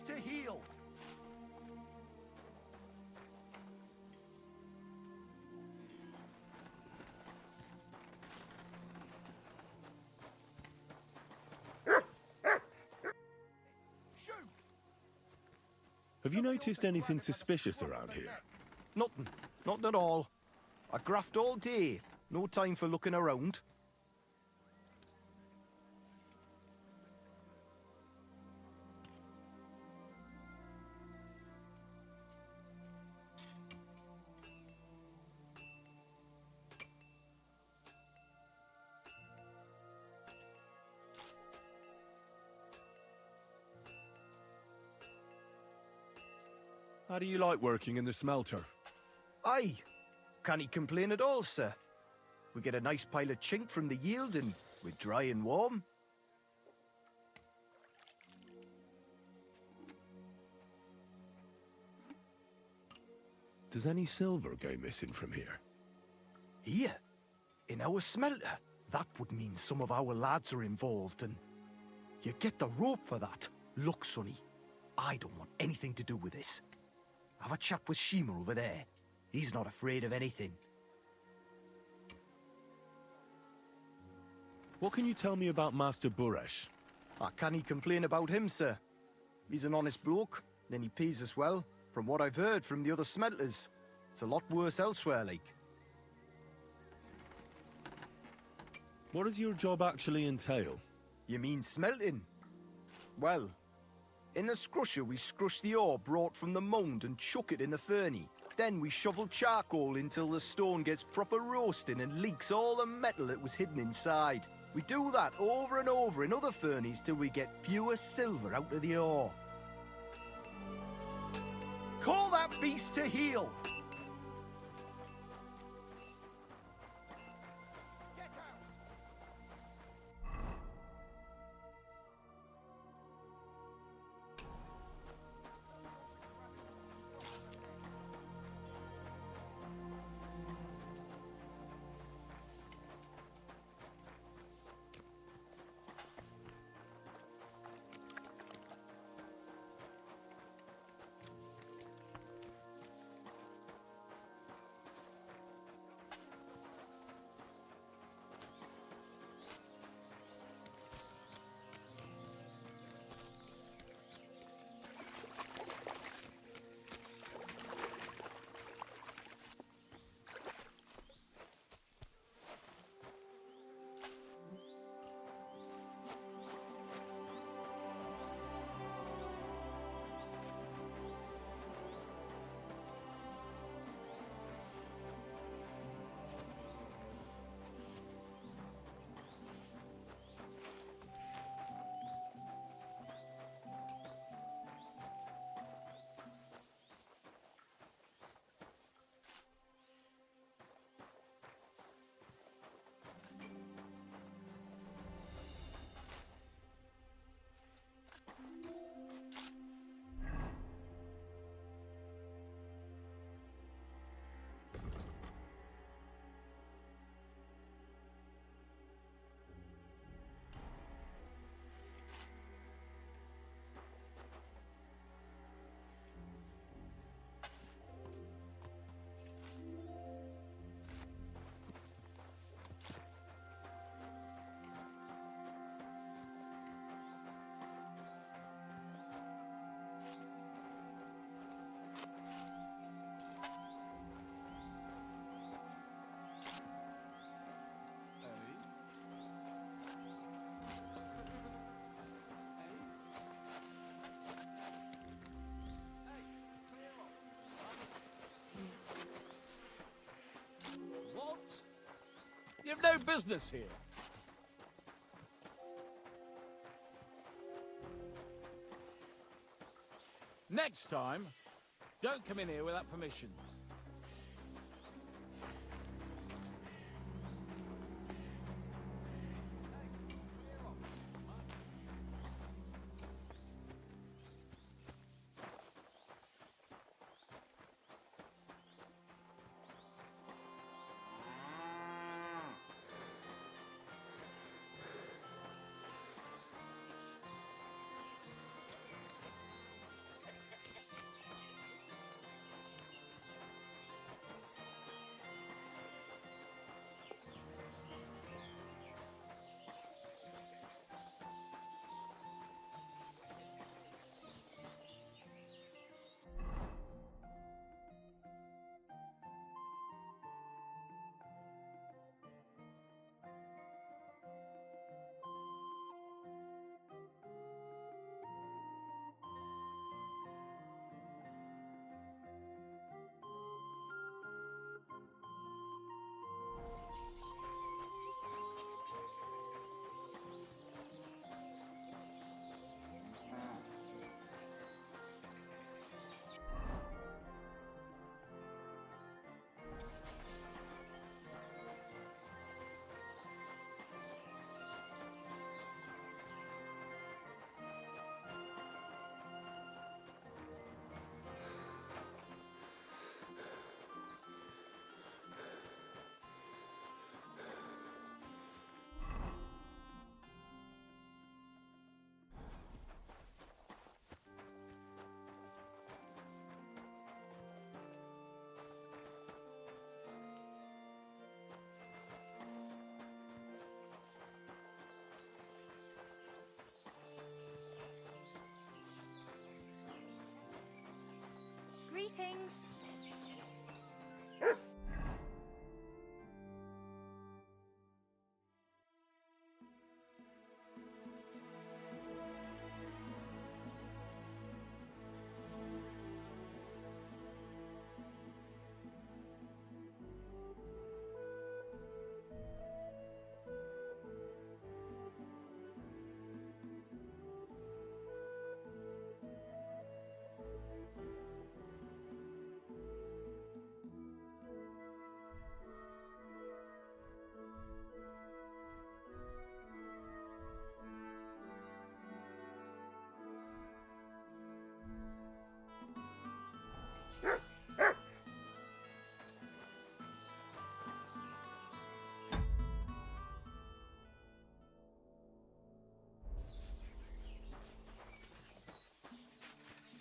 beast to heel. Have you noticed anything suspicious around here? Nothing. Nothing at all. I graft all day. No time for looking around. How do you like working in the smelter? Aye. Can't he complain at all, sir? We get a nice pile of chink from the yield and we're dry and warm. Does any silver go missing from here? Here? In our smelter? That would mean some of our lads are involved and... You get the rope for that. Look, Sonny, I don't want anything to do with this. Have a chat with Shima over there. He's not afraid of anything. What can you tell me about Master Buresh? Can he complain about him, sir? He's an honest bloke, and he pays us well. From what I've heard from the other smelters, it's a lot worse elsewhere, like. What does your job actually entail? You mean smelting? Well, in the scrusher we scrush the ore brought from the mound and chuck it in the furnace. Then we shovel charcoal until the stone gets proper roasting and leaks all the metal that was hidden inside. We do that over and over in other furnaces till we get pure silver out of the ore. Call that beast to heel! You've no business here. Next time, don't come in here without permission.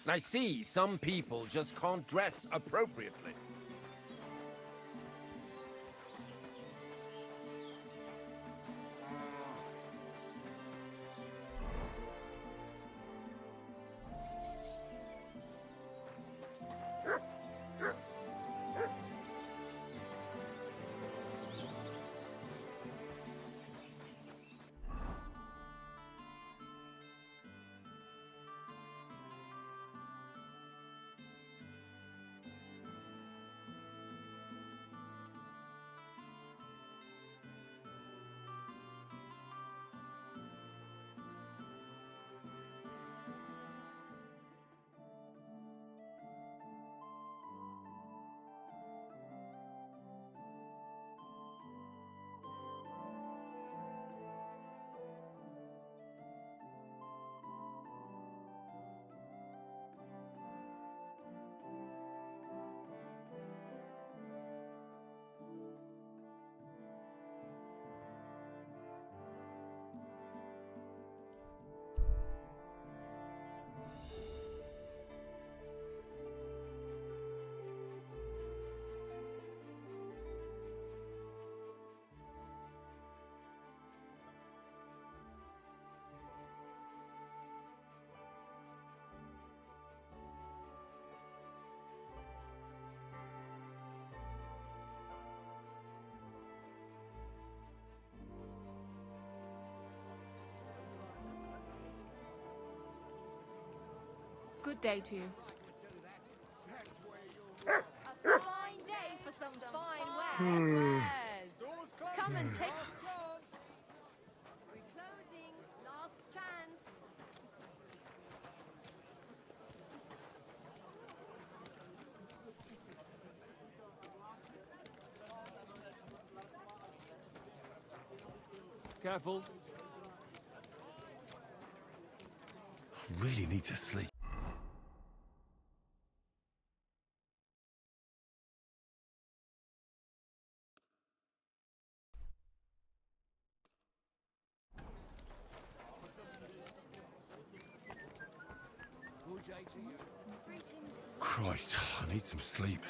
I see some people just can't dress appropriately. Good day to you. A fine day for some fine wares. Come and take. We're closing. Last chance. Careful. I really need to sleep. Christ, I need some sleep.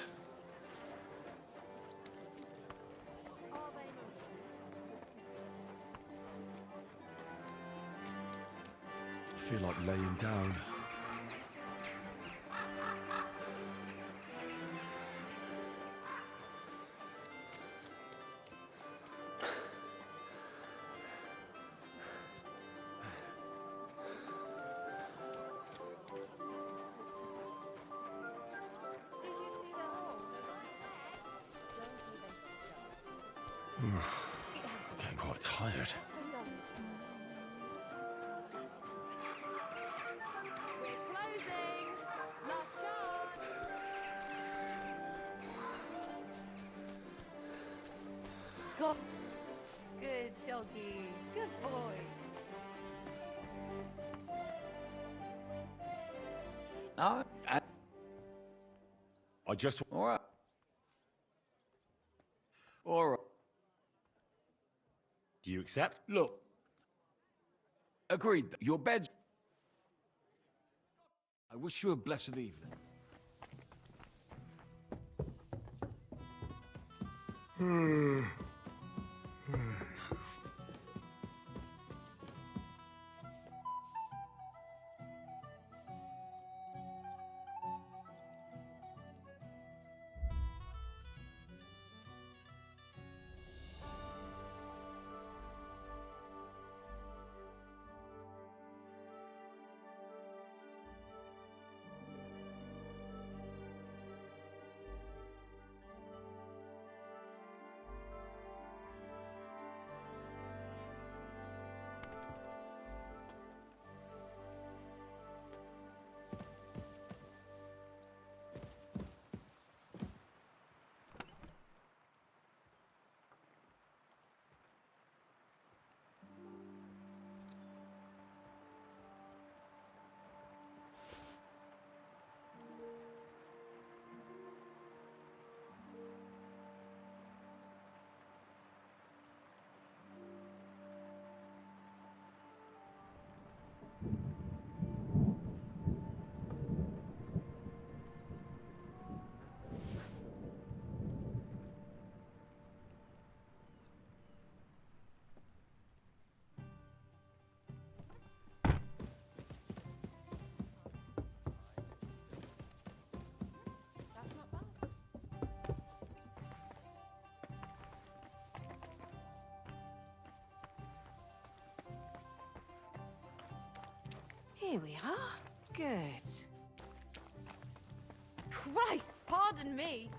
I feel like laying down. Did you see the hole? I'm getting quite tired. We're closing. Last chance. Go. Good doggy. Good boy. I just... All right. All right. Do you accept? Look. Agreed. Your bed's... I wish you a blessed evening. Here we are. Good. Christ, pardon me.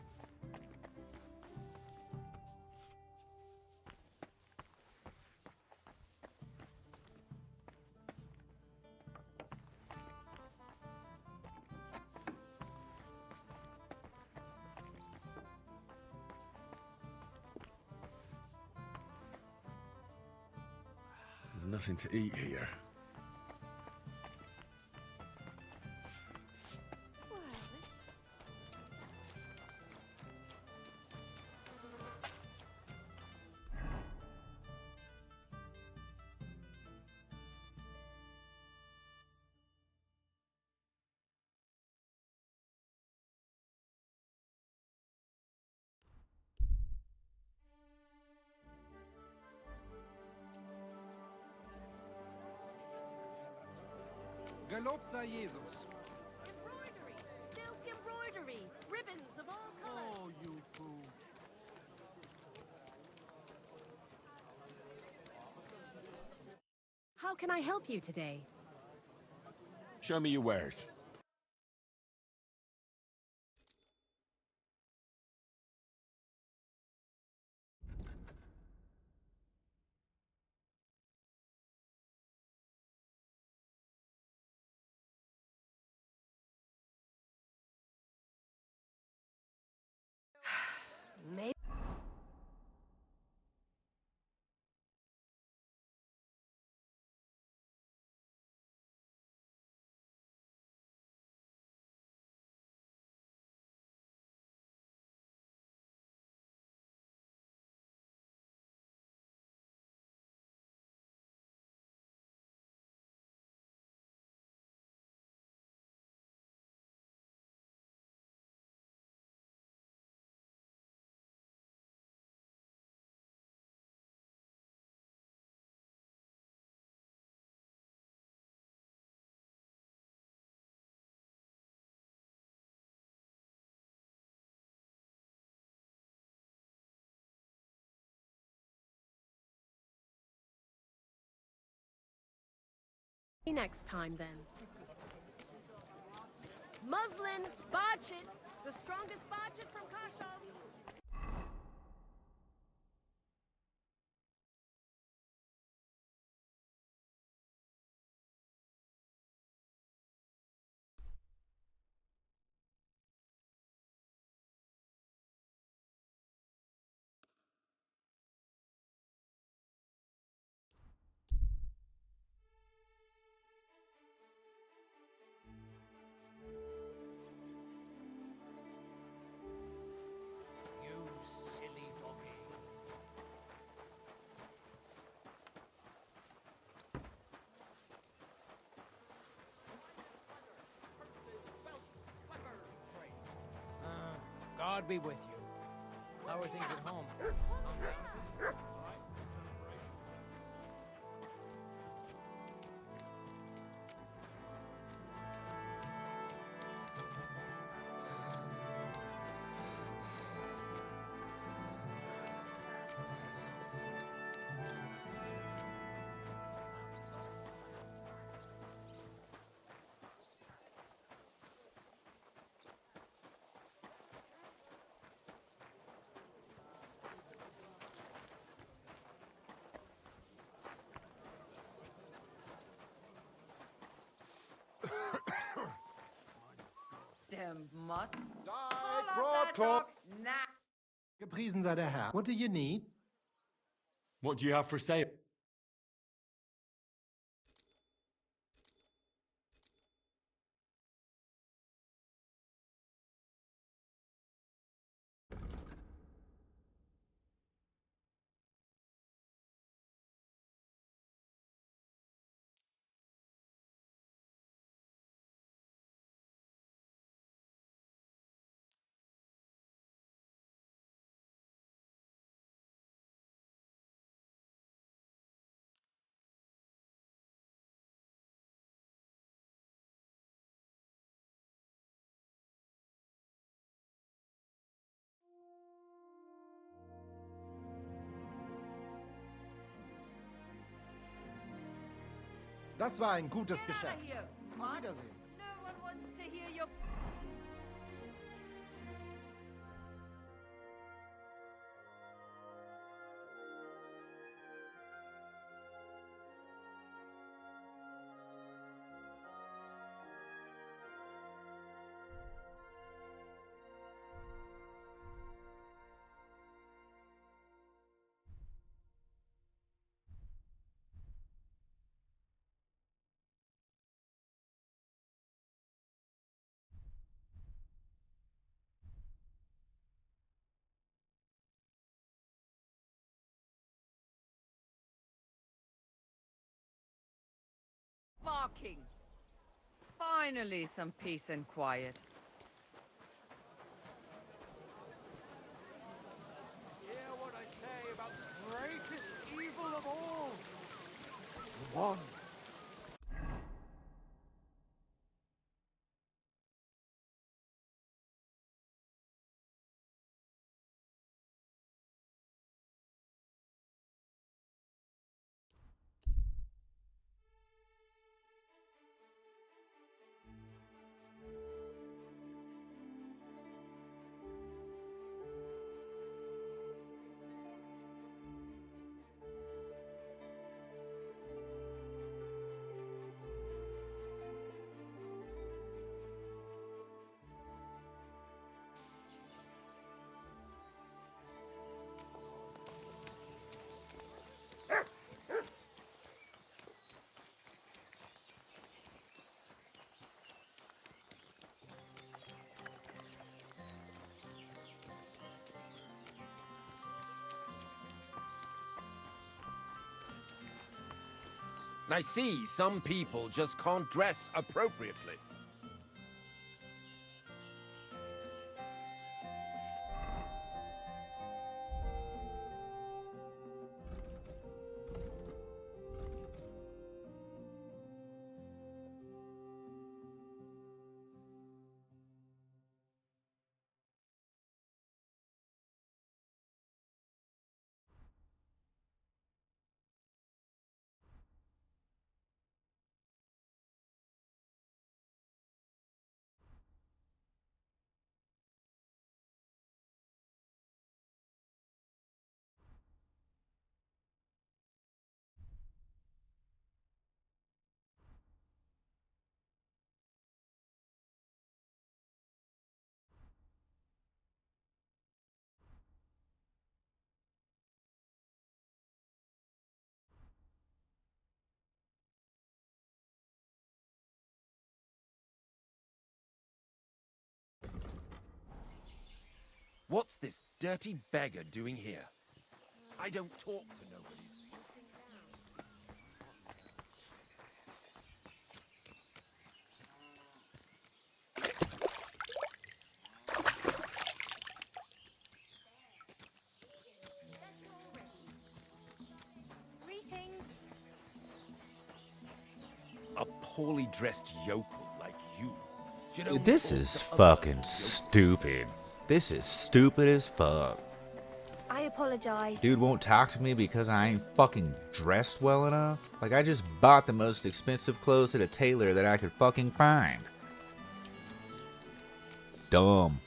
There's nothing to eat here. Gelobt sei Jesus. Embroidery, silk embroidery, ribbons of all colors. Oh, you fool. How can I help you today? Show me your wares. Maybe. Next time then. Muslin, Barchit, the strongest Barchit from Kashov. You silly doggy. God be with you. How are things at home? Damn mutt. Nah. Gepriesen sei der Herr. What do you need? What do you have for sale? Das war ein gutes Get out Geschäft. of here. Auf Wiedersehen. No one wants to hear your... Barking. Finally, some peace and quiet. Hear what I say about the greatest evil of all. One. I see some people just can't dress appropriately. What's this dirty beggar doing here? I don't talk to nobodies. Greetings. A poorly dressed yokel like you. should only This talk is to other fucking yokels. stupid. This is stupid as fuck. I apologize. Dude won't talk to me because I ain't fucking dressed well enough. Like, I just bought the most expensive clothes at a tailor that I could fucking find. Dumb.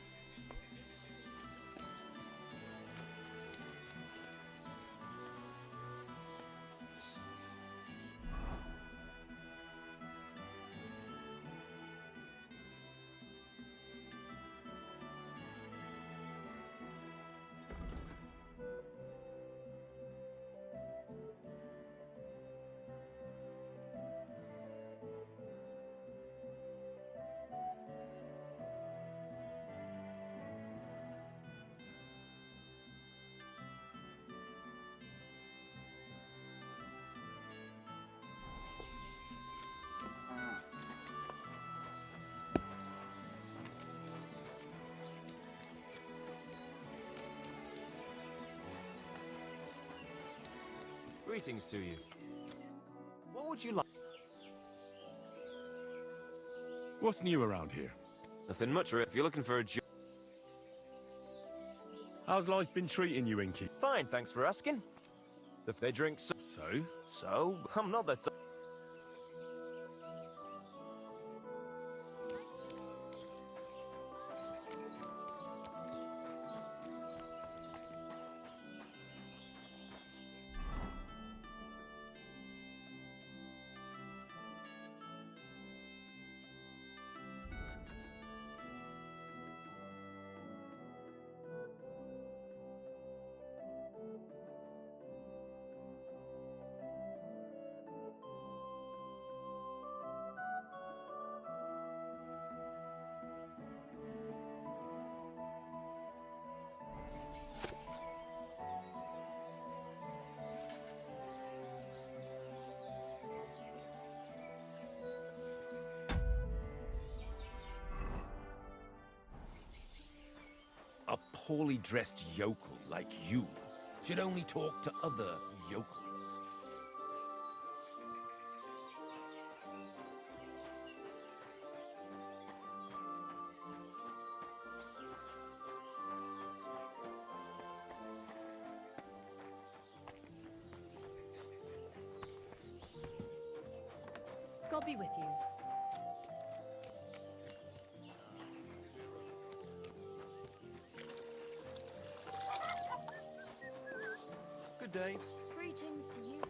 Greetings to you. What would you like? What's new around here? Nothing much, if you're looking for a job. How's life been treating you, Inky? Fine, thanks for asking. If they drink So? so, I'm not that poorly dressed yokel like you should only talk to other yokels. God be with you. Good day. Greetings to you too.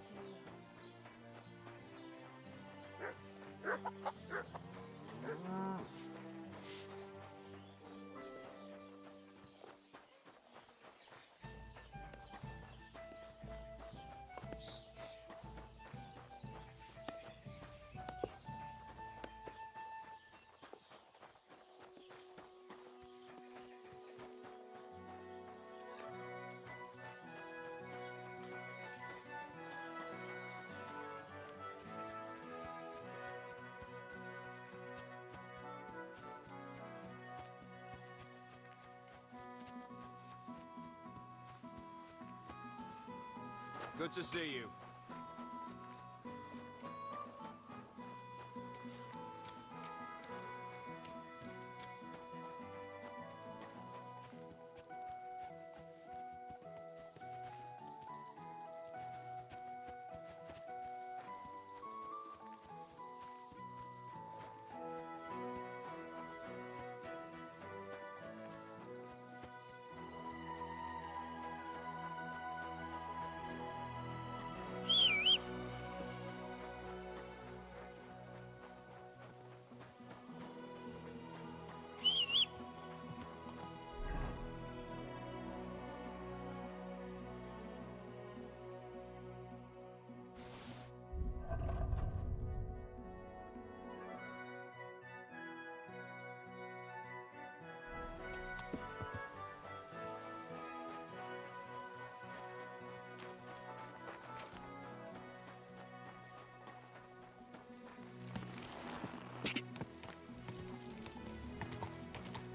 Good to see you.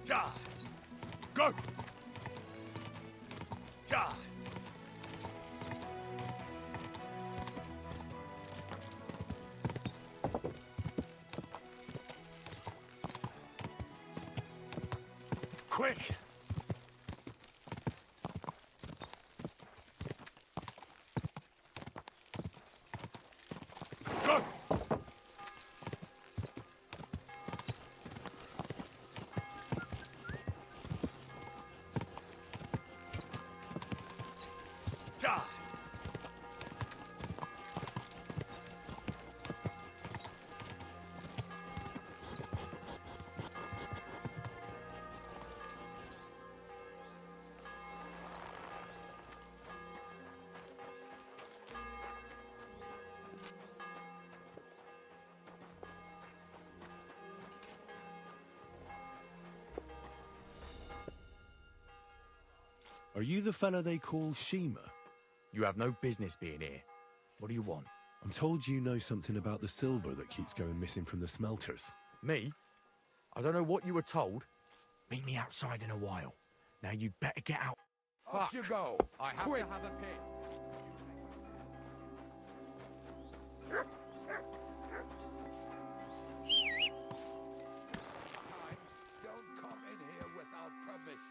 Ja! Go! Ja! Quick! Go! Ja! Are you the fella they call Shima? You have no business being here. What do you want? I'm told you know something about the silver that keeps going missing from the smelters. Me? I don't know what you were told. Meet me outside in a while. Now you'd better get out. Off you go. I have to have a piss. Don't come in here without permission.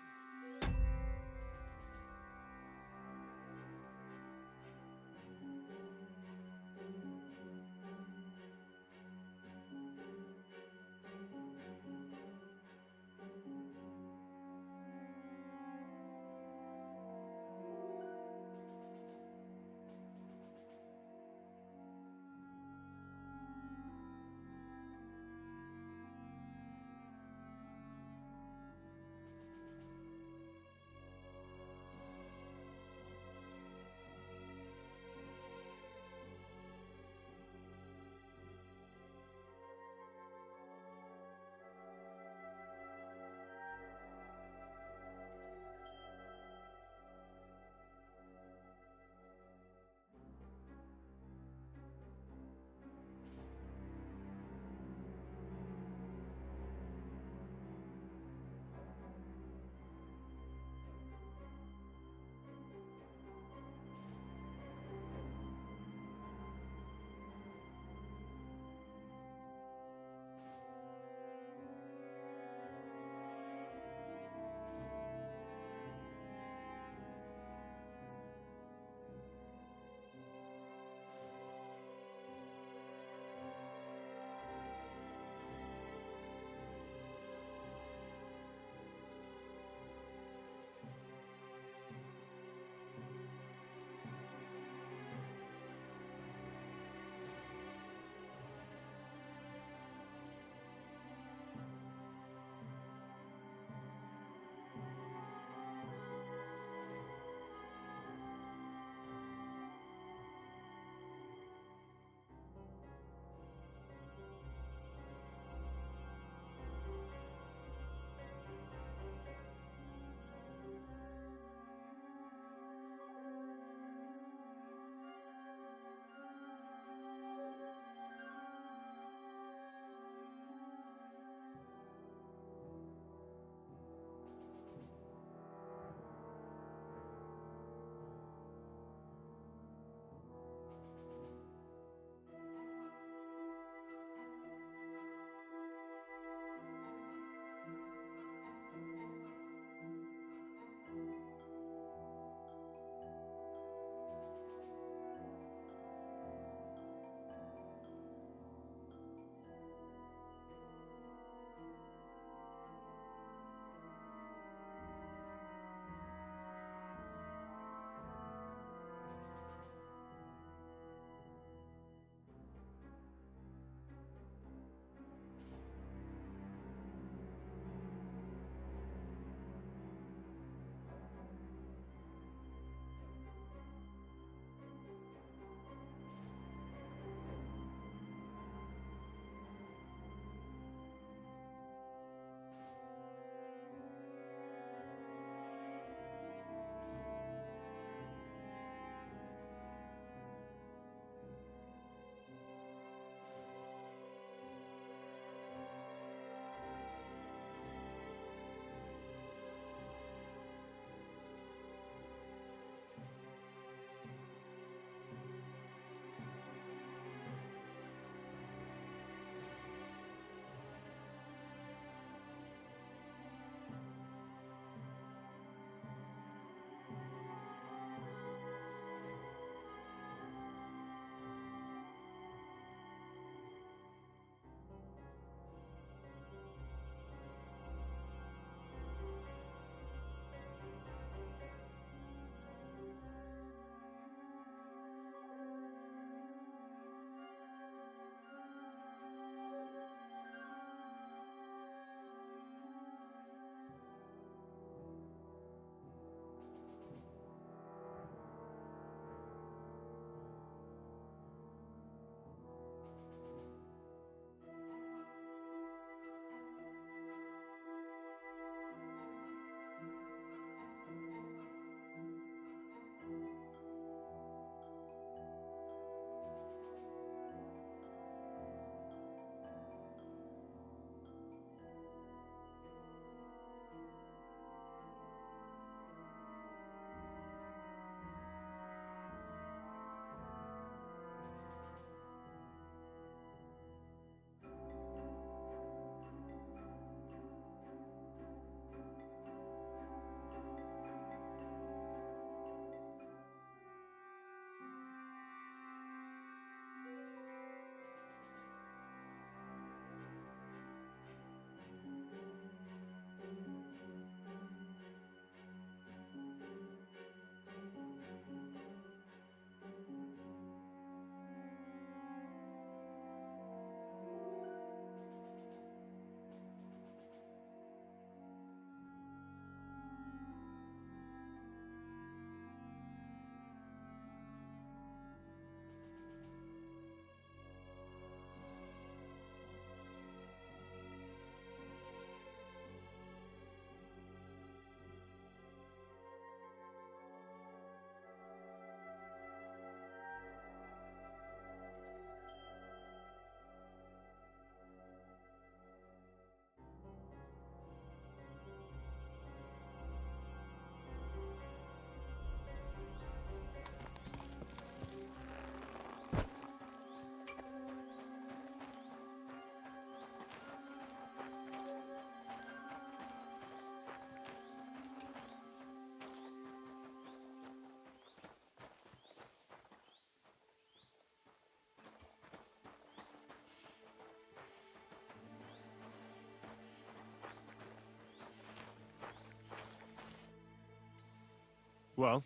Well,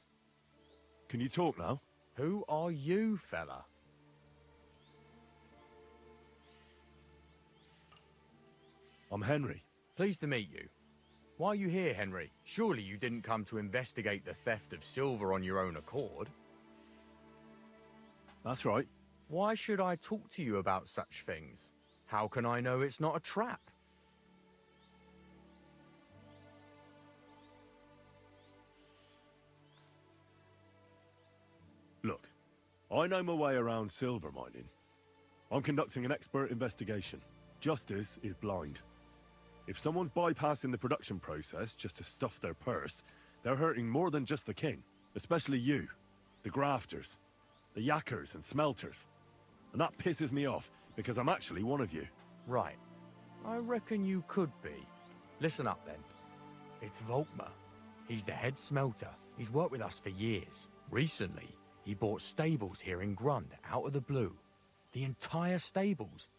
can you talk now? Who are you, fella? I'm Henry. Pleased to meet you. Why are you here, Henry? Surely you didn't come to investigate the theft of silver on your own accord. That's right. Why should I talk to you about such things? How can I know it's not a trap? Look, I know my way around silver mining. I'm conducting an expert investigation. Justice is blind. If someone's bypassing the production process just to stuff their purse, they're hurting more than just the king. Especially you, the grafters, the yackers and smelters. And that pisses me off, because I'm actually one of you. Right. I reckon you could be. Listen up, then. It's Volkmar. He's the head smelter. He's worked with us for years. Recently, he bought stables here in Grund, out of the blue. The entire stables.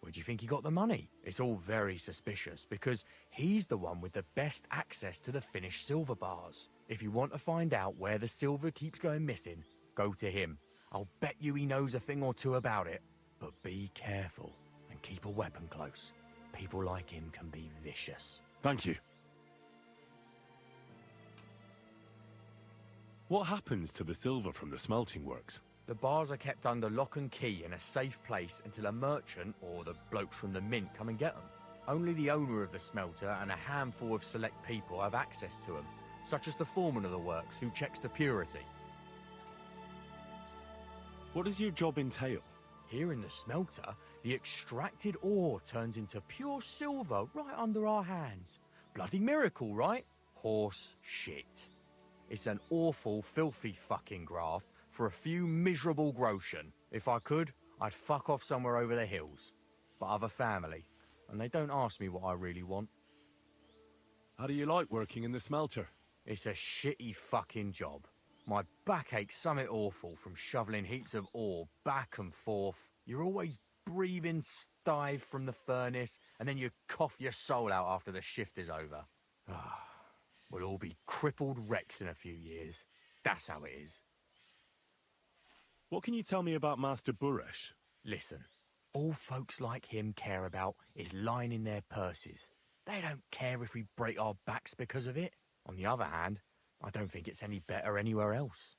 Where do you think he got the money? It's all very suspicious, because he's the one with the best access to the finished silver bars. If you want to find out where the silver keeps going missing, go to him. I'll bet you he knows a thing or two about it. But be careful, and keep a weapon close. People like him can be vicious. Thank you. What happens to the silver from the smelting works? The bars are kept under lock and key in a safe place until a merchant or the blokes from the mint come and get them. Only the owner of the smelter and a handful of select people have access to them, such as the foreman of the works who checks the purity. What does your job entail? Here in the smelter, the extracted ore turns into pure silver right under our hands. Bloody miracle, right? Horse shit. It's an awful, filthy fucking graft for a few miserable groschen. If I could, I'd fuck off somewhere over the hills. But I've a family, and they don't ask me what I really want. How do you like working in the smelter? It's a shitty fucking job. My back aches something awful from shoveling heaps of ore back and forth. You're always breathing stive from the furnace, and then you cough your soul out after the shift is over. We'll all be crippled wrecks in a few years. That's how it is. What can you tell me about Master Buresh? Listen, all folks like him care about is lining their purses. They don't care if we break our backs because of it. On the other hand, I don't think it's any better anywhere else.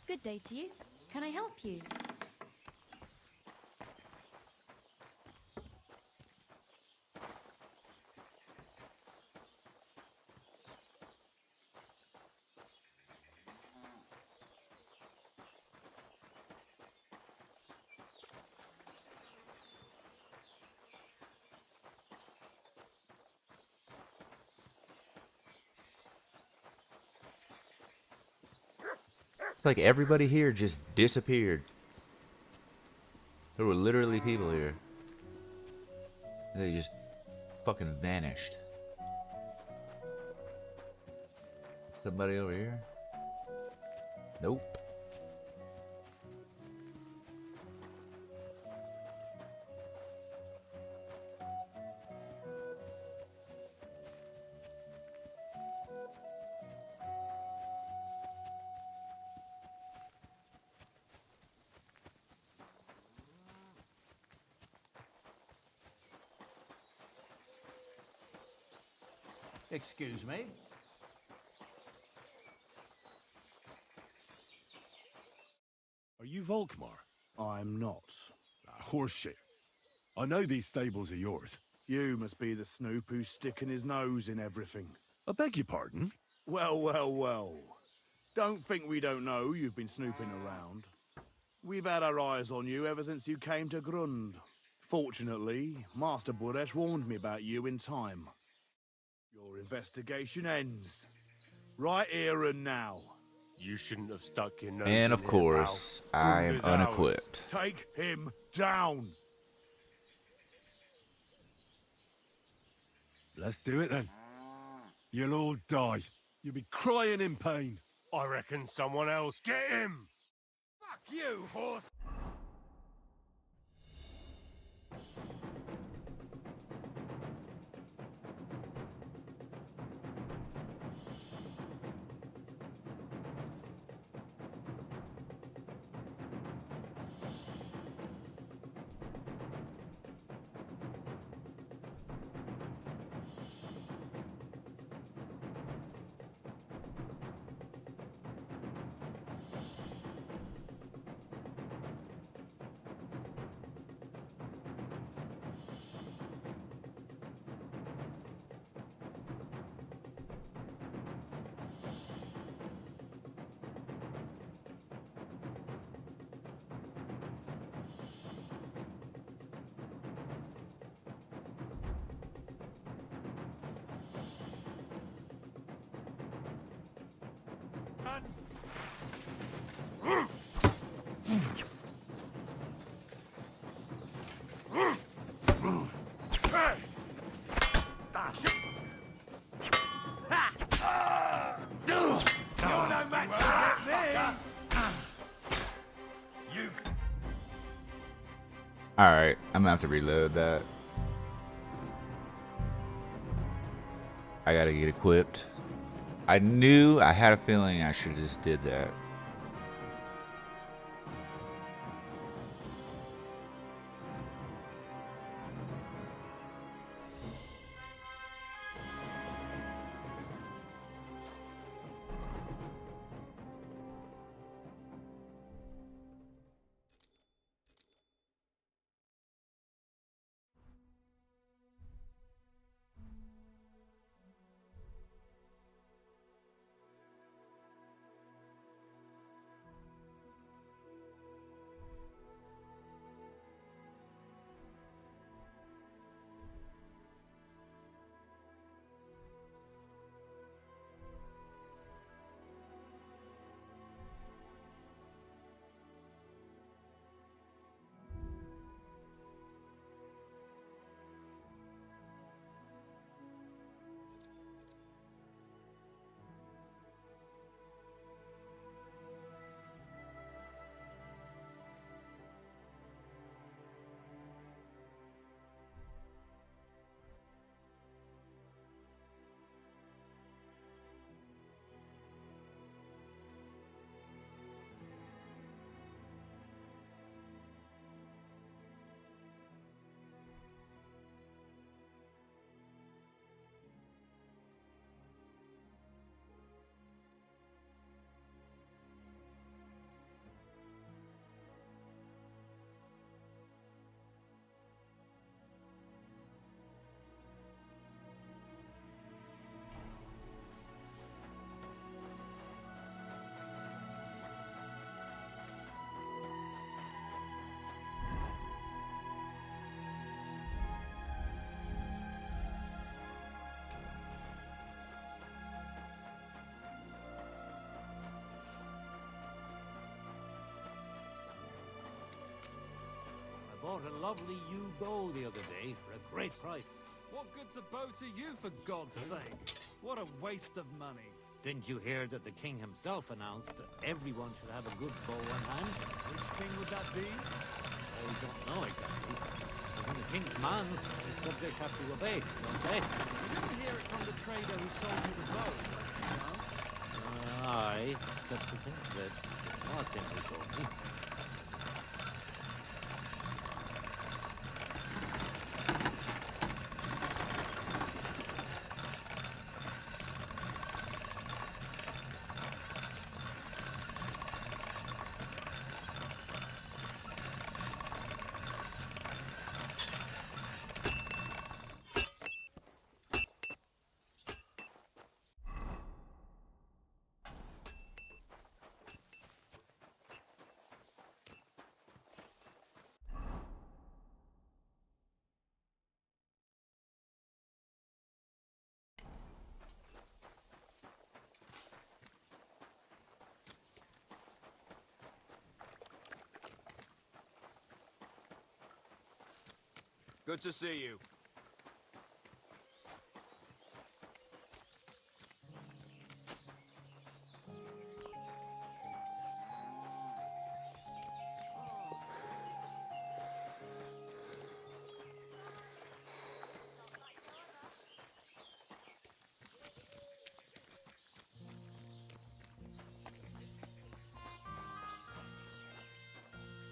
Good day to you. Can I help you? It's like everybody here just disappeared. There were literally people here. They just fucking vanished. Somebody over here? Nope. Excuse me? Are you Volkmar? I'm not. Horseshit. I know these stables are yours. You must be the snoop who's sticking his nose in everything. I beg your pardon? Well, well, well. Don't think we don't know you've been snooping around. We've had our eyes on you ever since you came to Grund. Fortunately, Master Buresh warned me about you in time. Your investigation ends. Right here and now. You shouldn't have stuck your nose And in of here, course, pal. I am Grunda's ours. unequipped. Take him down! Let's do it then. You'll all die. You'll be crying in pain. I reckon someone else. Get him! Fuck you, horse! Alright, I'm gonna have to reload that. I gotta get equipped. I had a feeling I should have just did that. Bought a lovely new bow the other day for a great price. What good's a bow to you, for God's sake? What a waste of money. Didn't you hear that the king himself announced that everyone should have a good bow on hand? Which king would that be? I don't know exactly. But when the king commands, his subjects have to obey, don't they? You didn't hear it from the trader who sold you the bow, no? Aye, but to think of it, was simply told me. Good to see you.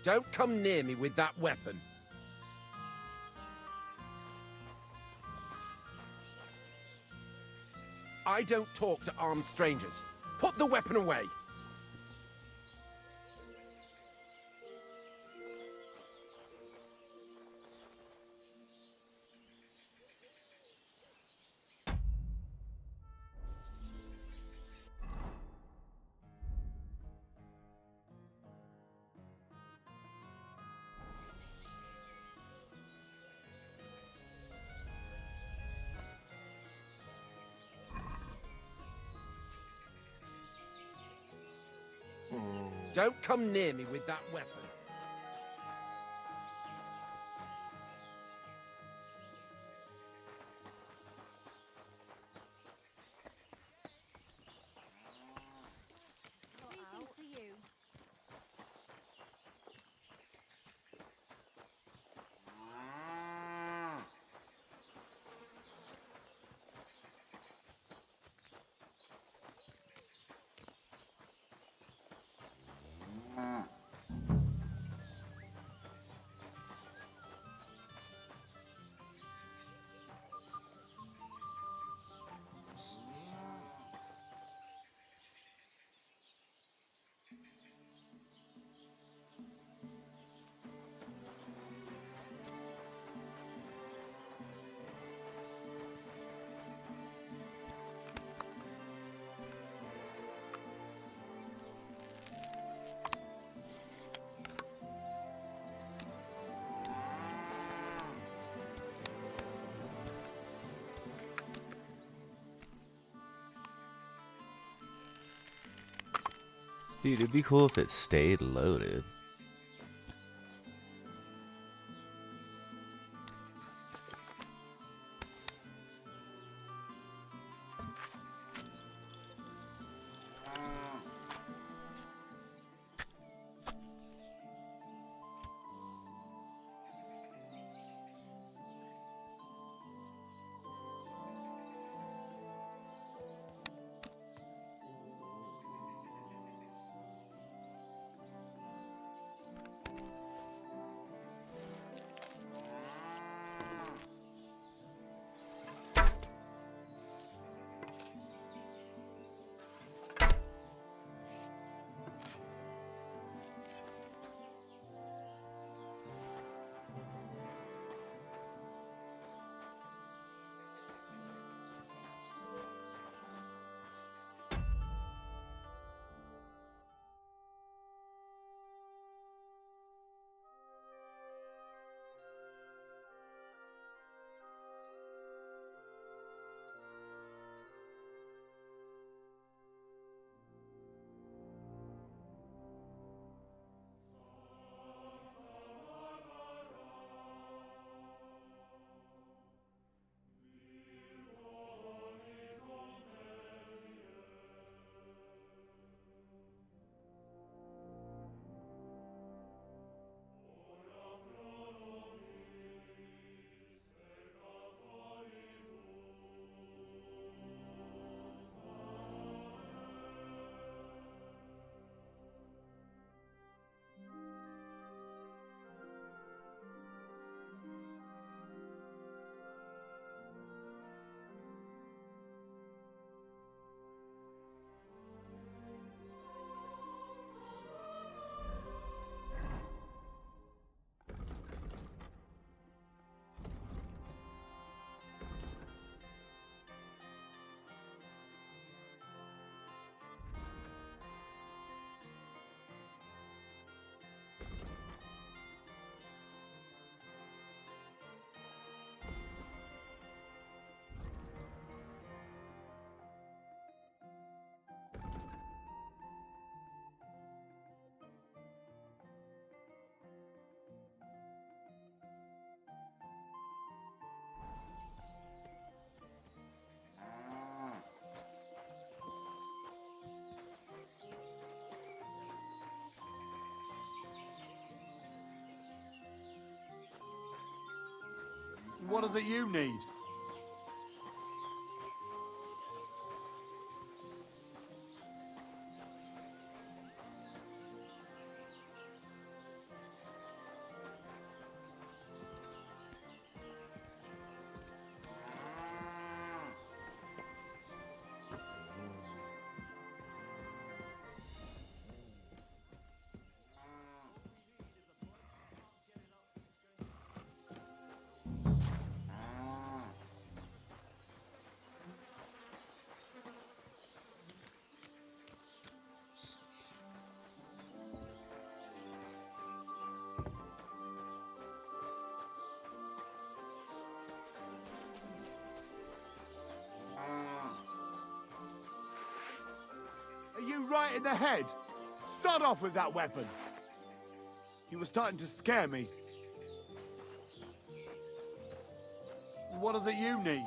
Don't come near me with that weapon. I don't talk to armed strangers. Put the weapon away. Don't come near me with that weapon. Greetings to you. Dude, it'd be cool if it stayed loaded. What is it you need? Are you right in the head? Start off with that weapon. You were starting to scare me. What is it you need?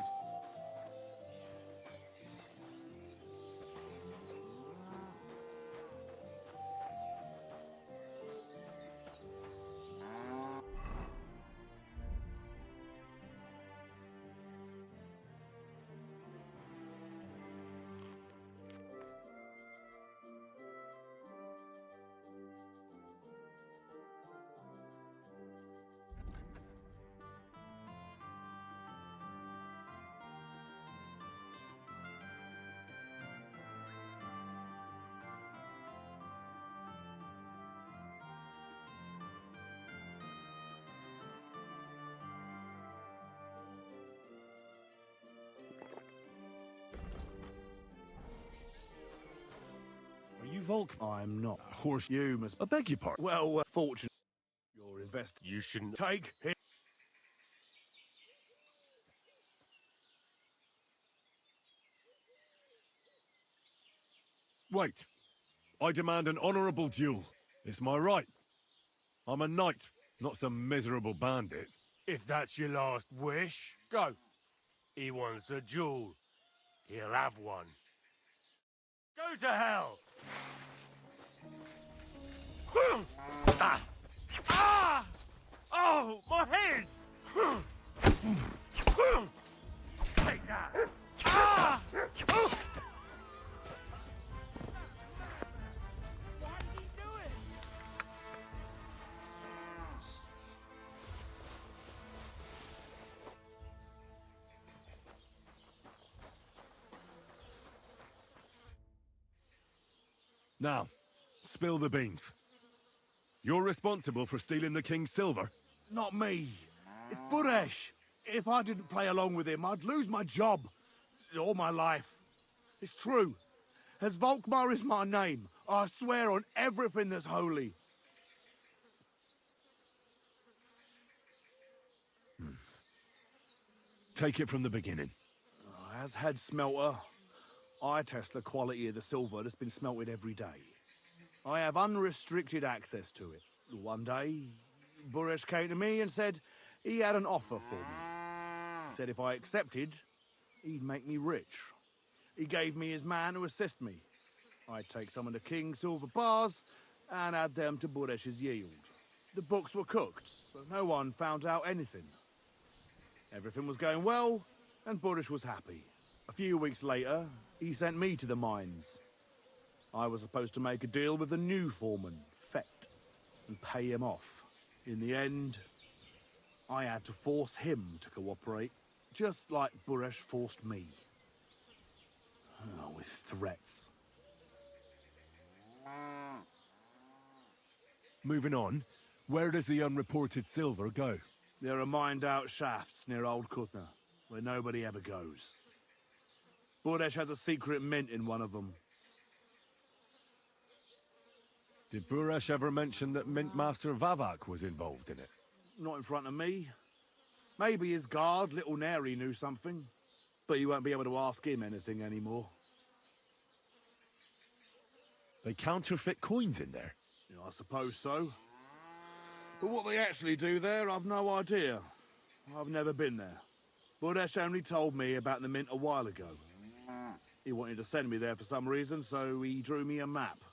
Are you Volk? I'm not. Of course. You must. I beg your pardon. Well, fortunately, your investor. You shouldn't. Take him. Wait. I demand an honorable duel. It's my right. I'm a knight, not some miserable bandit. If that's your last wish, go. He wants a duel. He'll have one. Go to hell! Ah! Ah! Oh, my head! Take that! Ah! Oh! Why did he do it? Now, spill the beans. You're responsible for stealing the king's silver? Not me. It's Buresh. If I didn't play along with him, I'd lose my job. All my life. It's true. As Volkmar is my name, I swear on everything that's holy. Take it from the beginning. As head smelter, I test the quality of the silver that's been smelted every day. I have unrestricted access to it. One day, Buresh came to me and said he had an offer for me. Said if I accepted, he'd make me rich. He gave me his man to assist me. I'd take some of the king's silver bars and add them to Buresh's yield. The books were cooked, so no one found out anything. Everything was going well, and Buresh was happy. A few weeks later, he sent me to the mines. I was supposed to make a deal with the new foreman, Fett, and pay him off. In the end, I had to force him to cooperate, just like Buresh forced me. Oh, with threats. Moving on, where does the unreported silver go? There are mined-out shafts near Old Kutna, where nobody ever goes. Buresh has a secret mint in one of them. Did Buresh ever mention that Mint Master Vavak was involved in it? Not in front of me. Maybe his guard, Little Neri, knew something. But you won't be able to ask him anything anymore. They counterfeit coins in there? Yeah, I suppose so. But what they actually do there, I've no idea. I've never been there. Buresh only told me about the mint a while ago. He wanted to send me there for some reason, so he drew me a map.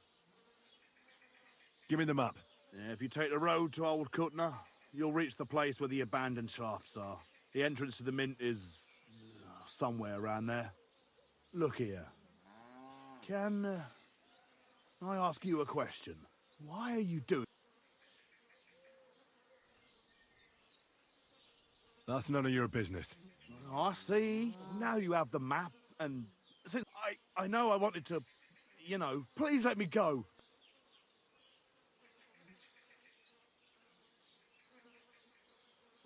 Give me the map. Yeah, if you take the road to Old Kutna, you'll reach the place where the abandoned shafts are. The entrance to the mint is somewhere around there. Look here. Can I ask you a question? Why are you doing... That's none of your business. I see. Now you have the map, and since I know I wanted to, you know, please let me go.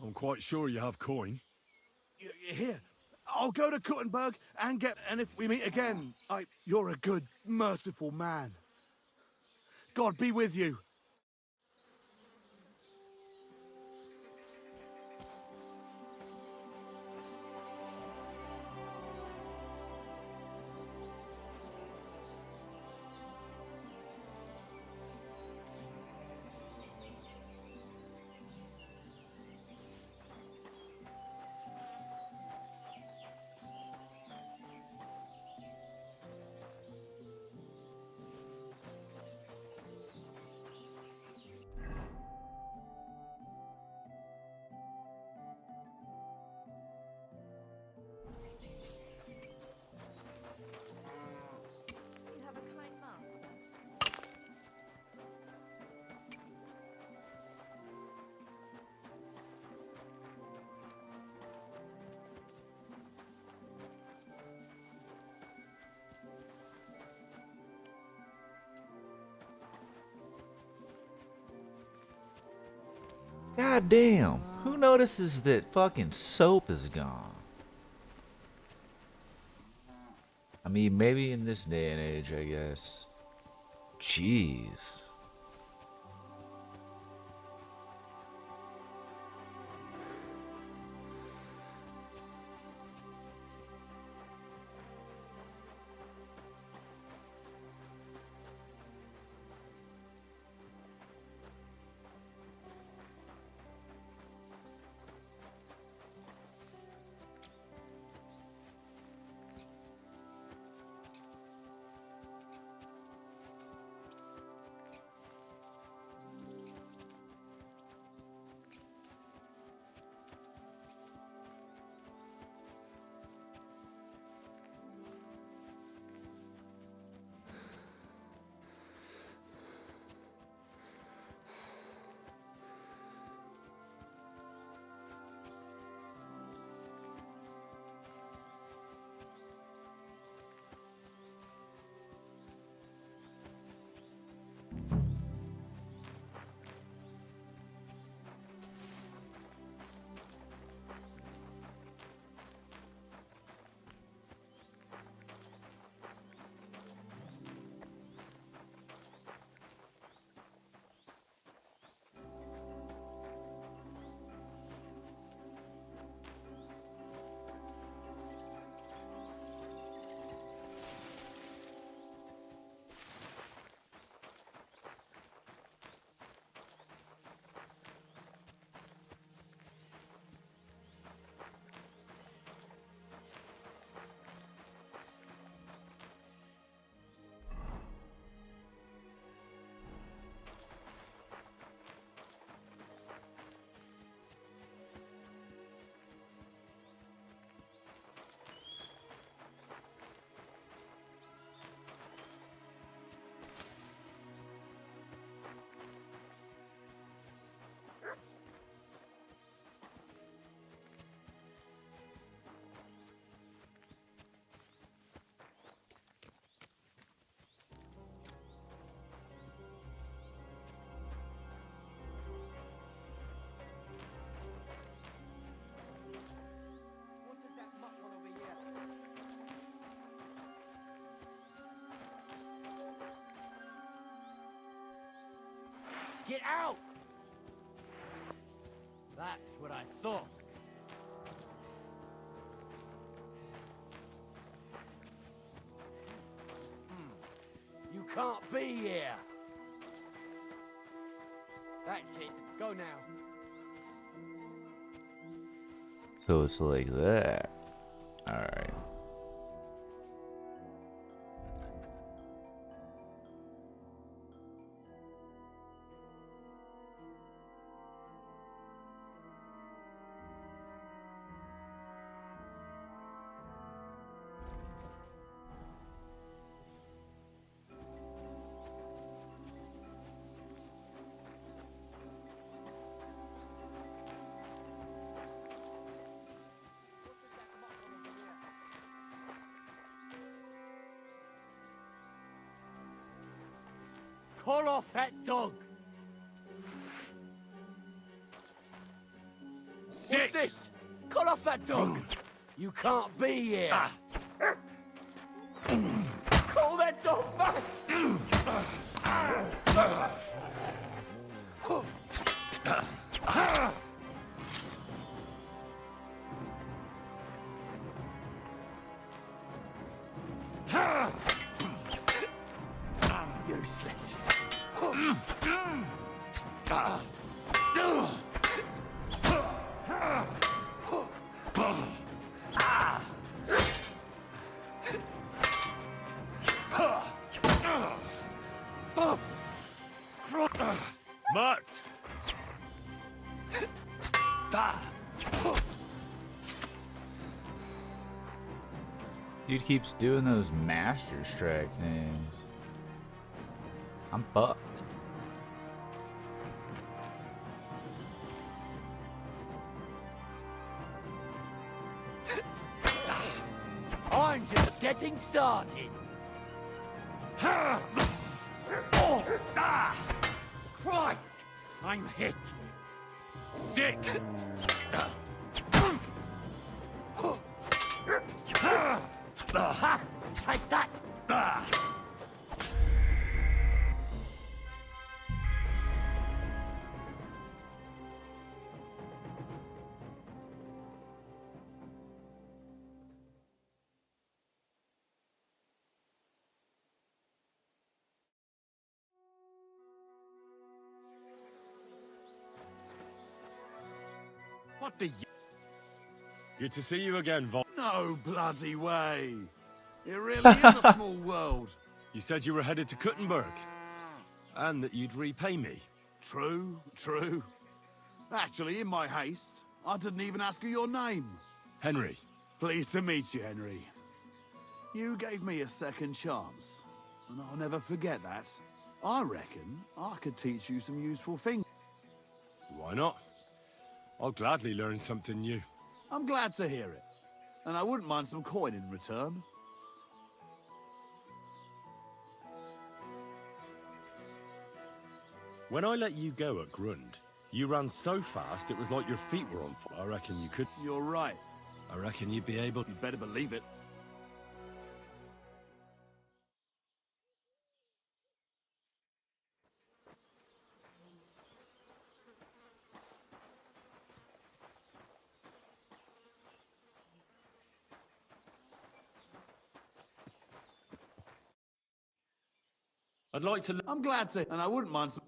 I'm quite sure you have coin. Here, I'll go to Kuttenberg and get... And if we meet again, you're a good, merciful man. God be with you. You have a kind master. God damn. Who notices that fucking soap is gone? I mean, maybe in this day and age, I guess. Jeez. Get out! That's what I thought. You can't be here. That's it. Go now. So it's like that. Alright. Call off that dog! Six! What's this? Call off that dog! You can't be here! Call that dog back! Useless. Mutt! Dude keeps doing those master strike things. I'm fucked. I'm just getting started. Christ! I'm hit. Sick! Take that! What the Good to see you again, Vol. No bloody way. It really is a small world. You said you were headed to Kuttenberg, and that you'd repay me. True, true. Actually, in my haste, I didn't even ask you your name. Henry. Pleased to meet you, Henry. You gave me a second chance, and I'll never forget that. I reckon I could teach you some useful things. Why not? I'll gladly learn something new. I'm glad to hear it, and I wouldn't mind some coin in return. When I let you go at Grund, you ran so fast it was like your feet were on fire. I reckon you could. You're right. I reckon you'd be able. You better believe it. I'd like to. I'm glad to, and I wouldn't mind some.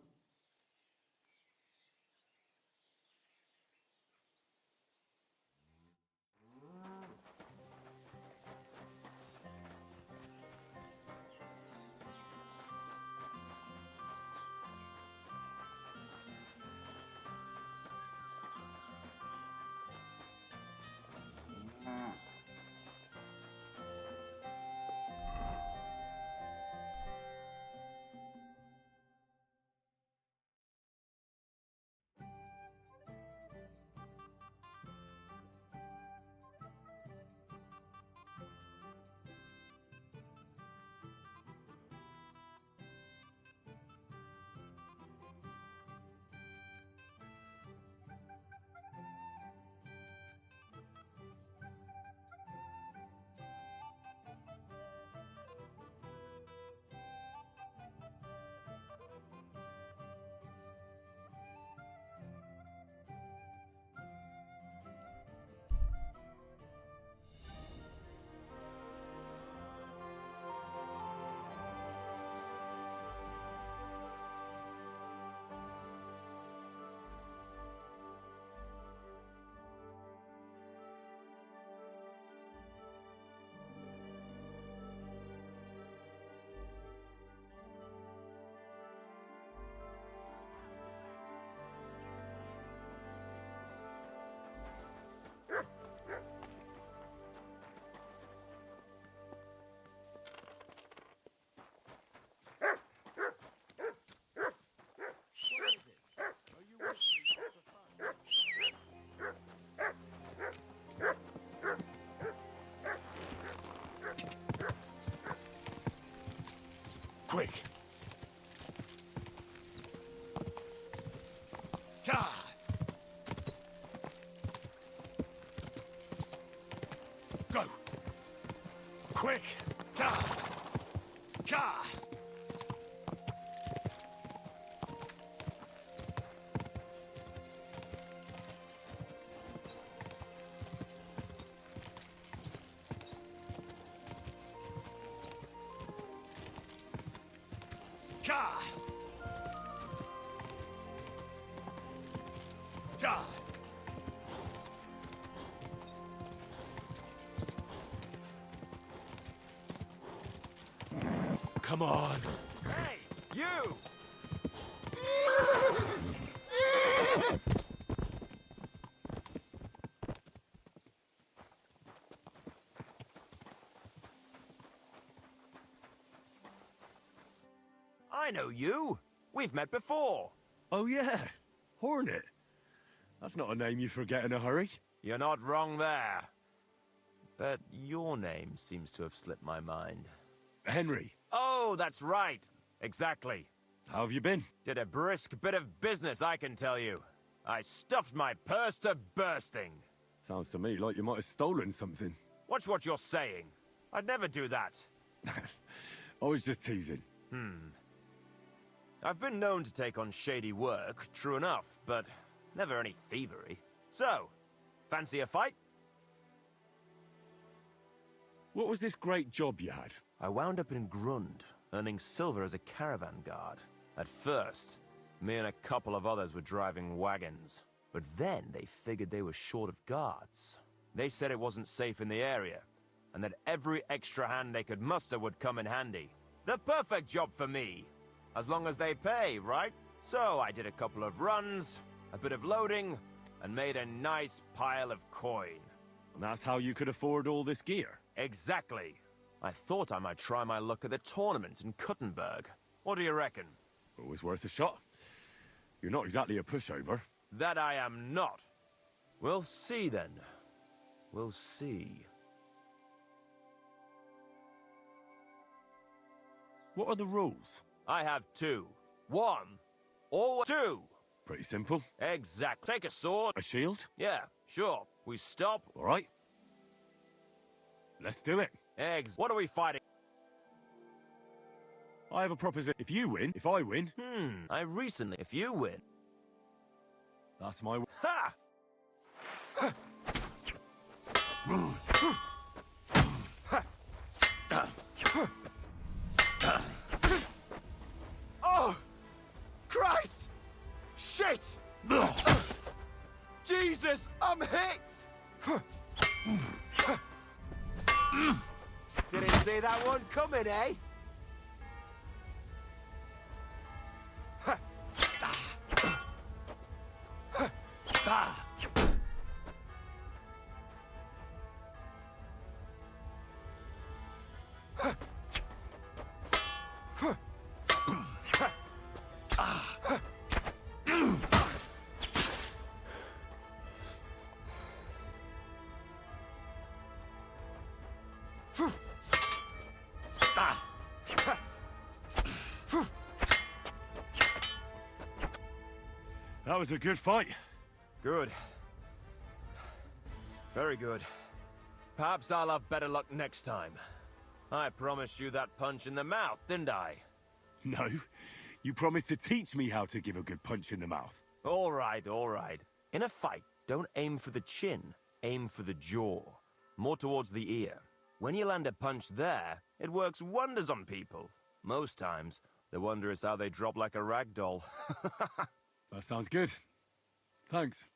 Quick! Quick! Ka! Ka! Ka! Ka! Come on. Hey, you! I know you. We've met before. Oh yeah, Hornet. That's not a name you forget in a hurry. You're not wrong there. But your name seems to have slipped my mind. Henry. Oh, that's right. Exactly. How have you been? Did a brisk bit of business, I can tell you. I stuffed my purse to bursting. Sounds to me like you might have stolen something. Watch what you're saying. I'd never do that. I was just teasing. I've been known to take on shady work, true enough, but never any thievery. So, fancy a fight? What was this great job you had? I wound up in Grund, earning silver as a caravan guard. At first, me and a couple of others were driving wagons. But then they figured they were short of guards. They said it wasn't safe in the area, and that every extra hand they could muster would come in handy. The perfect job for me, as long as they pay, right? So I did a couple of runs, a bit of loading, and made a nice pile of coin. And that's how you could afford all this gear? Exactly. I thought I might try my luck at the tournament in Kuttenberg. What do you reckon? Always worth a shot. You're not exactly a pushover. That I am not. We'll see then. We'll see. What are the rules? I have two. One, or two. Pretty simple. Exact. Take a sword. A shield? Yeah, sure. We stop. All right. Let's do it. What are we fighting? I have a proposition. If you win, if I win... If you win. That's my... Ha! Oh! Christ! Shit! Jesus, I'm hit! Didn't see that one coming, eh? That was a good fight. Good. Very good. Perhaps I'll have better luck next time. I promised you that punch in the mouth, didn't I? No. You promised to teach me how to give a good punch in the mouth. All right, all right. In a fight, don't aim for the chin. Aim for the jaw. More towards the ear. When you land a punch there, it works wonders on people. Most times, the wonder is how they drop like a rag doll. That sounds good. Thanks.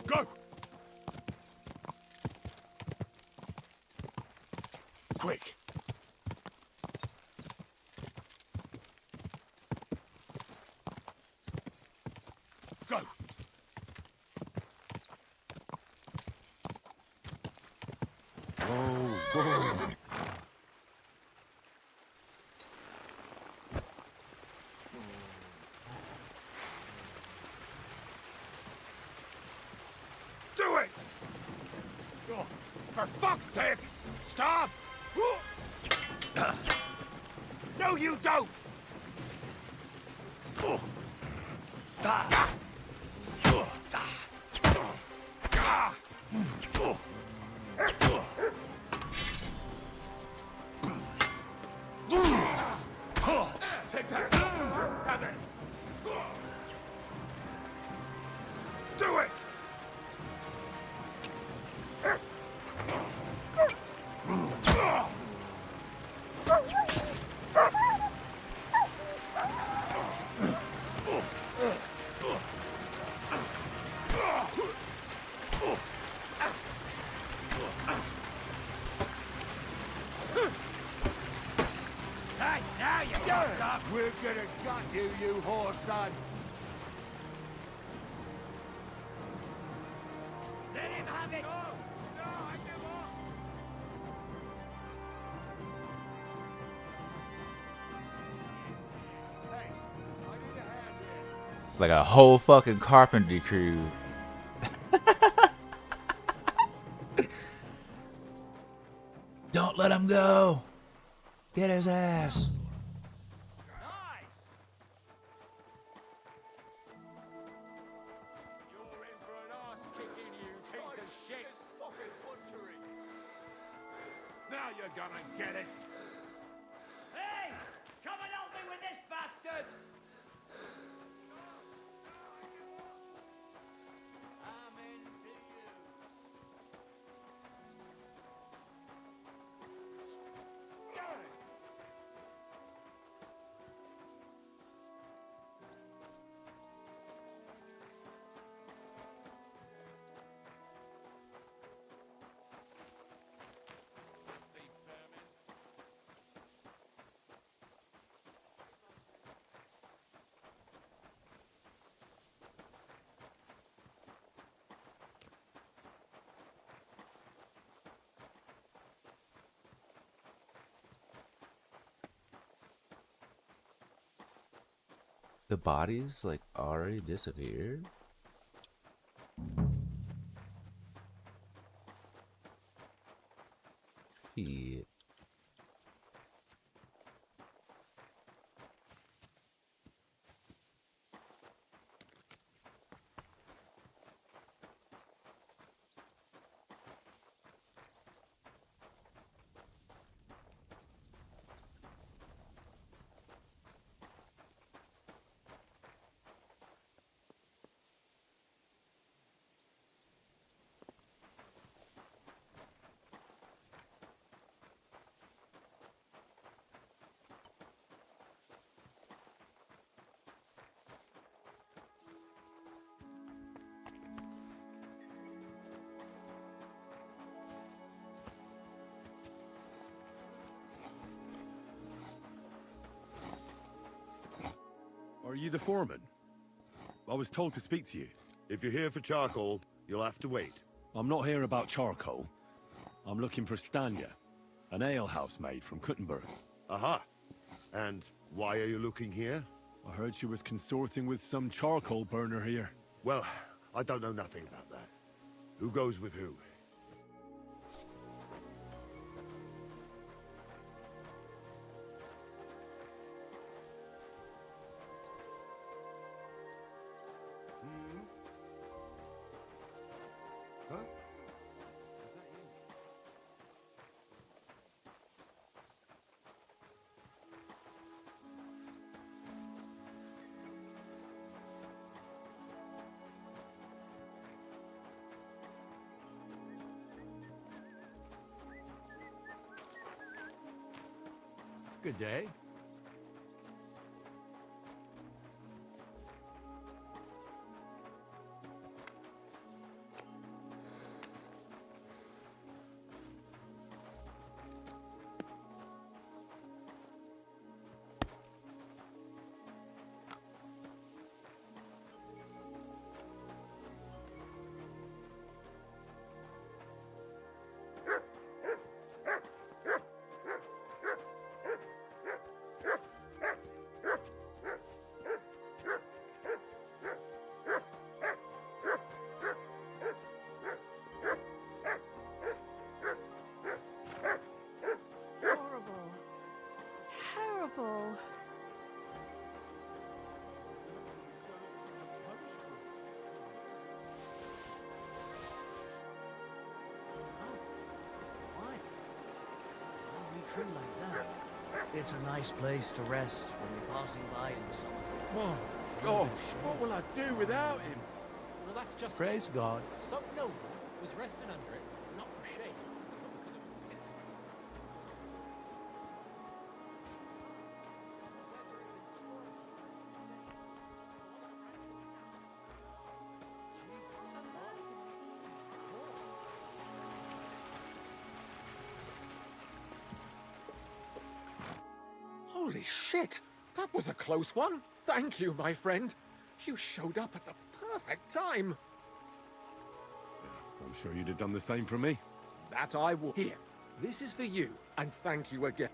Go! Quick! Go! Whoa. for fuck's sake! Stop! No, you don't! Take that! Have it! Do it! Hey, now you fucked up! We're gonna gut you, you whore son! Let him have it! No, I give up! Like a whole fucking carpentry crew. Don't let him go. Get his ass. You're in for an arse kicking, you piece of shit! Fucking butchery! Now you're gonna get it! Hey! Come and help me with this bastard! The bodies like already disappeared. Shit. Are you the foreman? I was told to speak to you. If you're here for charcoal, you'll have to wait. I'm not here about charcoal. I'm looking for Stanya, an alehouse maid from Kuttenberg. Aha. And why are you looking here? I heard she was consorting with some charcoal burner here. Well, I don't know nothing about that. Who goes with who? Huh? Good day. tree like that. It's a nice place to rest when you're passing by in the summer. Oh, God, what will I do without him? Well, that's just Praise God. Some noble was resting under it, not for shade. Holy shit! That was a close one. Thank you, my friend. You showed up at the perfect time. I'm sure you'd have done the same for me. That I will. Here, this is for you, and thank you again.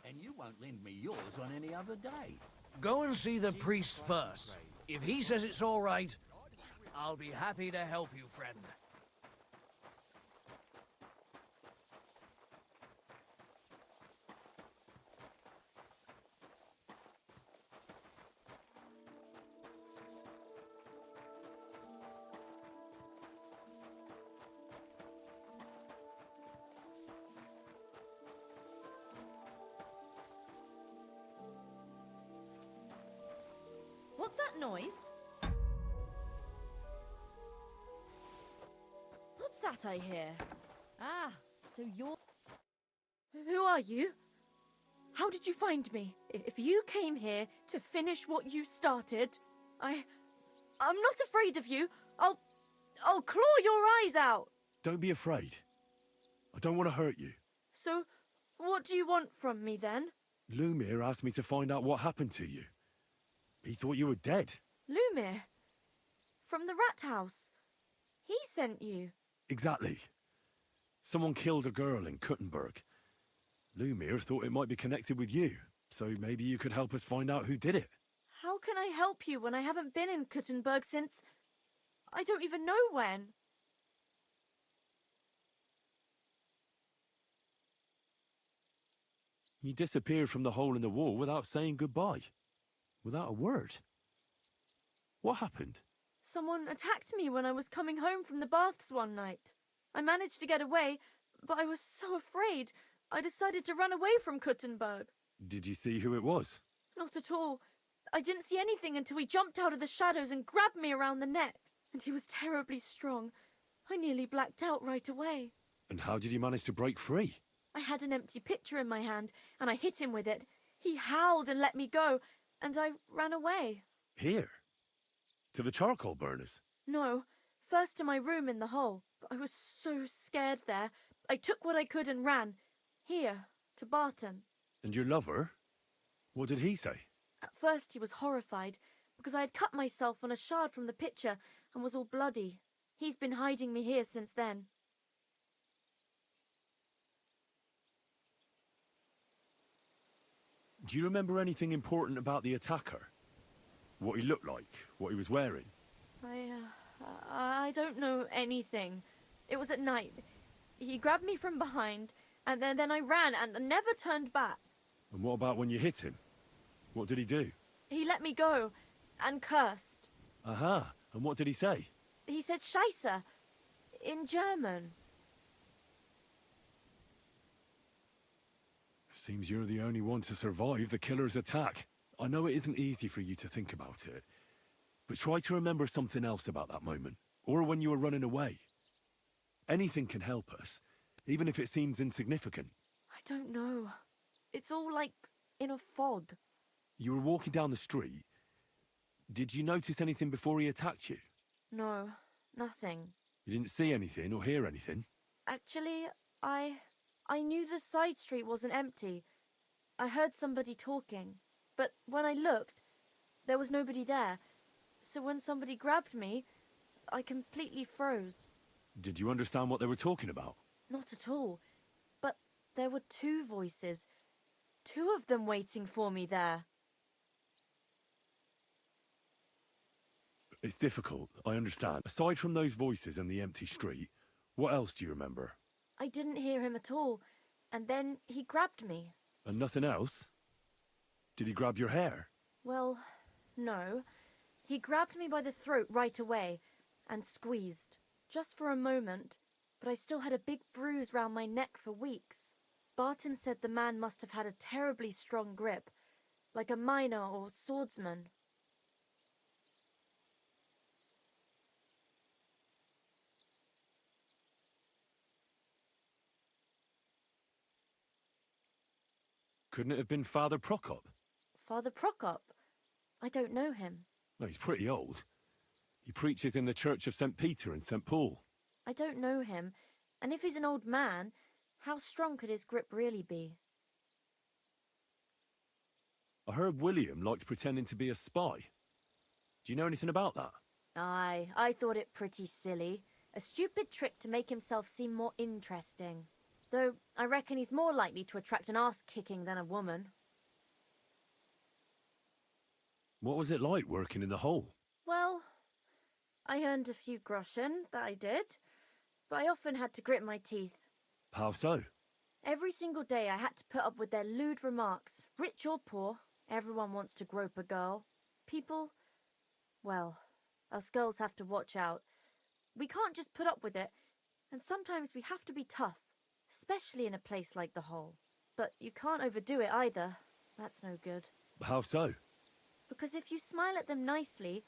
And you won't lend me yours on any other day. Go and see the priest first. If he says it's all right, I'll be happy to help you, friend. What's that noise? What's that I hear? Ah, so you're... Who are you? How did you find me? If you came here to finish what you started, I'm not afraid of you. I'll claw your eyes out. Don't be afraid. I don't want to hurt you. So, what do you want from me then? Lumir asked me to find out what happened to you. He thought you were dead. Lumir? From the rat house? He sent you? Exactly. Someone killed a girl in Kuttenberg. Lumir thought it might be connected with you, so maybe you could help us find out who did it. How can I help you when I haven't been in Kuttenberg since... I don't even know when. You disappeared from the hole in the wall without saying goodbye. Without a word. What happened? Someone attacked me when I was coming home from the baths one night. I managed to get away, but I was so afraid, I decided to run away from Kuttenberg. Did you see who it was? Not at all. I didn't see anything until he jumped out of the shadows and grabbed me around the neck. And he was terribly strong. I nearly blacked out right away. And how did you manage to break free? I had an empty pitcher in my hand, and I hit him with it. He howled and let me go, and I ran away. Here? To the charcoal burners? No, first to my room in the hole. But I was so scared there. I took what I could and ran. Here, to Barton. And your lover? What did he say? At first he was horrified, because I had cut myself on a shard from the pitcher and was all bloody. He's been hiding me here since then. Do you remember anything important about the attacker? What he looked like? What he was wearing? I don't know anything. It was at night. He grabbed me from behind, and then I ran and never turned back. And what about when you hit him? What did he do? He let me go, and cursed. Aha, and what did he say? He said Scheisse, in German. Seems you're the only one to survive the killer's attack. I know it isn't easy for you to think about it, but try to remember something else about that moment, or when you were running away. Anything can help us, even if it seems insignificant? I don't know. It's all like in a fog. You were walking down the street. Did you notice anything before he attacked you? No, nothing. You didn't see anything or hear anything? Actually, I knew the side street wasn't empty. I heard somebody talking, but when I looked, there was nobody there. So when somebody grabbed me, I completely froze. Did you understand what they were talking about? Not at all. But there were two voices. Two of them waiting for me there. It's difficult, I understand. Aside from those voices and the empty street, what else do you remember? I didn't hear him at all, and then he grabbed me. And nothing else? Did he grab your hair? Well, no. He grabbed me by the throat right away and squeezed. Just for a moment, but I still had a big bruise round my neck for weeks. Barton said the man must have had a terribly strong grip, like a miner or swordsman. Couldn't it have been Father Prokop? Father Prokop? I don't know him. No, he's pretty old. He preaches in the Church of St. Peter and St. Paul. I don't know him, and if he's an old man, how strong could his grip really be? I heard William liked pretending to be a spy. Do you know anything about that? Aye, I thought it pretty silly. A stupid trick to make himself seem more interesting. Though, I reckon he's more likely to attract an arse-kicking than a woman. What was it like working in the hole? Well, I earned a few groschen, that I did. But I often had to grit my teeth. How so? Every single day I had to put up with their lewd remarks. Rich or poor, everyone wants to grope a girl. People, well, us girls have to watch out. We can't just put up with it, and sometimes we have to be tough, especially in a place like the hole. But you can't overdo it either. That's no good. How so? Because if you smile at them nicely,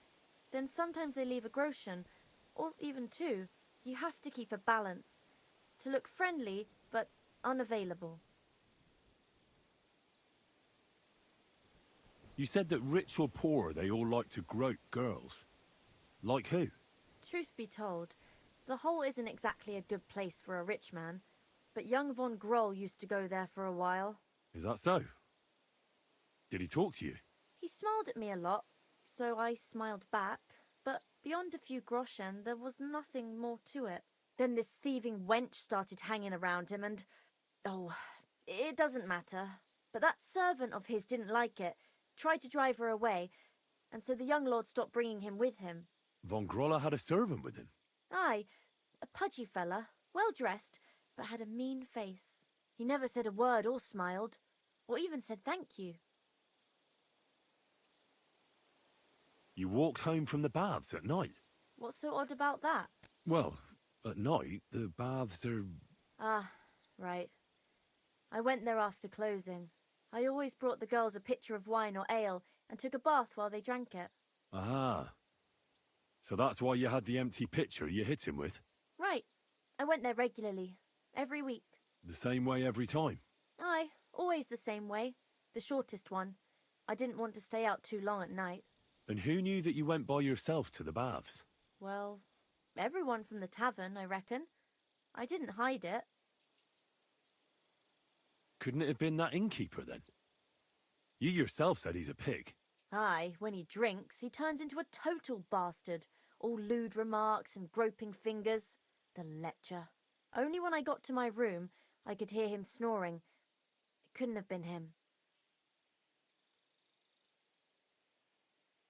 then sometimes they leave a groschen, or even two. You have to keep a balance. To look friendly, but unavailable. You said that rich or poor, they all like to grope girls. Like who? Truth be told, the hole isn't exactly a good place for a rich man, but young von Groll used to go there for a while. Is that so? Did he talk to you? He smiled at me a lot, so I smiled back, but beyond a few groschen, there was nothing more to it. Then this thieving wench started hanging around him and... oh, it doesn't matter. But that servant of his didn't like it, tried to drive her away, and so the young lord stopped bringing him with him. Von Grolla had a servant with him? Aye, a pudgy fella, well-dressed, but had a mean face. He never said a word or smiled, or even said thank you. You walked home from the baths at night? What's so odd about that? Well, at night, the baths are... Ah, right. I went there after closing. I always brought the girls a pitcher of wine or ale and took a bath while they drank it. Ah. So that's why you had the empty pitcher you hit him with? Right. I went there regularly. Every week. The same way every time? Aye, always the same way. The shortest one. I didn't want to stay out too long at night. And who knew that you went by yourself to the baths? Well, everyone from the tavern, I reckon. I didn't hide it. Couldn't it have been that innkeeper, then? You yourself said he's a pig. Aye, when he drinks, he turns into a total bastard. All lewd remarks and groping fingers. The lecher. Only when I got to my room, I could hear him snoring. It couldn't have been him.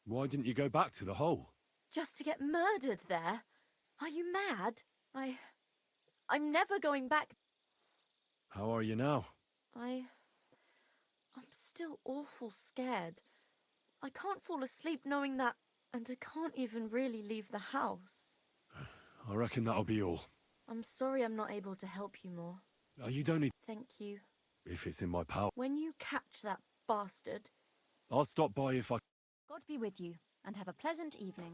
Why didn't you go back to the hole? Just to get murdered there? Are you mad? I'm never going back. How are you now? I'm still awful scared. I can't fall asleep knowing that, and I can't even really leave the house. I reckon that'll be all. I'm sorry I'm not able to help you more. You don't need... Thank you. If it's in my power. When you catch that bastard... I'll stop by if I... God be with you, and have a pleasant evening.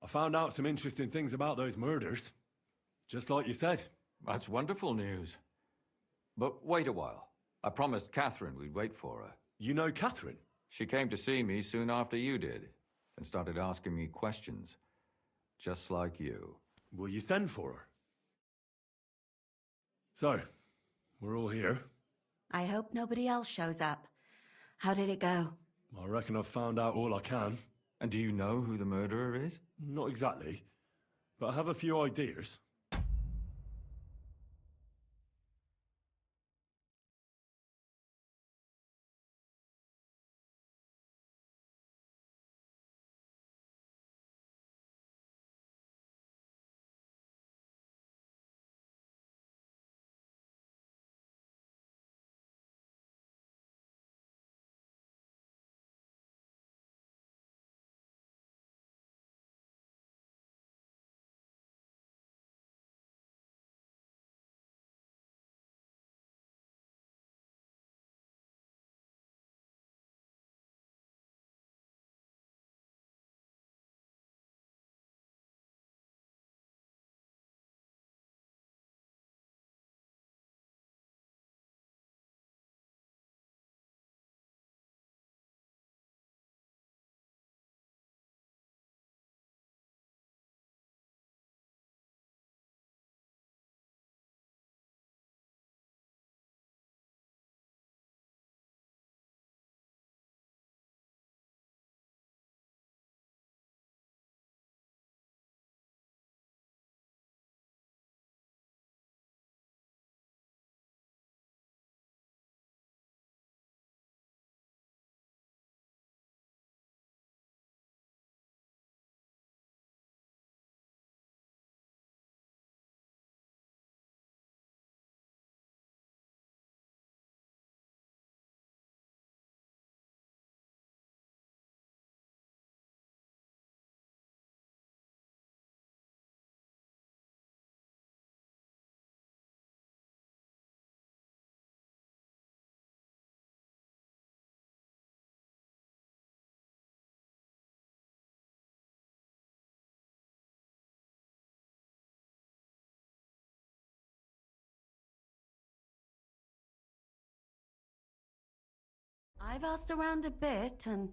I found out some interesting things about those murders. Just like you said. That's wonderful news. But wait a while. I promised Catherine we'd wait for her. You know Catherine? She came to see me soon after you did, and started asking me questions. Just like you. Will you send for her? So, we're all here. I hope nobody else shows up. How did it go? I reckon I've found out all I can. And do you know who the murderer is? Not exactly, but I have a few ideas. I've asked around a bit, and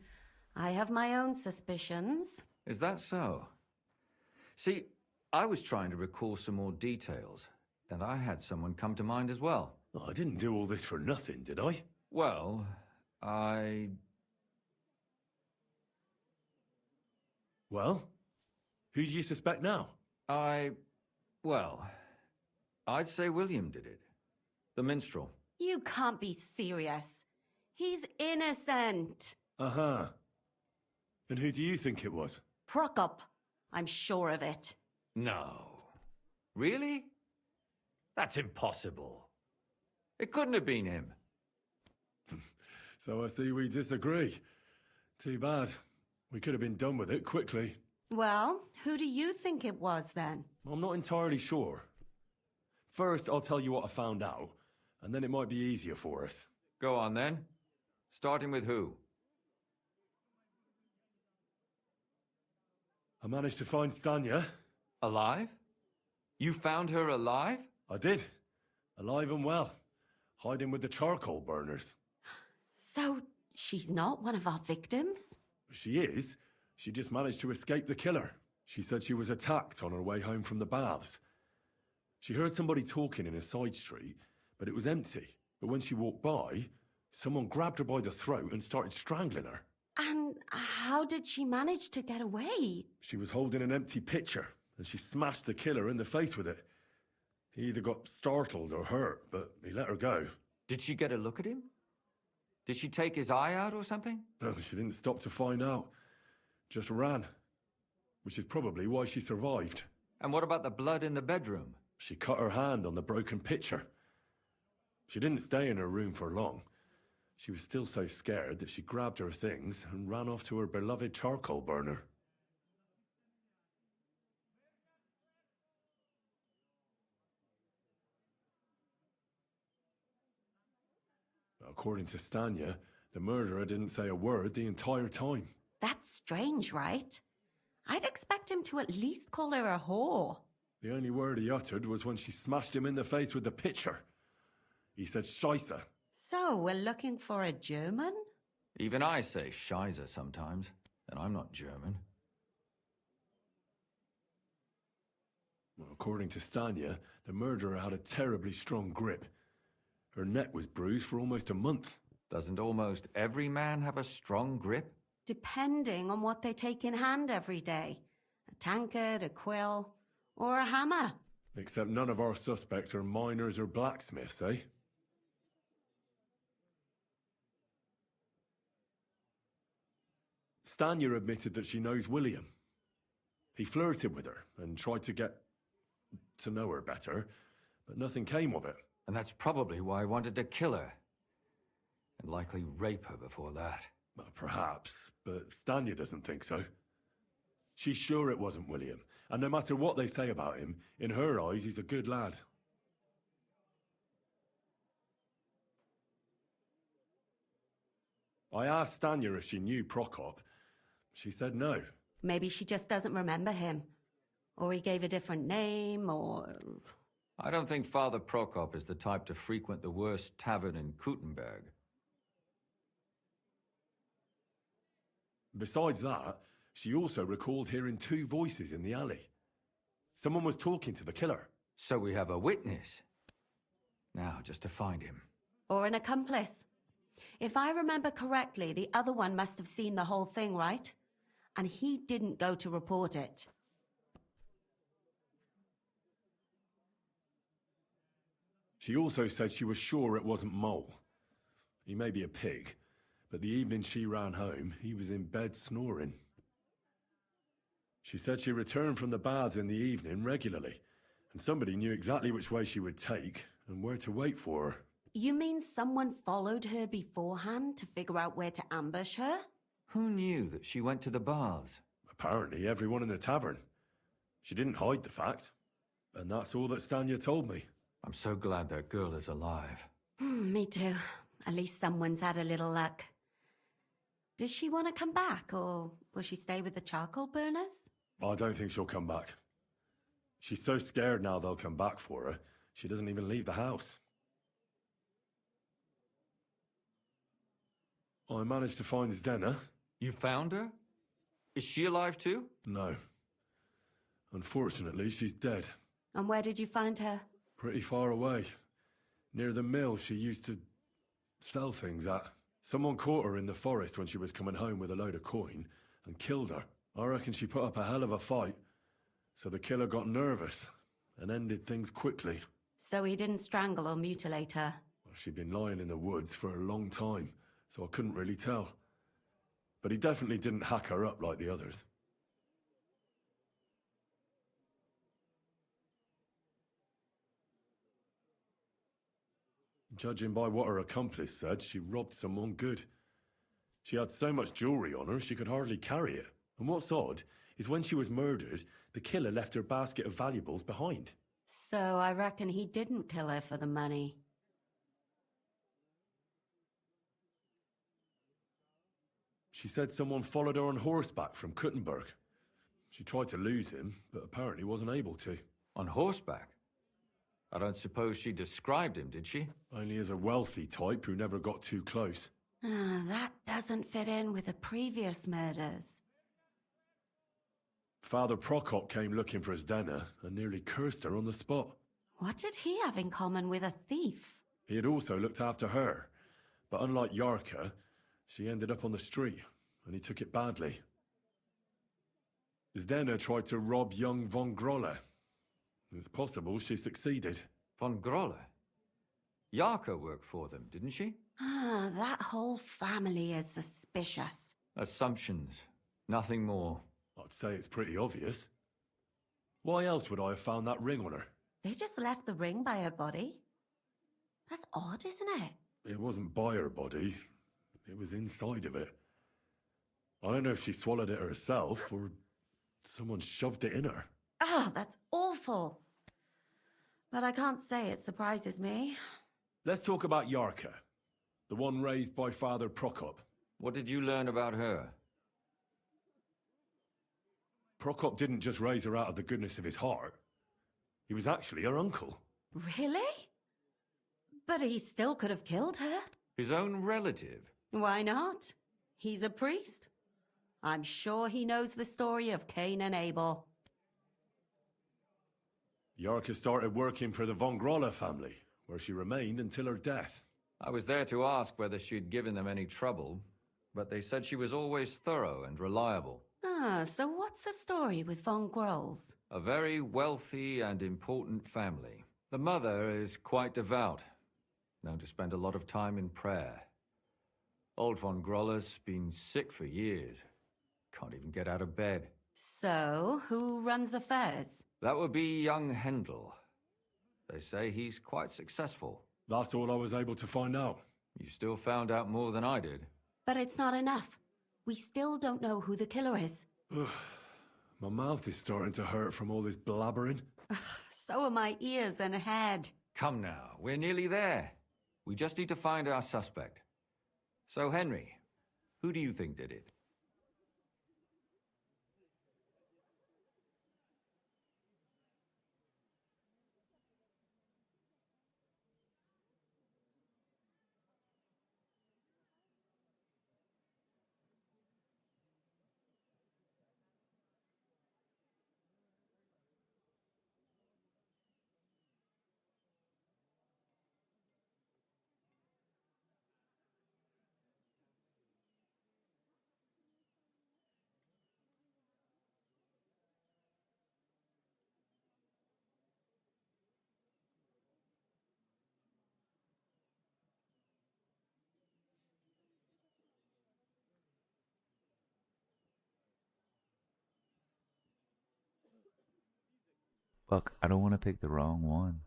I have my own suspicions. Is that so? See, I was trying to recall some more details, and I had someone come to mind as well. Oh, I didn't do all this for nothing, did I? Well, Well? Who do you suspect now? Well, I'd say William did it. The minstrel. You can't be serious. He's innocent. Uh-huh. And who do you think it was? Prokop. I'm sure of it. No. Really? That's impossible. It couldn't have been him. So I see we disagree. Too bad. We could have been done with it quickly. Well, who do you think it was then? I'm not entirely sure. First, I'll tell you what I found out, and then it might be easier for us. Go on then. Starting with who? I managed to find Stanya. Alive? You found her alive? I did. Alive and well. Hiding with the charcoal burners. So, she's not one of our victims? She is. She just managed to escape the killer. She said she was attacked on her way home from the baths. She heard somebody talking in a side street, but it was empty. But when she walked by, someone grabbed her by the throat and started strangling her. And how did she manage to get away? She was holding an empty pitcher, and she smashed the killer in the face with it. He either got startled or hurt, but he let her go. Did she get a look at him? Did she take his eye out or something? No, she didn't stop to find out. Just ran. Which is probably why she survived. And what about the blood in the bedroom? She cut her hand on the broken pitcher. She didn't stay in her room for long. She was still so scared that she grabbed her things and ran off to her beloved charcoal burner. According to Stanya, the murderer didn't say a word the entire time. That's strange, right? I'd expect him to at least call her a whore. The only word he uttered was when she smashed him in the face with the pitcher. He said Scheisse. So, we're looking for a German? Even I say Scheiße sometimes, and I'm not German. Well, according to Stanya, the murderer had a terribly strong grip. Her neck was bruised for almost a month. Doesn't almost every man have a strong grip? Depending on what they take in hand every day. A tankard, a quill, or a hammer. Except none of our suspects are miners or blacksmiths, eh? Stanya admitted that she knows William. He flirted with her and tried to get to know her better, but nothing came of it. And that's probably why I wanted to kill her. And likely rape her before that. Well, perhaps, but Stanya doesn't think so. She's sure it wasn't William, and no matter what they say about him, in her eyes he's a good lad. I asked Stanya if she knew Prokop. She said no. Maybe she just doesn't remember him. Or he gave a different name, or... I don't think Father Prokop is the type to frequent the worst tavern in Kuttenberg. Besides that, she also recalled hearing two voices in the alley. Someone was talking to the killer. So we have a witness. Now, just to find him. Or an accomplice. If I remember correctly, the other one must have seen the whole thing, right? And he didn't go to report it. She also said she was sure it wasn't Mole. He may be a pig, but the evening she ran home, he was in bed snoring. She said she returned from the baths in the evening regularly, and somebody knew exactly which way she would take and where to wait for her. You mean someone followed her beforehand to figure out where to ambush her? Who knew that she went to the baths? Apparently everyone in the tavern. She didn't hide the fact, and that's all that Stanya told me. I'm so glad that girl is alive. Me too. At least someone's had a little luck. Does she want to come back, or will she stay with the charcoal burners? I don't think she'll come back. She's so scared now they'll come back for her, she doesn't even leave the house. I managed to find Zdena. You found her? Is she alive too? No. Unfortunately, she's dead. And where did you find her? Pretty far away. Near the mill she used to sell things at. Someone caught her in the forest when she was coming home with a load of coin and killed her. I reckon she put up a hell of a fight. So the killer got nervous and ended things quickly. So he didn't strangle or mutilate her? Well, she'd been lying in the woods for a long time, so I couldn't really tell. But he definitely didn't hack her up like the others. Judging by what her accomplice said, she robbed someone good. She had so much jewelry on her, she could hardly carry it. And what's odd is when she was murdered, the killer left her basket of valuables behind. So I reckon he didn't kill her for the money. She said someone followed her on horseback from Kuttenberg. She tried to lose him, but apparently wasn't able to. On horseback? I don't suppose she described him, did she? Only as a wealthy type who never got too close. That doesn't fit in with the previous murders. Father Prokop came looking for Zdena and nearly cursed her on the spot. What did he have in common with a thief? He had also looked after her, but unlike Yarka, she ended up on the street, and he took it badly. Zdena tried to rob young von Grolle. It's possible she succeeded. Von Grolle? Yarka worked for them, didn't she? That whole family is suspicious. Assumptions. Nothing more. I'd say it's pretty obvious. Why else would I have found that ring on her? They just left the ring by her body? That's odd, isn't it? It wasn't by her body. It was inside of it. I don't know if she swallowed it herself or someone shoved it in her. That's awful. But I can't say it surprises me. Let's talk about Yarka, the one raised by Father Prokop. What did you learn about her? Prokop didn't just raise her out of the goodness of his heart. He was actually her uncle. Really? But he still could have killed her. His own relative? Why not? He's a priest. I'm sure he knows the story of Cain and Abel. Yarka started working for the von Grolla family, where she remained until her death. I was there to ask whether she'd given them any trouble, but they said she was always thorough and reliable. Ah, so what's the story with von Grolls? A very wealthy and important family. The mother is quite devout, known to spend a lot of time in prayer. Old von Grolla's been sick for years. Can't even get out of bed. So, who runs affairs? That would be young Hendel. They say he's quite successful. That's all I was able to find out. You still found out more than I did. But it's not enough. We still don't know who the killer is. My mouth is starting to hurt from all this blabbering. So are my ears and head. Come now, we're nearly there. We just need to find our suspect. So, Henry, who do you think did it? Fuck, I don't want to pick the wrong one.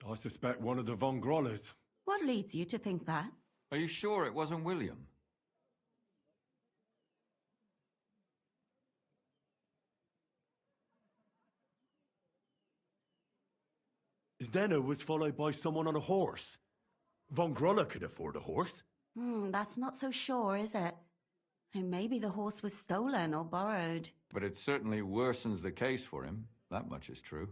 I suspect one of the von Grollas. What leads you to think that? Are you sure it wasn't William? Zdeno was followed by someone on a horse. Von Grolla could afford a horse. That's not so sure, is it? And maybe the horse was stolen or borrowed. But it certainly worsens the case for him. That much is true.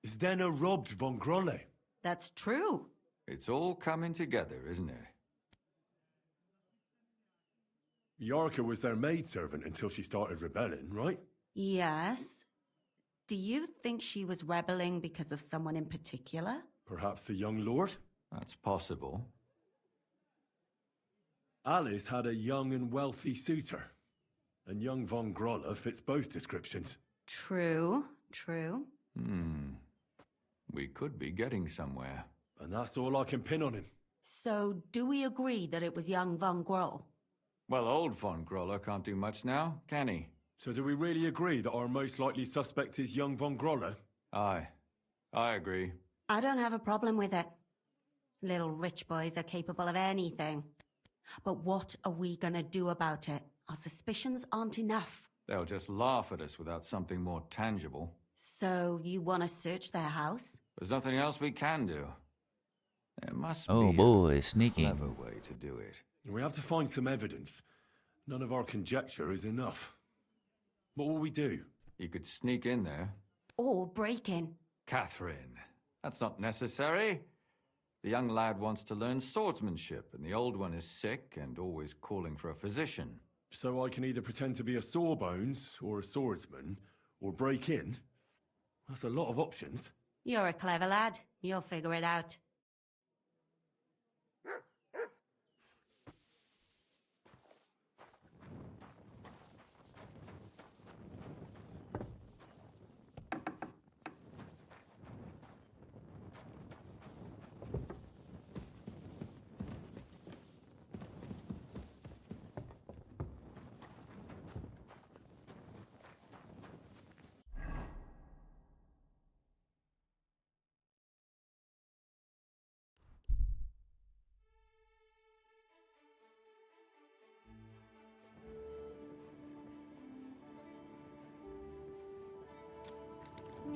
Zdeno robbed von Grolla. That's true. It's all coming together, isn't it? Yarka was their maidservant until she started rebelling, right? Yes. Do you think she was rebelling because of someone in particular? Perhaps the young lord? That's possible. Alice had a young and wealthy suitor. And young von Grolla fits both descriptions. True, true. We could be getting somewhere. And that's all I can pin on him. So, do we agree that it was young von Groll? Well, old von Grolla can't do much now, can he? So do we really agree that our most likely suspect is young von Grolla? Aye. I agree. I don't have a problem with it. Little rich boys are capable of anything. But what are we gonna do about it? Our suspicions aren't enough. They'll just laugh at us without something more tangible. So, you want to search their house? There's nothing else we can do. There must Oh be boy, a sneaking. clever way to do it. We have to find some evidence. None of our conjecture is enough. What will we do? You could sneak in there. Or break in? Catherine, that's not necessary. The young lad wants to learn swordsmanship, and the old one is sick and always calling for a physician. So I can either pretend to be a sawbones or a swordsman, or break in? That's a lot of options. You're a clever lad. You'll figure it out.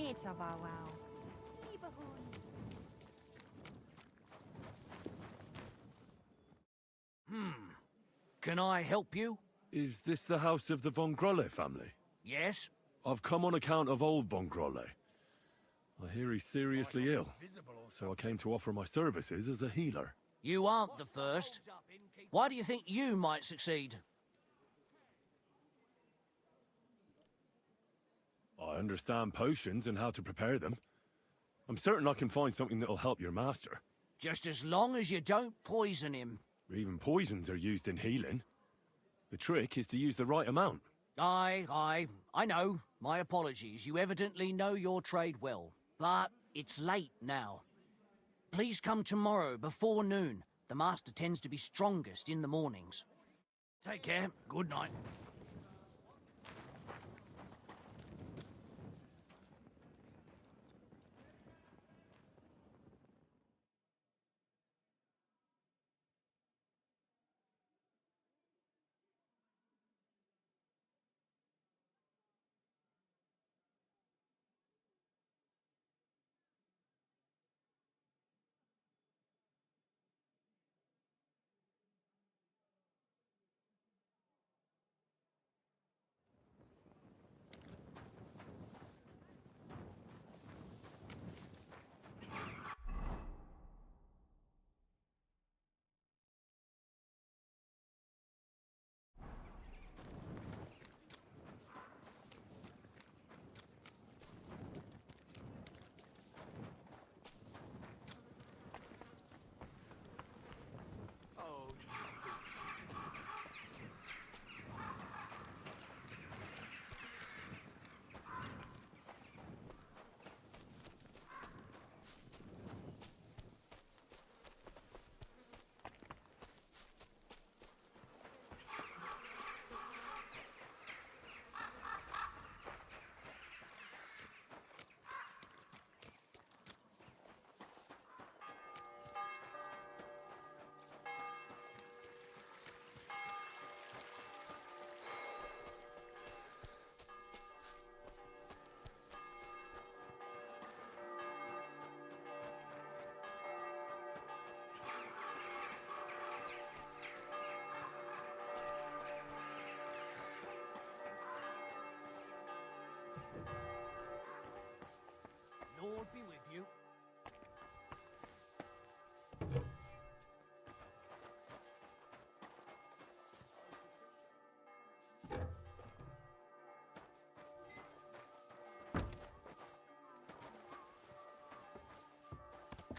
It's a wow. Can I help you? Is this the house of the Von Grolle family? Yes? I've come on account of old Von Grolle. I hear he's seriously ill, so I came to offer my services as a healer. You aren't the first. Why do you think you might succeed? I understand potions and how to prepare them. I'm certain I can find something that'll help your master. Just as long as you don't poison him. Even poisons are used in healing. The trick is to use the right amount. I know. My apologies. You evidently know your trade well. But it's late now. Please come tomorrow before noon. The master tends to be strongest in the mornings. Take care. Good night. Lord be with you.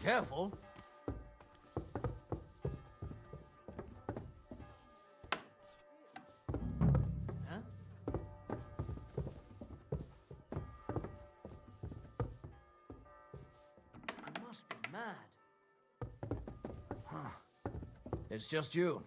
Careful. Huh? You must be mad. Huh. It's just you.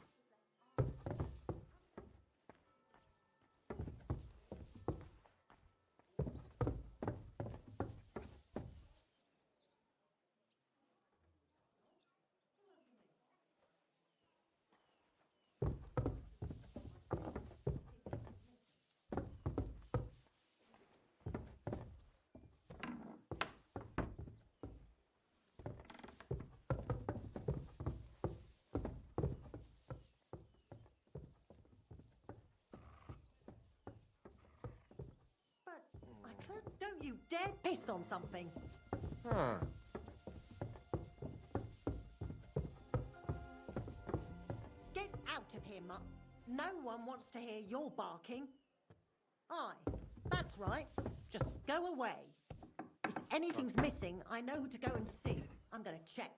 Don't you dare piss on something. Huh. Get out of here, Mutt. No one wants to hear your barking. Aye, that's right. Just go away. If anything's missing, I know who to go and see. I'm going to check.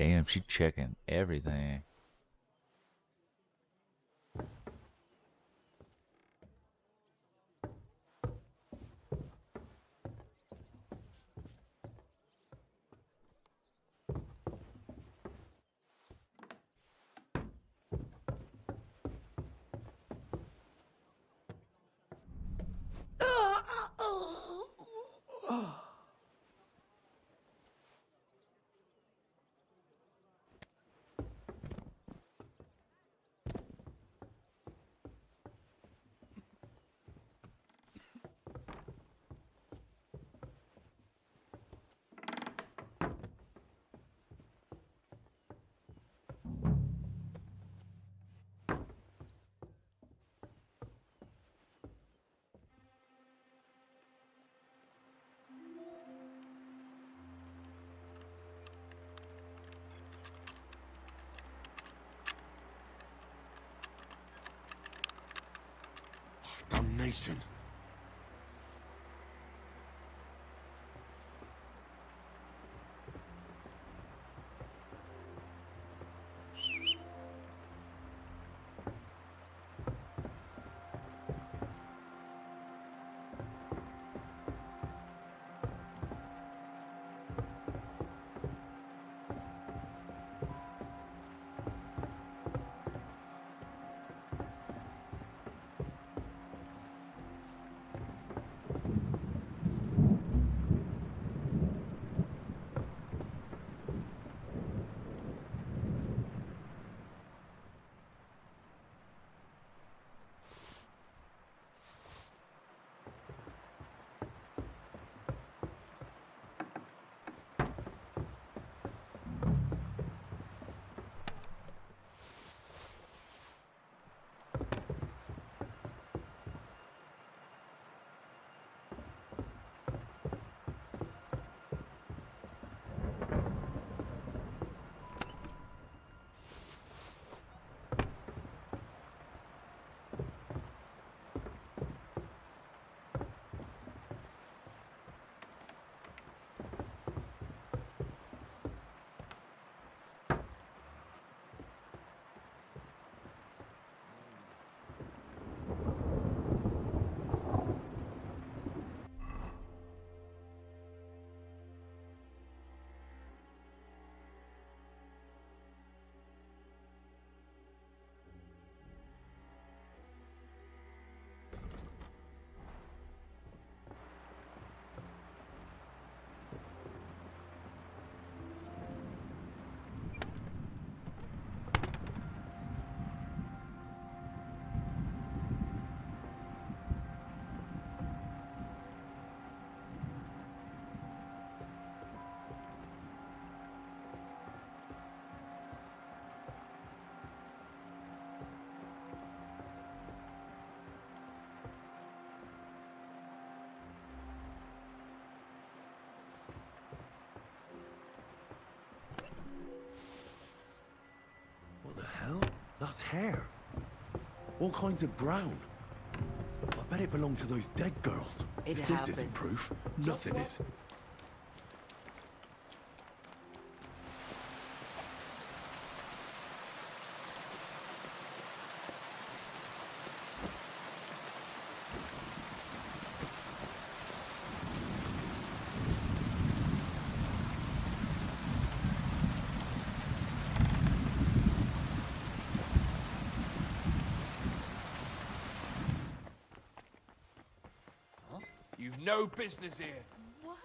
Damn, she checking everything. Damnation. What the hell? That's hair. All kinds of brown. I bet it belonged to those dead girls. It If this happens. isn't proof, nothing is. You've no business here. What?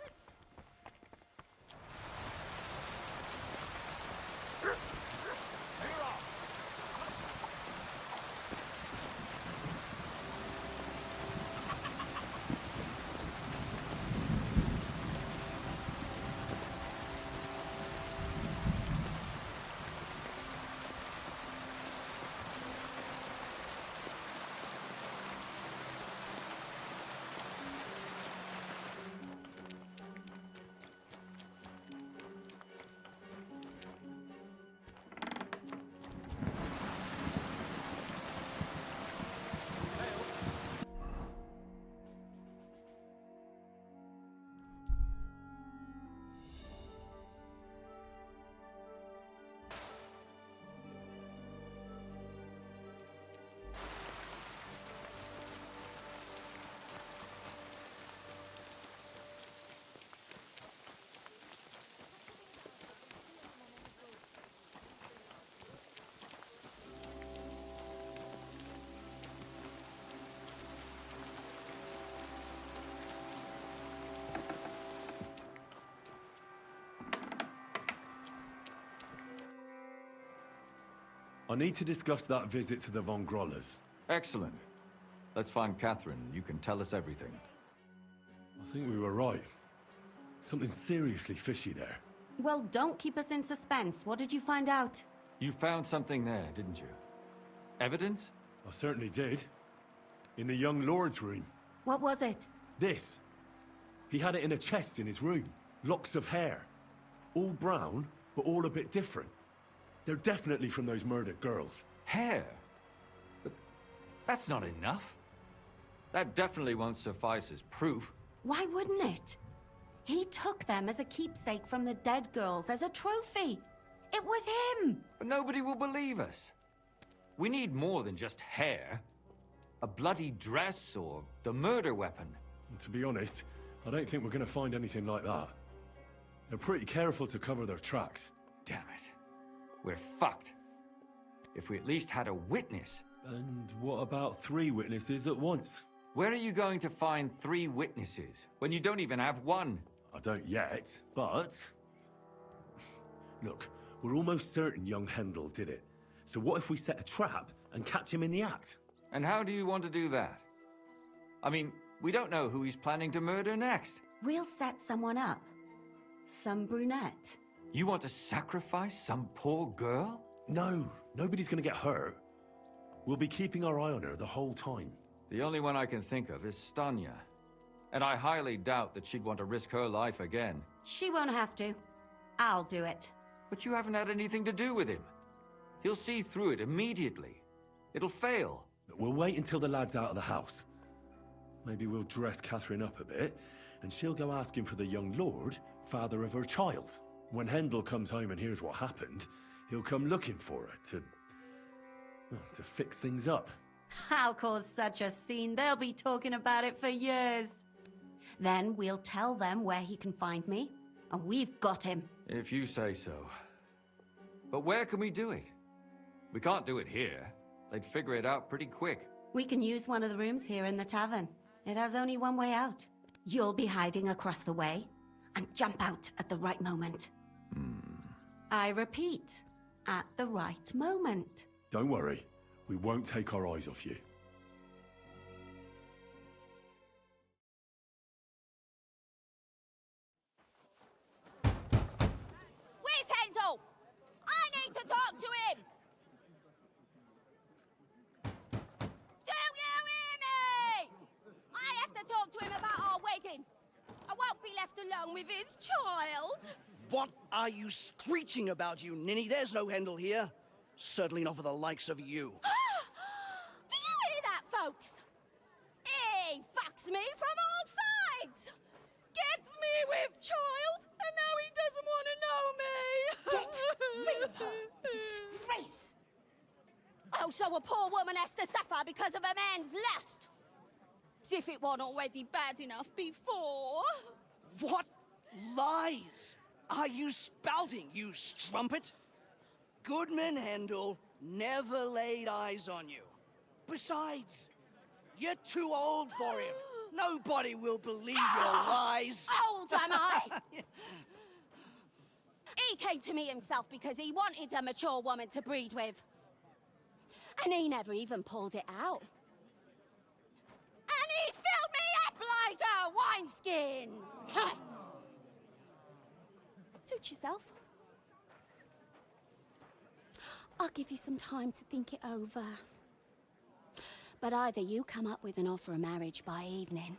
I need to discuss that visit to the Von Grollers. Excellent. Let's find Catherine. You can tell us everything. I think we were right. Something seriously fishy there. Well, don't keep us in suspense. What did you find out? You found something there, didn't you? Evidence? I certainly did. In the young lord's room. What was it? This. He had it in a chest in his room. Locks of hair. All brown, but all a bit different. They're definitely from those murdered girls. Hair? But that's not enough. That definitely won't suffice as proof. Why wouldn't it? He took them as a keepsake from the dead girls, as a trophy. It was him! But nobody will believe us. We need more than just hair. A bloody dress or the murder weapon. And to be honest, I don't think we're going to find anything like that. They're pretty careful to cover their tracks. Damn it. We're fucked. If we at least had a witness. And what about 3 witnesses at once? Where are you going to find 3 witnesses when you don't even have one? I don't yet, but... Look, we're almost certain young Hendel did it. So what if we set a trap and catch him in the act? And how do you want to do that? I mean, we don't know who he's planning to murder next. We'll set someone up. Some brunette. You want to sacrifice some poor girl? No, nobody's gonna get hurt. We'll be keeping our eye on her the whole time. The only one I can think of is Stanya. And I highly doubt that she'd want to risk her life again. She won't have to. I'll do it. But you haven't had anything to do with him. He'll see through it immediately. It'll fail. We'll wait until the lad's out of the house. Maybe we'll dress Catherine up a bit, and she'll go asking for the young lord, father of her child. When Hendel comes home and hears what happened, he'll come looking for her to fix things up. I'll cause such a scene, they'll be talking about it for years. Then we'll tell them where he can find me, and we've got him. If you say so. But where can we do it? We can't do it here. They'd figure it out pretty quick. We can use one of the rooms here in the tavern. It has only one way out. You'll be hiding across the way, and jump out at the right moment. I repeat, at the right moment. Don't worry, we won't take our eyes off you. Where's Hendel? I need to talk to him! Do you hear me? I have to talk to him about our wedding. I won't be left alone with his child. What are you screeching about, you ninny? There's no Hendel here. Certainly not for the likes of you. Do you hear that, folks? He fucks me from all sides. Gets me with child, and now he doesn't want to know me. Get rid of her. Disgrace. Oh, so a poor woman has to suffer because of a man's lust. As if it wasn't already bad enough before. What lies are you spouting, you strumpet? Goodman Hendel never laid eyes on you. Besides, you're too old for him. Nobody will believe your lies. Old am I? He came to me himself because he wanted a mature woman to breed with. And he never even pulled it out. And he filled me up like a wineskin. Suit yourself. I'll give you some time to think it over. But either you come up with an offer of marriage by evening,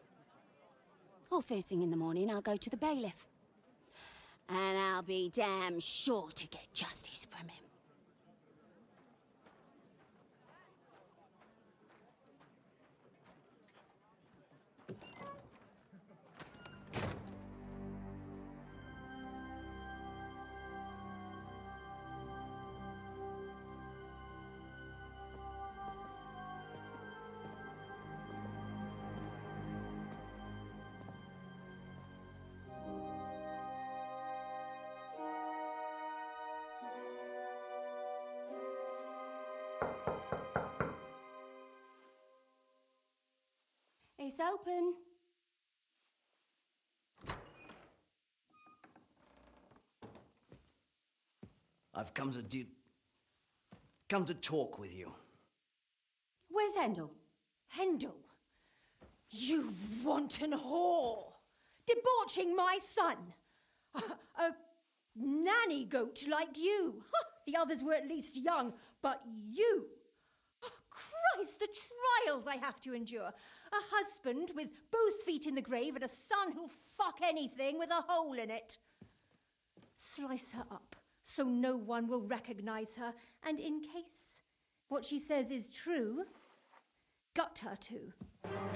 or first thing in the morning I'll go to the bailiff. And I'll be damn sure to get justice from him. It's open. I've come to come to talk with you. Where's Hendel? Hendel? You wanton whore! Debauching my son! A nanny goat like you! The others were at least young, but you! Christ, the trials I have to endure! A husband with both feet in the grave and a son who'll fuck anything with a hole in it. Slice her up so no one will recognize her, and in case what she says is true, gut her too.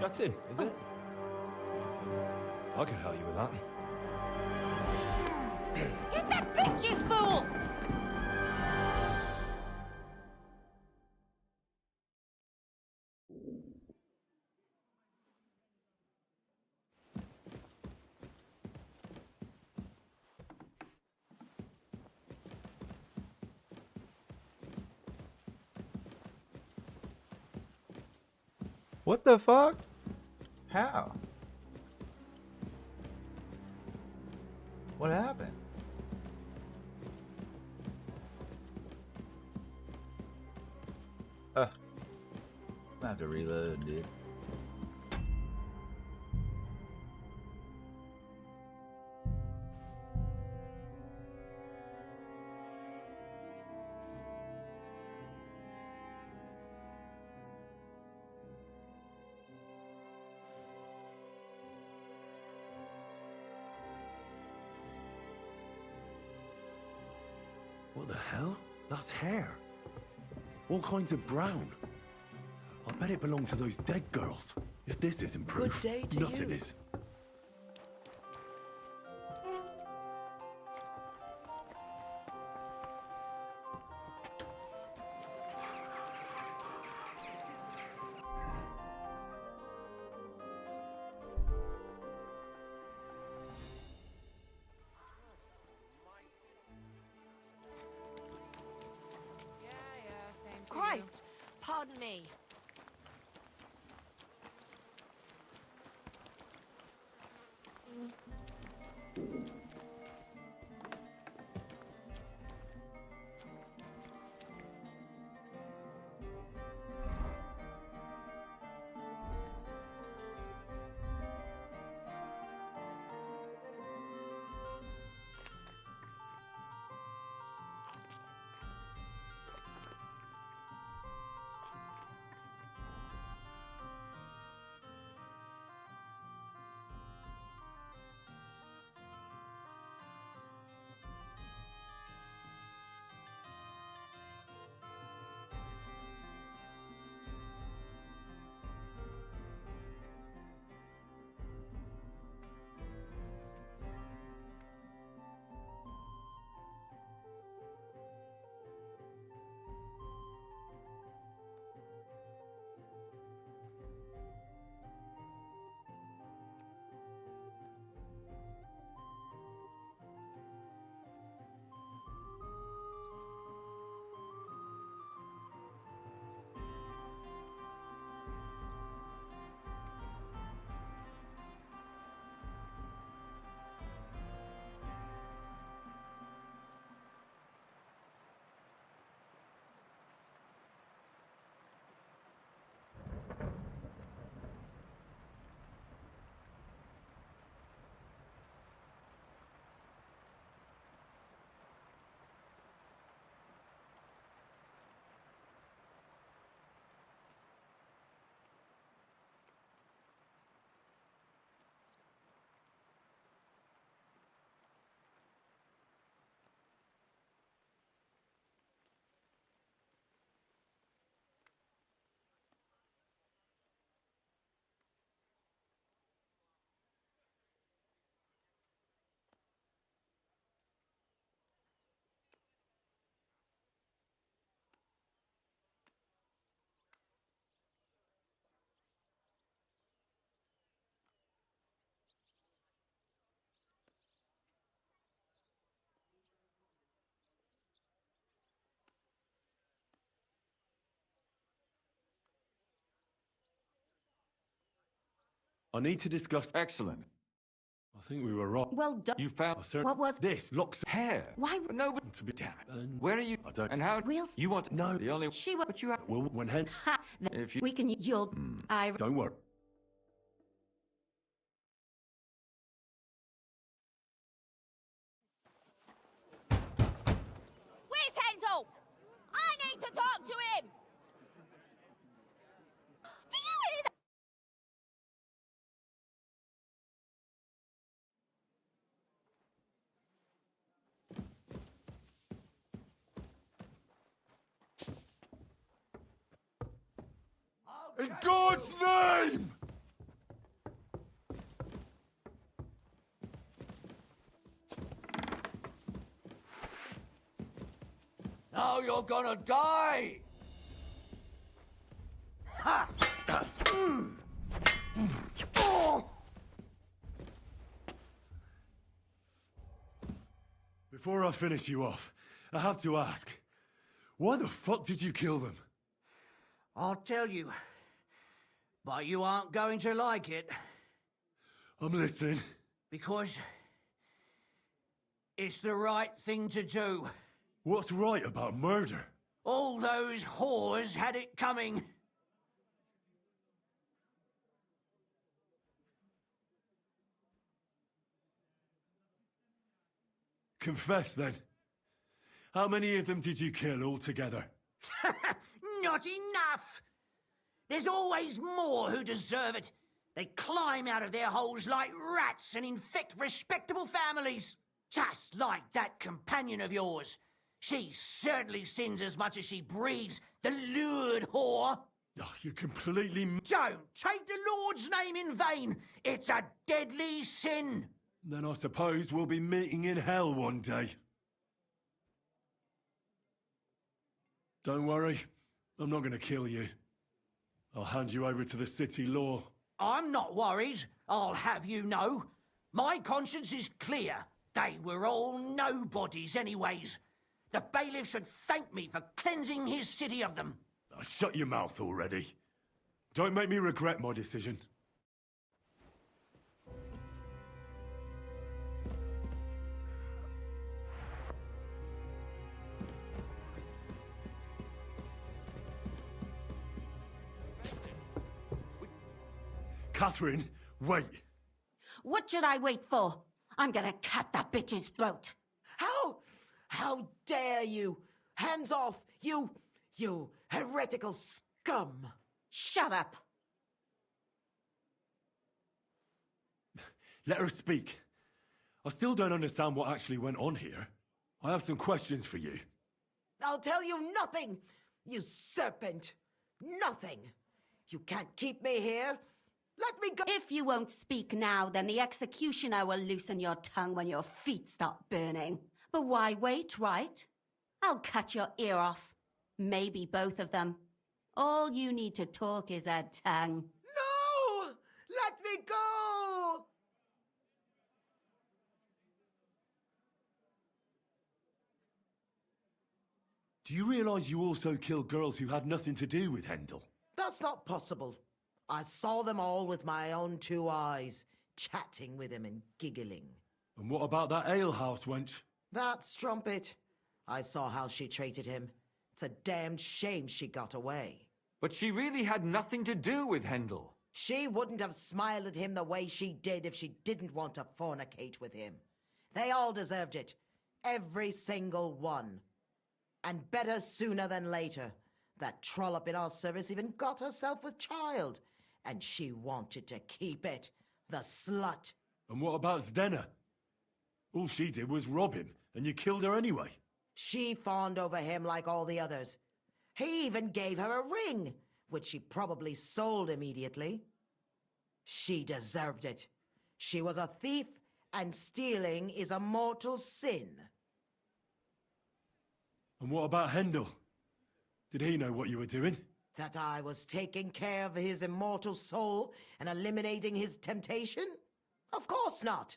Gutting, is it? I could help you with that. Hit that bitch, you fool! What the fuck? How? What happened? I have to reload, dude. What the hell? That's hair. All kinds of brown. I bet it belonged to those dead girls. If this isn't proof, Good day to nothing you. is. Christ! Pardon me. I need to discuss. Excellent. I think we were wrong. Well done. You found What was this? Locks hair. Why? But nobody to be damn. Where are you? I don't. And how? We'll You want? No. The only. She will. But you have. Well, when hen. Ha! If you. We can. You'll. I. Don't worry. Where's Handel? I need to talk to him! Do you hear that? In God's name! Now you're gonna die! Ha! Before I finish you off, I have to ask, why the fuck did you kill them? I'll tell you, but you aren't going to like it. I'm listening. Because it's the right thing to do. What's right about murder? All those whores had it coming. Confess then. How many of them did you kill altogether? Not enough! There's always more who deserve it. They climb out of their holes like rats and infect respectable families. Just like that companion of yours. She certainly sins as much as she breathes, the lured whore. Oh, you're completely... Don't take the Lord's name in vain. It's a deadly sin. Then I suppose we'll be meeting in hell one day. Don't worry, I'm not going to kill you. I'll hand you over to the city law. I'm not worried, I'll have you know. My conscience is clear. They were all nobodies anyways. The bailiff should thank me for cleansing his city of them. Oh, shut your mouth already. Don't make me regret my decision. Catherine, wait. What should I wait for? I'm gonna cut that bitch's throat. How dare you? Hands off, you heretical scum. Shut up. Let her speak. I still don't understand what actually went on here. I have some questions for you. I'll tell you nothing, you serpent. Nothing. You can't keep me here. Let me go. If you won't speak now, then the executioner will loosen your tongue when your feet start burning. But why wait, right? I'll cut your ear off. Maybe both of them. All you need to talk is a tongue. No! Let me go! Do you realize you also killed girls who had nothing to do with Hendel? That's not possible. I saw them all with my own two eyes, chatting with him and giggling. And what about that alehouse wench? That strumpet. I saw how she treated him. It's a damned shame she got away. But she really had nothing to do with Hendel. She wouldn't have smiled at him the way she did if she didn't want to fornicate with him. They all deserved it. Every single one. And better sooner than later. That trollop in our service even got herself with child. And she wanted to keep it. The slut. And what about Zdenna? All she did was rob him, and you killed her anyway. She fawned over him like all the others. He even gave her a ring, which she probably sold immediately. She deserved it. She was a thief, and stealing is a mortal sin. And what about Hendel? Did he know what you were doing? That I was taking care of his immortal soul and eliminating his temptation? Of course not.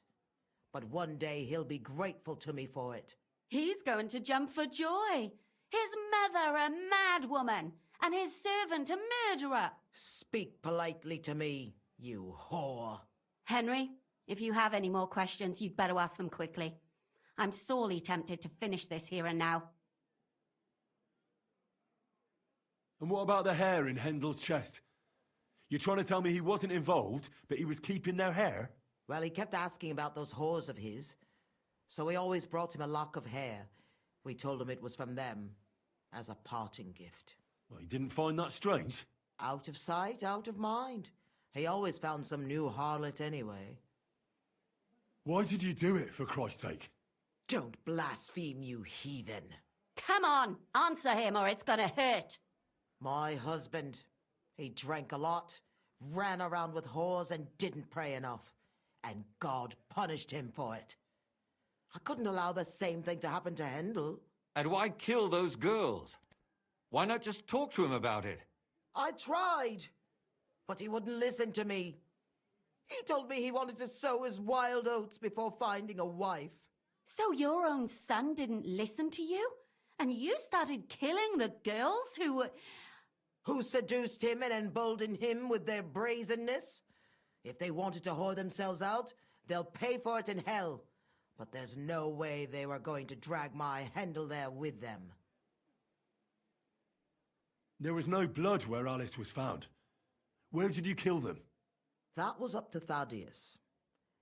But one day he'll be grateful to me for it. He's going to jump for joy. His mother a mad woman, and his servant a murderer. Speak politely to me, you whore. Henry, If you have any more questions, you'd better ask them quickly. I'm sorely tempted to finish this here and now. And what about the hair in Hendel's chest? You're trying to tell me he wasn't involved, but he was keeping their hair? Well, he kept asking about those whores of his, so we always brought him a lock of hair. We told him it was from them, as a parting gift. Well, he didn't find that strange? Out of sight, out of mind. He always found some new harlot anyway. Why did you do it, for Christ's sake? Don't blaspheme, you heathen. Come on, answer him or it's gonna hurt. My husband, he drank a lot, ran around with whores and didn't pray enough. And God punished him for it. I couldn't allow the same thing to happen to Hendel. And why kill those girls? Why not just talk to him about it? I tried, but he wouldn't listen to me. He told me he wanted to sow his wild oats before finding a wife. So your own son didn't listen to you? And you started killing the girls who seduced him and emboldened him with their brazenness? If they wanted to whore themselves out, they'll pay for it in hell. But there's no way they were going to drag my Hendel there with them. There was no blood where Alice was found. Where did you kill them? That was up to Thaddeus.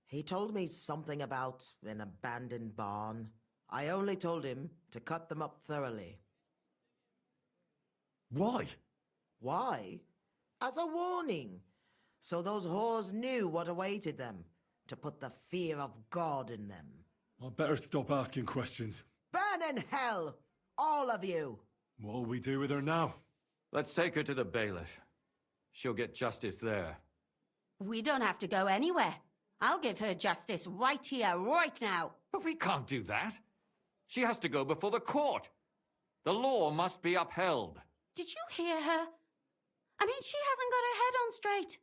He told me something about an abandoned barn. I only told him to cut them up thoroughly. Why? Why? As a warning. So those whores knew what awaited them. To put the fear of God in them. I'd better stop asking questions. Burn in hell! All of you! What'll we do with her now? Let's take her to the bailiff. She'll get justice there. We don't have to go anywhere. I'll give her justice right here, right now. But we can't do that. She has to go before the court. The law must be upheld. Did you hear her? I mean, she hasn't got her head on straight.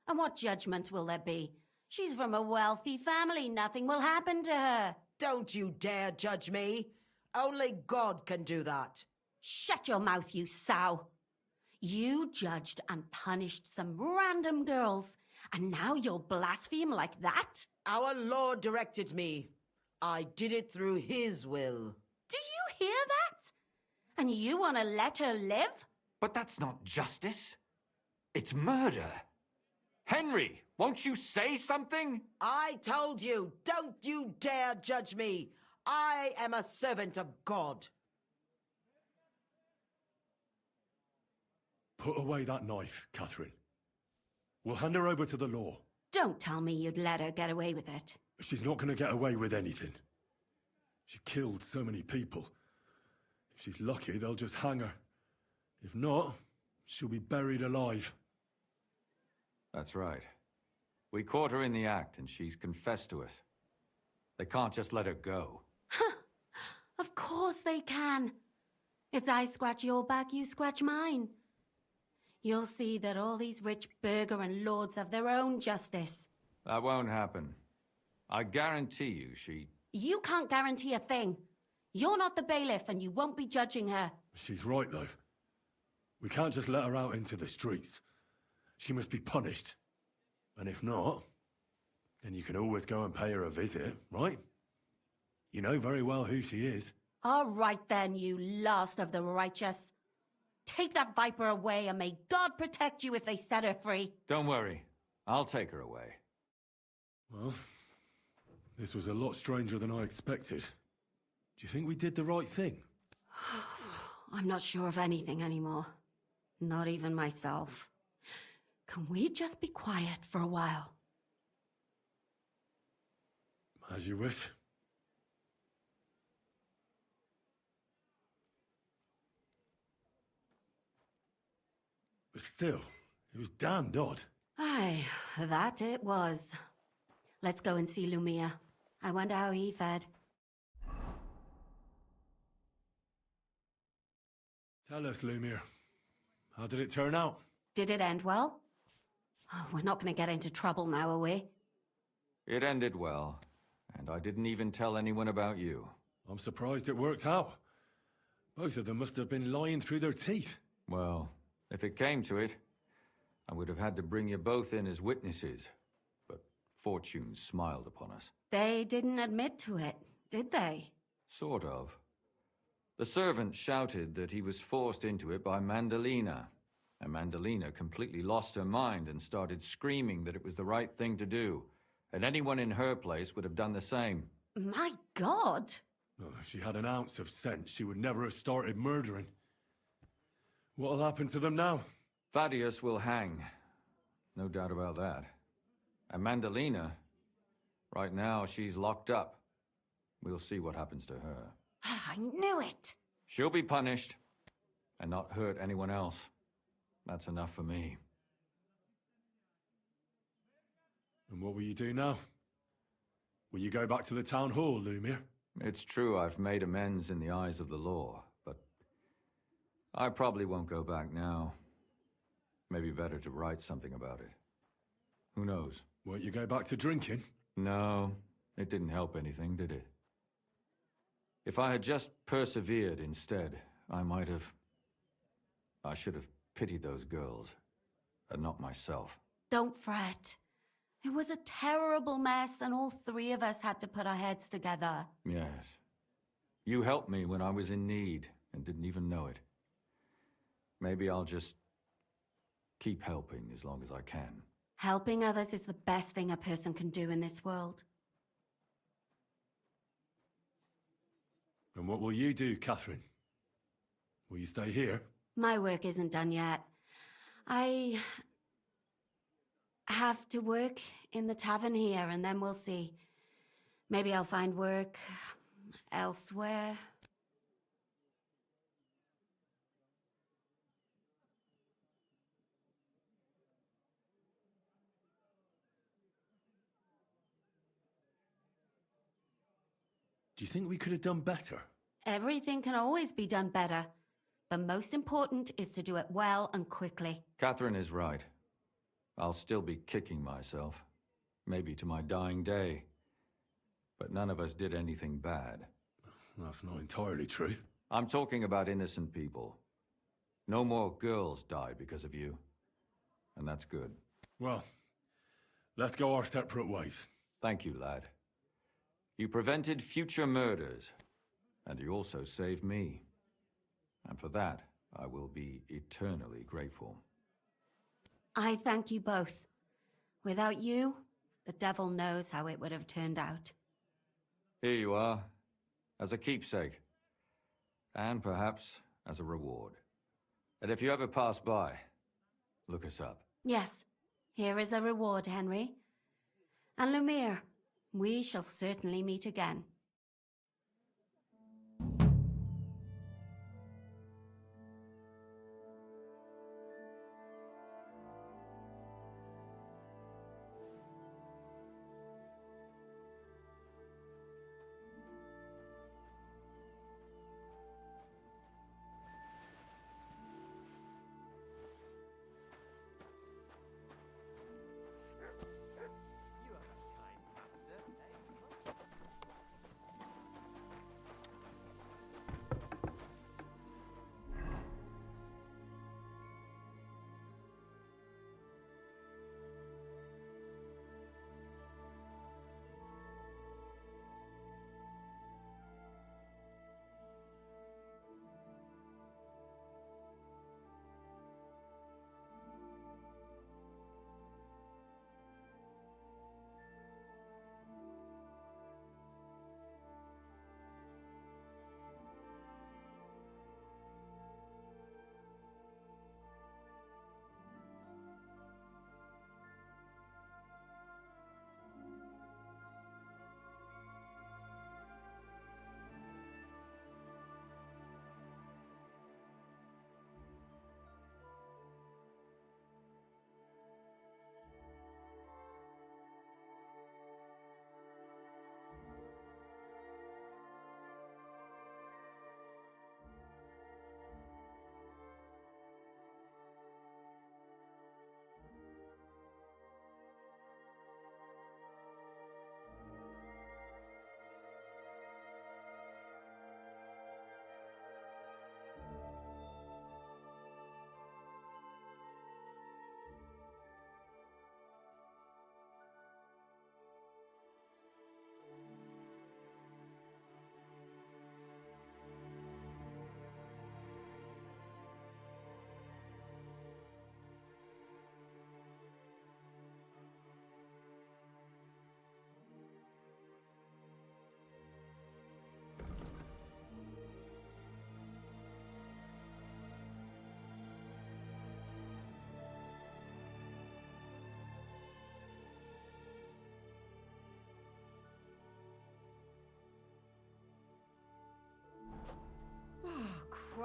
And what judgment will there be? She's from a wealthy family. Nothing will happen to her. Don't you dare judge me. Only God can do that. Shut your mouth, you sow. You judged and punished some random girls, and now you'll blaspheme like that? Our Lord directed me. I did it through His will. Do you hear that? And you want to let her live? But that's not justice. It's murder. Henry, won't you say something? I told you, don't you dare judge me. I am a servant of God. Put away that knife, Catherine. We'll hand her over to the law. Don't tell me you'd let her get away with it. She's not going to get away with anything. She killed so many people. If she's lucky, they'll just hang her. If not, she'll be buried alive. That's right. We caught her in the act, and she's confessed to us. They can't just let her go. Of course they can. It's I scratch your back, you scratch mine. You'll see that all these rich burgher and lords have their own justice. That won't happen. I guarantee you she... You can't guarantee a thing. You're not the bailiff and you won't be judging her. She's right, though. We can't just let her out into the streets. She must be punished. And if not, then you can always go and pay her a visit, right? You know very well who she is. All right then, you last of the righteous. Take that viper away and may God protect you if they set her free. Don't worry. I'll take her away. Well, this was a lot stranger than I expected. Do you think we did the right thing? I'm not sure of anything anymore. Not even myself. Can we just be quiet for a while? As you wish. But still, it was damned odd. Aye, that it was. Let's go and see Lumia. I wonder how he fared. Tell us, Lumir. How did it turn out? Did it end well? Oh, we're not going to get into trouble now, are we? It ended well, and I didn't even tell anyone about you. I'm surprised it worked out. Both of them must have been lying through their teeth. Well, if it came to it, I would have had to bring you both in as witnesses. But fortune smiled upon us. They didn't admit to it, did they? Sort of. The servant shouted that he was forced into it by Mandalina. And Mandalina completely lost her mind and started screaming that it was the right thing to do. And anyone in her place would have done the same. My God! Oh, if she had an ounce of sense, she would never have started murdering. What'll happen to them now? Thaddeus will hang. No doubt about that. And Mandalina, right now she's locked up. We'll see what happens to her. I knew it! She'll be punished, and not hurt anyone else. That's enough for me. And what will you do now? Will you go back to the town hall, Lumiere? It's true I've made amends in the eyes of the law, but I probably won't go back now. Maybe better to write something about it. Who knows? Won't you go back to drinking? No, it didn't help anything, did it? If I had just persevered instead, I should have pitied those girls, and not myself. Don't fret. It was a terrible mess, and all three of us had to put our heads together. Yes. You helped me when I was in need, and didn't even know it. Maybe I'll just keep helping as long as I can. Helping others is the best thing a person can do in this world. And what will you do, Catherine? Will you stay here? My work isn't done yet. I have to work in the tavern here, and then we'll see. Maybe I'll find work elsewhere. Do you think we could have done better? Everything can always be done better. But most important is to do it well and quickly. Catherine is right. I'll still be kicking myself. Maybe to my dying day. But none of us did anything bad. That's not entirely true. I'm talking about innocent people. No more girls died because of you. And that's good. Well, let's go our separate ways. Thank you, lad. You prevented future murders. And you also saved me. And for that, I will be eternally grateful. I thank you both. Without you, the devil knows how it would have turned out. Here you are, as a keepsake. And perhaps as a reward. And if you ever pass by, look us up. Yes, here is a reward, Henry. And Lumiere, we shall certainly meet again.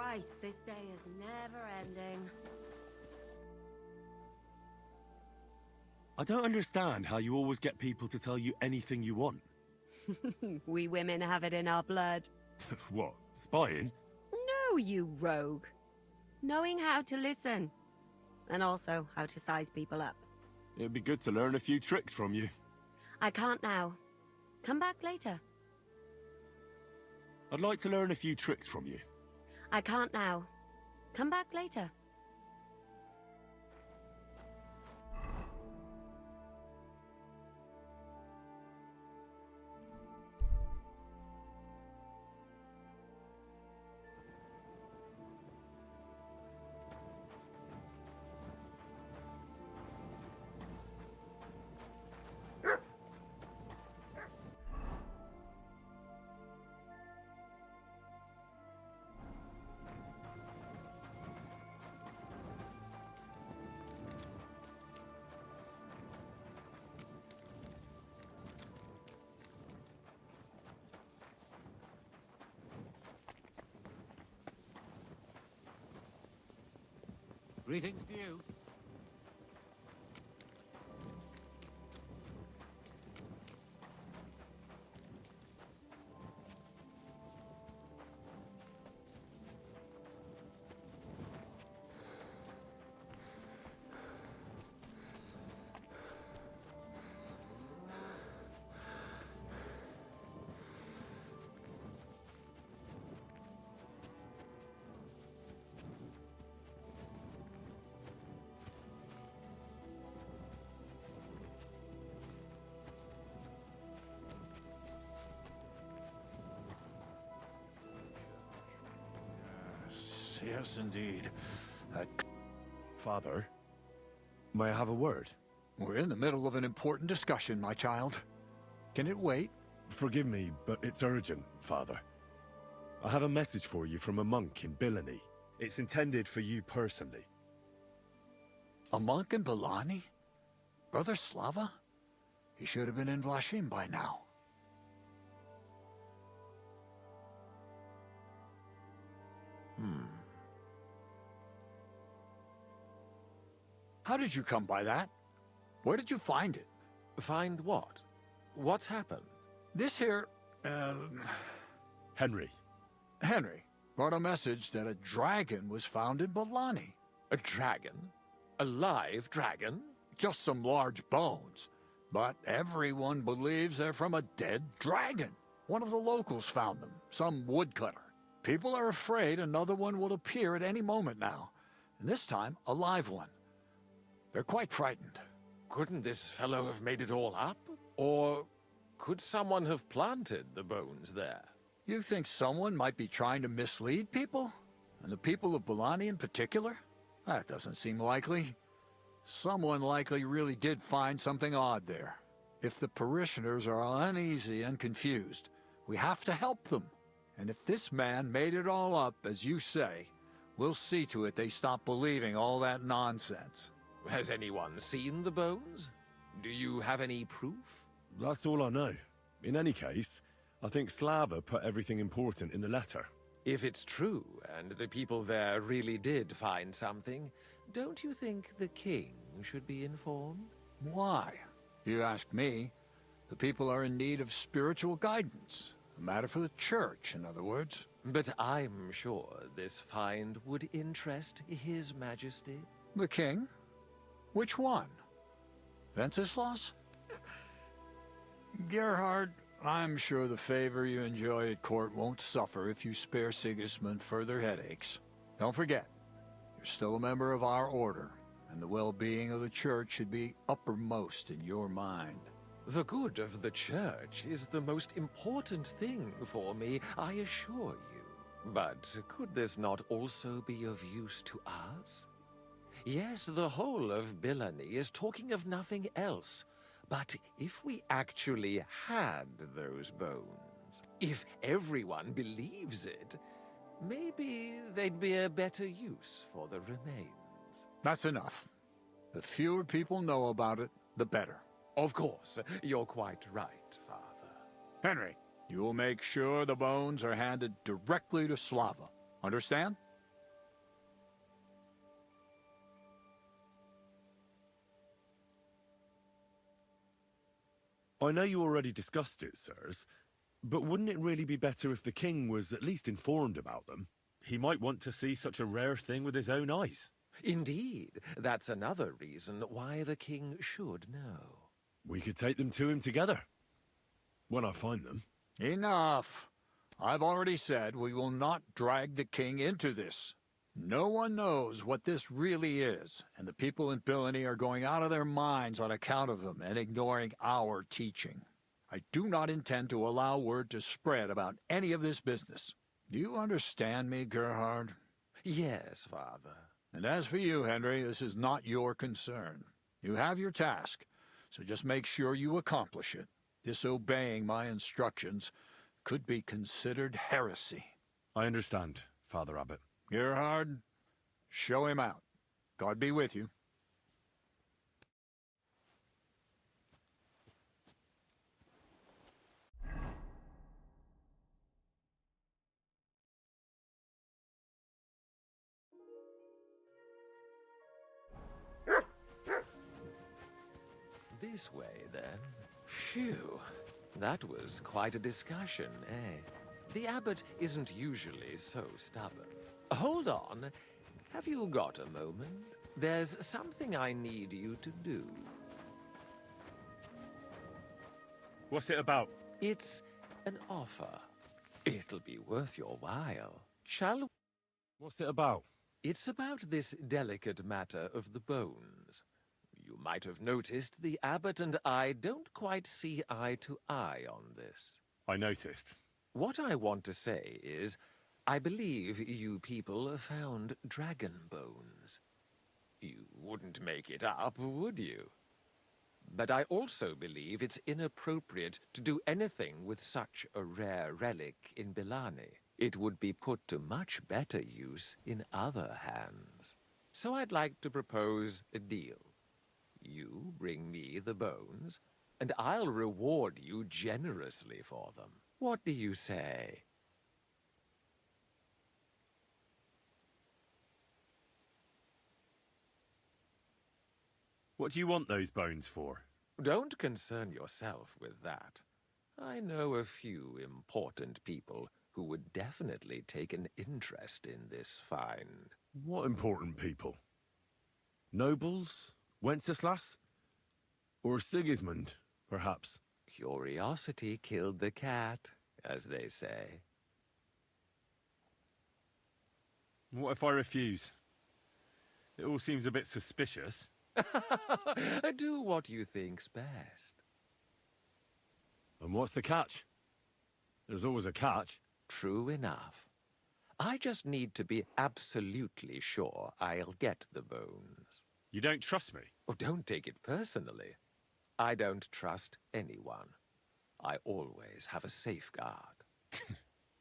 Christ, this day is never ending. I don't understand how you always get people to tell you anything you want. We women have it in our blood. What, spying? No, you rogue. Knowing how to listen. And also how to size people up. It'd be good to learn a few tricks from you. I can't now. Come back later. I'd like to learn a few tricks from you. I can't now. Come back later. Greetings to you. Yes, indeed. Father, may I have a word? We're in the middle of an important discussion, my child. Can it wait? Forgive me, but it's urgent, Father. I have a message for you from a monk in Bilani. It's intended for you personally. A monk in Bilani? Brother Slava? He should have been in Vlashim by now. How did you come by that? Where did you find it? Find what? What's happened? This here, Henry. Henry brought a message that a dragon was found in Bilani. A dragon? A live dragon? Just some large bones. But everyone believes they're from a dead dragon. One of the locals found them, some woodcutter. People are afraid another one will appear at any moment now. And this time, a live one. They're quite frightened. Couldn't this fellow have made it all up? Or could someone have planted the bones there? You think someone might be trying to mislead people? And the people of Bilani in particular? That doesn't seem likely. Someone likely really did find something odd there. If the parishioners are uneasy and confused, we have to help them. And if this man made it all up, as you say, we'll see to it they stop believing all that nonsense. Has anyone seen the bones? Do you have any proof? That's all I know. In any case, I think Slava put everything important in the letter. If it's true, and the people there really did find something, don't you think the king should be informed? Why? You ask me. The people are in need of spiritual guidance. A matter for the church, in other words. But I'm sure this find would interest His Majesty. The king? Which one? Wenceslaus? Gerhard, I'm sure the favor you enjoy at court won't suffer if you spare Sigismund further headaches. Don't forget, you're still a member of our order, and the well-being of the church should be uppermost in your mind. The good of the church is the most important thing for me, I assure you. But could this not also be of use to us? Yes, the whole of Bilani is talking of nothing else. But if we actually had those bones, if everyone believes it, maybe they'd be a better use for the remains. That's enough. The fewer people know about it, the better. Of course, you're quite right, Father. Henry, you will make sure the bones are handed directly to Slava. Understand? I know you already discussed it, sirs, but wouldn't it really be better if the king was at least informed about them? He might want to see such a rare thing with his own eyes. Indeed, that's another reason why the king should know. We could take them to him together. When I find them. Enough. I've already said we will not drag the king into this. No one knows what this really is, and the people in Billany are going out of their minds on account of them and ignoring our teaching. I do not intend to allow word to spread about any of this business. Do you understand me, Gerhard? Yes, Father. And as for you, Henry, this is not your concern. You have your task, so just make sure you accomplish it. Disobeying my instructions could be considered heresy. I understand, Father Abbot. Gerhard, show him out. God be with you. This way, then. Phew. That was quite a discussion, eh? The abbot isn't usually so stubborn. Hold on. Have you got a moment? There's something I need you to do. What's it about? It's an offer. It'll be worth your while. Shall we? What's it about? It's about this delicate matter of the bones. You might have noticed the abbot and I don't quite see eye to eye on this. I noticed. What I want to say is, I believe you people found dragon bones. You wouldn't make it up, would you? But I also believe it's inappropriate to do anything with such a rare relic in Billany. It would be put to much better use in other hands. So I'd like to propose a deal. You bring me the bones, and I'll reward you generously for them. What do you say? What do you want those bones for? Don't concern yourself with that. I know a few important people who would definitely take an interest in this find. What important people? Nobles? Wenceslas? Or Sigismund, perhaps? Curiosity killed the cat, as they say. What if I refuse? It all seems a bit suspicious. Do what you think's best. And what's the catch? There's always a catch. True enough. I just need to be absolutely sure I'll get the bones. You don't trust me? Oh, don't take it personally. I don't trust anyone. I always have a safeguard.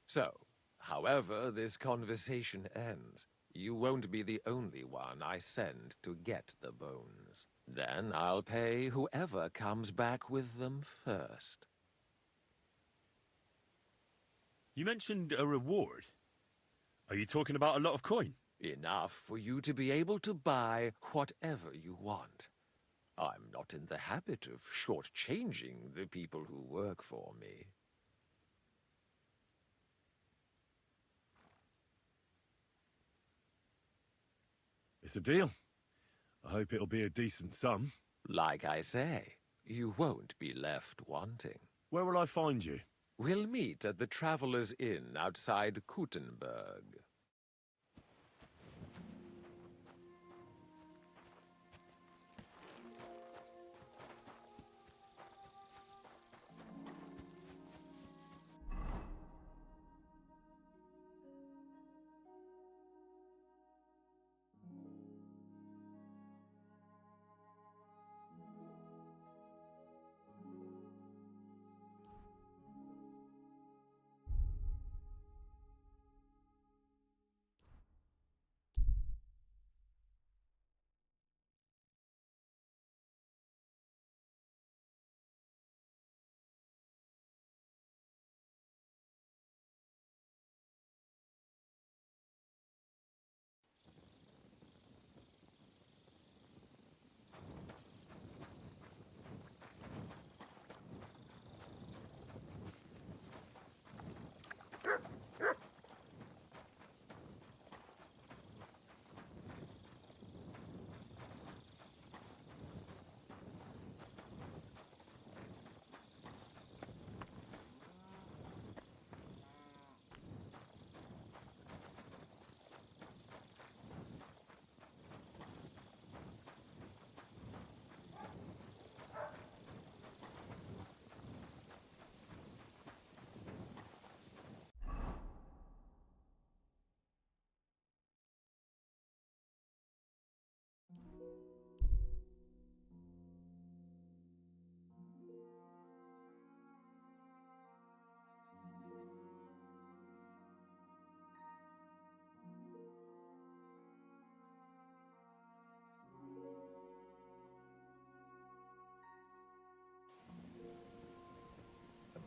So, however this conversation ends, you won't be the only one I send to get the bones. Then I'll pay whoever comes back with them first. You mentioned a reward. Are you talking about a lot of coin? Enough for you to be able to buy whatever you want. I'm not in the habit of shortchanging the people who work for me. It's a deal. I hope it'll be a decent sum. Like I say, you won't be left wanting. Where will I find you? We'll meet at the Traveller's Inn outside Kuttenberg.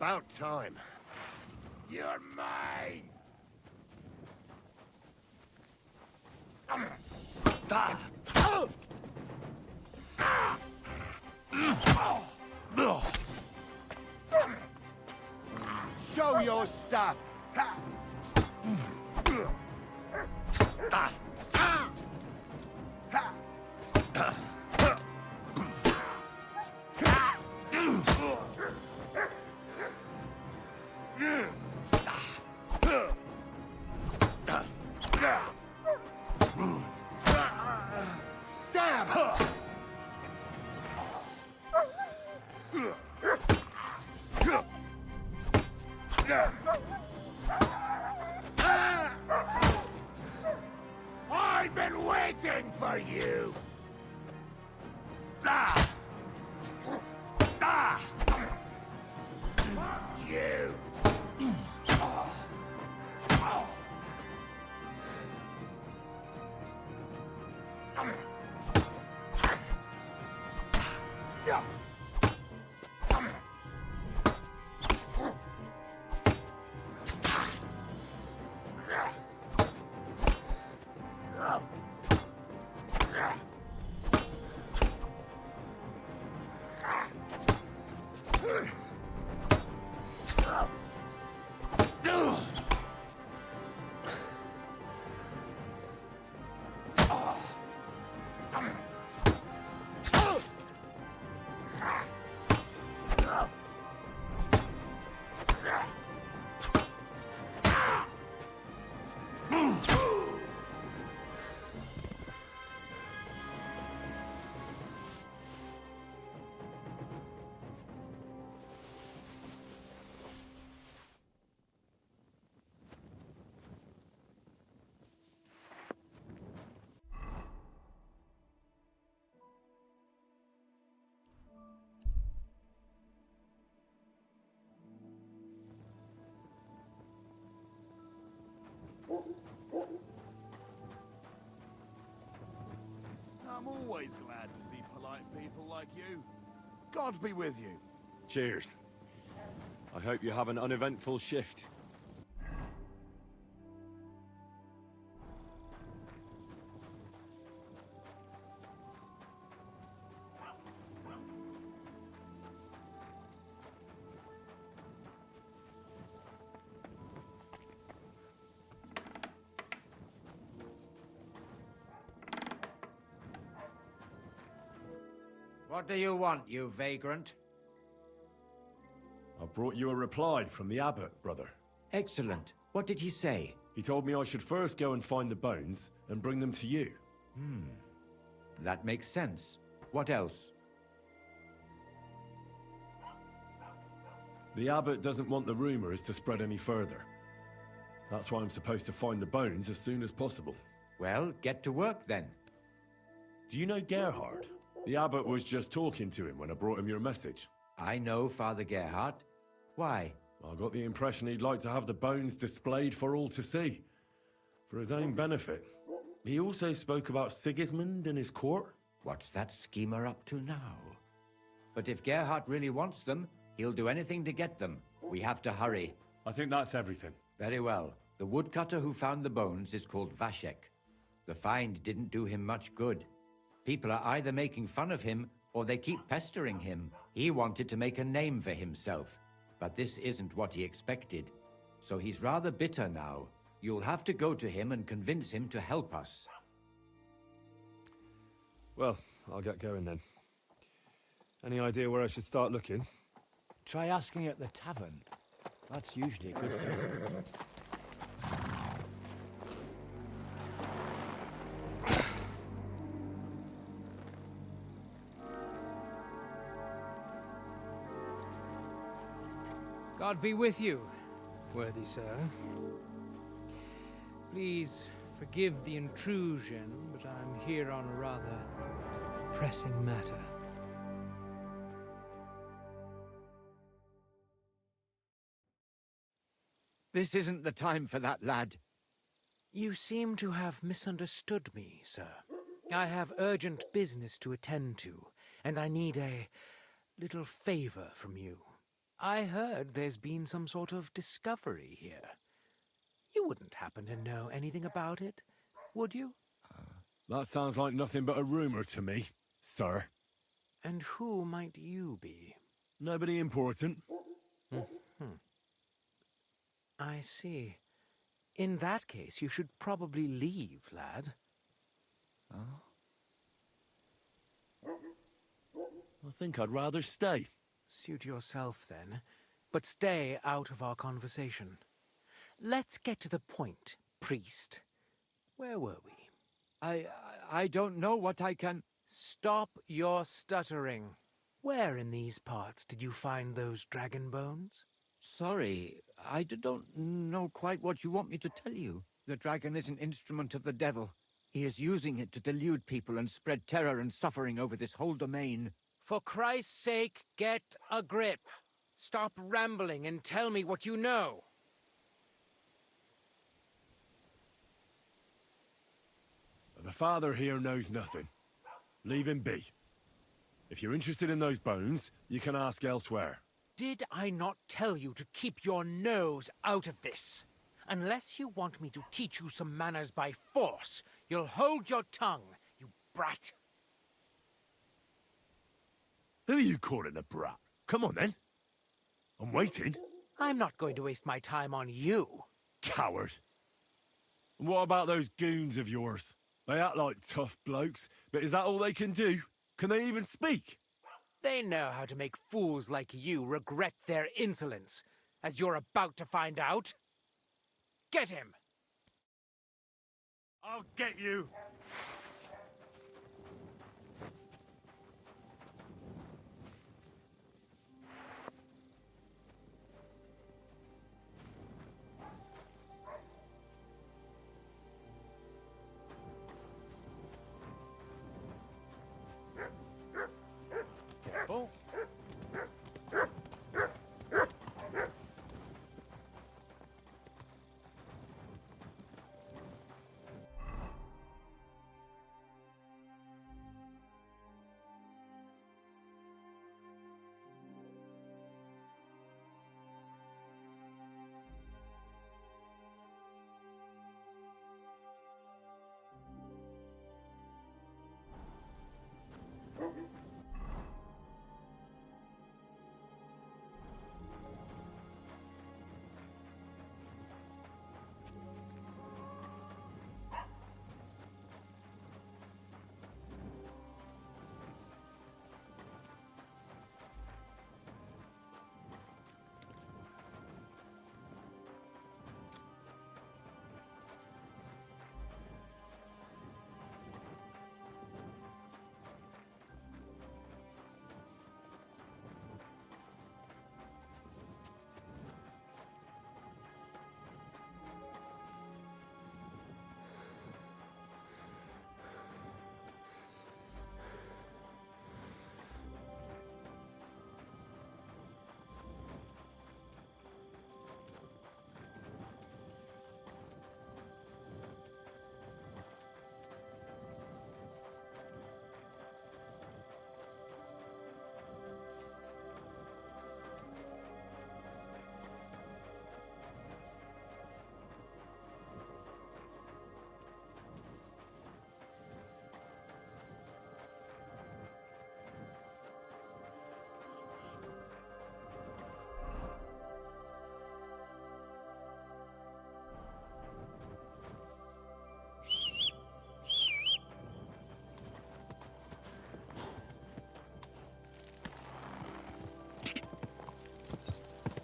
About time. You're mine! Show your stuff! I've been waiting for you! You! I'm always glad to see polite people like you. God be with you. Cheers. I hope you have an uneventful shift. What do you want, you vagrant? I brought you a reply from the abbot, brother. Excellent. What did he say? He told me I should first go and find the bones and bring them to you. That makes sense. What else? The abbot doesn't want the rumors to spread any further. That's why I'm supposed to find the bones as soon as possible. Well, get to work then. Do you know Gerhard? The abbot was just talking to him when I brought him your message. I know Father Gerhard. Why? I got the impression he'd like to have the bones displayed for all to see. For his own benefit. He also spoke about Sigismund and his court. What's that schemer up to now? But if Gerhard really wants them, he'll do anything to get them. We have to hurry. I think that's everything. Very well. The woodcutter who found the bones is called Vashek. The find didn't do him much good. People are either making fun of him, or they keep pestering him. He wanted to make a name for himself, but this isn't what he expected. So he's rather bitter now. You'll have to go to him and convince him to help us. Well, I'll get going then. Any idea where I should start looking? Try asking at the tavern. That's usually a good place. God be with you, worthy sir. Please forgive the intrusion, but I'm here on a rather pressing matter. This isn't the time for that, lad. You seem to have misunderstood me, sir. I have urgent business to attend to, and I need a little favor from you. I heard there's been some sort of discovery here. You wouldn't happen to know anything about it, would you? That sounds like nothing but a rumor to me, sir. And who might you be? Nobody important. I see. In that case, you should probably leave, lad. I think I'd rather stay. Suit yourself, then. But stay out of our conversation. Let's get to the point, priest. Where were we? I don't know what I can... Stop your stuttering. Where in these parts did you find those dragon bones? Sorry, I don't know quite what you want me to tell you. The dragon is an instrument of the devil. He is using it to delude people and spread terror and suffering over this whole domain. For Christ's sake, get a grip. Stop rambling and tell me what you know. The father here knows nothing. Leave him be. If you're interested in those bones, you can ask elsewhere. Did I not tell you to keep your nose out of this? Unless you want me to teach you some manners by force, you'll hold your tongue, you brat. Who are you calling a brat? Come on, then. I'm waiting. I'm not going to waste my time on you. Coward. And what about those goons of yours? They act like tough blokes, but is that all they can do? Can they even speak? They know how to make fools like you regret their insolence, as you're about to find out. Get him! I'll get you! Careful.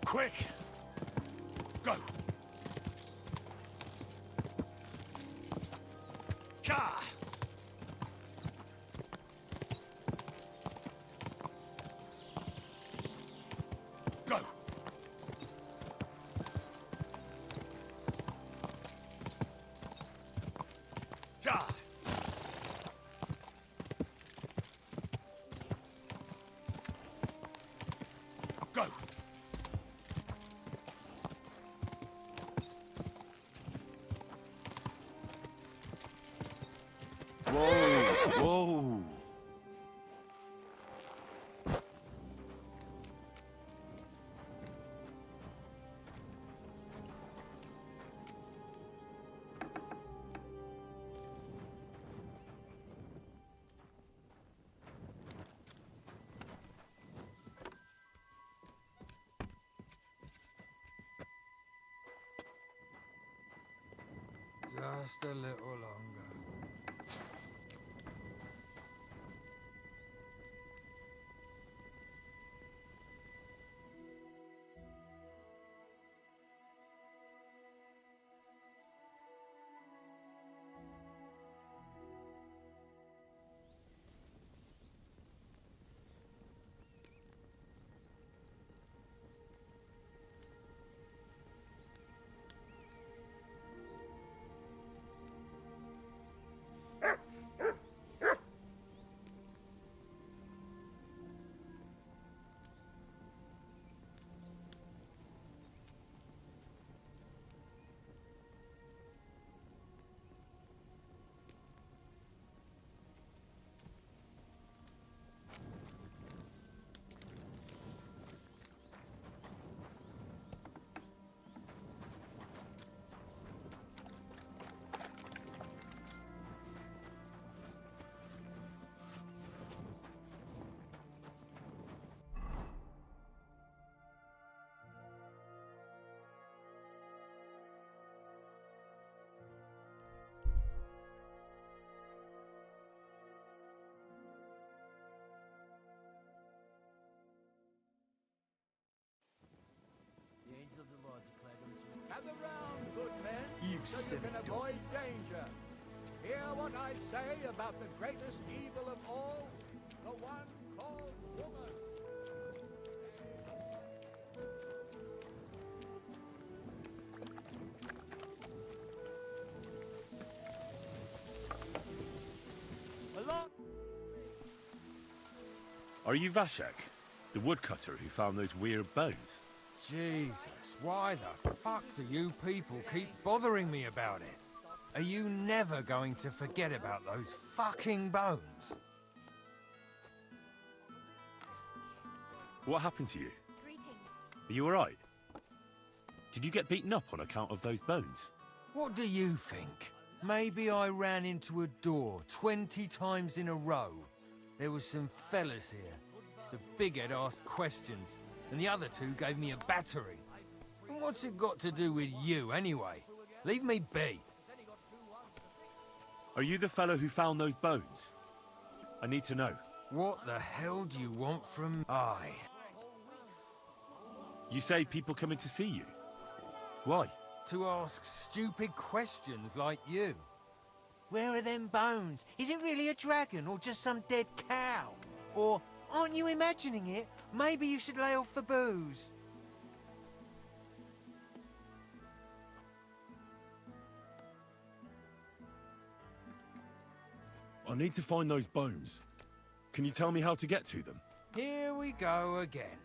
Quick! Go! Ka! Go! Ja! Go! Whoa! Whoa! Just a little longer. The angel of the Lord declared unto me, gather round, good men, You so you can avoid danger. Hear what I say about the greatest evil of all, the one called woman. Along. Are you Vashek, the woodcutter who found those weird bones? Jesus, why the fuck do you people keep bothering me about it? Are you never going to forget about those fucking bones? What happened to you? Are you alright? Did you get beaten up on account of those bones? What do you think? Maybe I ran into a door 20 times in a row. There was some fellas here. The bighead asked questions, and the other two gave me a battery. And what's it got to do with you, anyway? Leave me be. Are you the fellow who found those bones? I need to know. What the hell do you want from I? You say people coming to see you. Why? To ask stupid questions like you. Where are them bones? Is it really a dragon or just some dead cow? Or, aren't you imagining it? Maybe you should lay off the booze. I need to find those bones. Can you tell me how to get to them? Here we go again.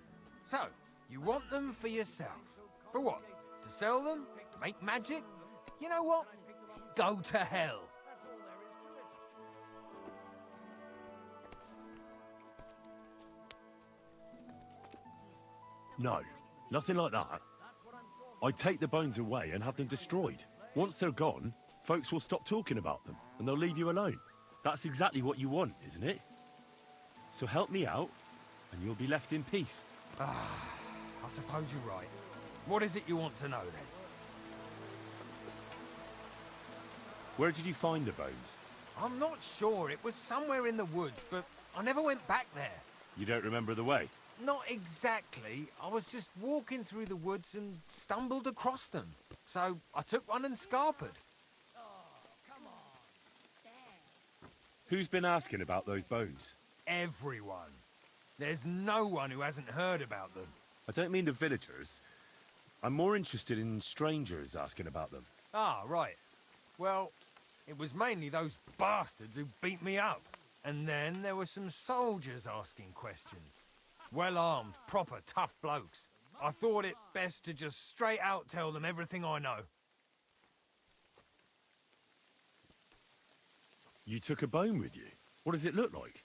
So, you want them for yourself. For what? To sell them? Make magic? You know what? Go to hell. No, nothing like that. I'd take the bones away and have them destroyed. Once they're gone, folks will stop talking about them, and they'll leave you alone. That's exactly what you want, isn't it? So help me out, and you'll be left in peace. I suppose you're right. What is it you want to know, then? Where did you find the bones? I'm not sure. It was somewhere in the woods, but I never went back there. You don't remember the way? Not exactly. I was just walking through the woods and stumbled across them. So I took one and scarpered. Who's been asking about those bones? Everyone. There's no one who hasn't heard about them. I don't mean the villagers. I'm more interested in strangers asking about them. Ah, right. Well, it was mainly those bastards who beat me up. And then there were some soldiers asking questions. Well-armed, proper tough blokes. I thought it best to just straight out tell them everything I know. You took a bone with you? What does it look like?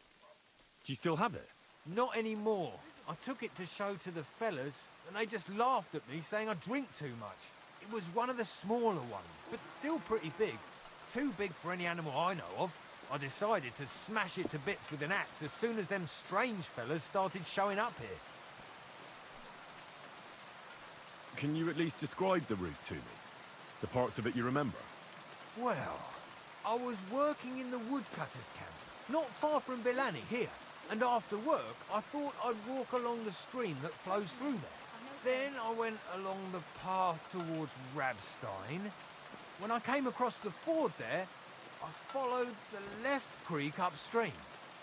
Do you still have it? Not anymore. I took it to show to the fellas, and they just laughed at me, saying I drink too much. It was one of the smaller ones, but still pretty big. Too big for any animal I know of. I decided to smash it to bits with an axe as soon as them strange fellas started showing up here. Can you at least describe the route to me? The parts of it you remember? Well, I was working in the woodcutters' camp, not far from Bilani here. And after work, I thought I'd walk along the stream that flows through there. Then I went along the path towards Rabstein. When I came across the ford there, I followed the left creek upstream.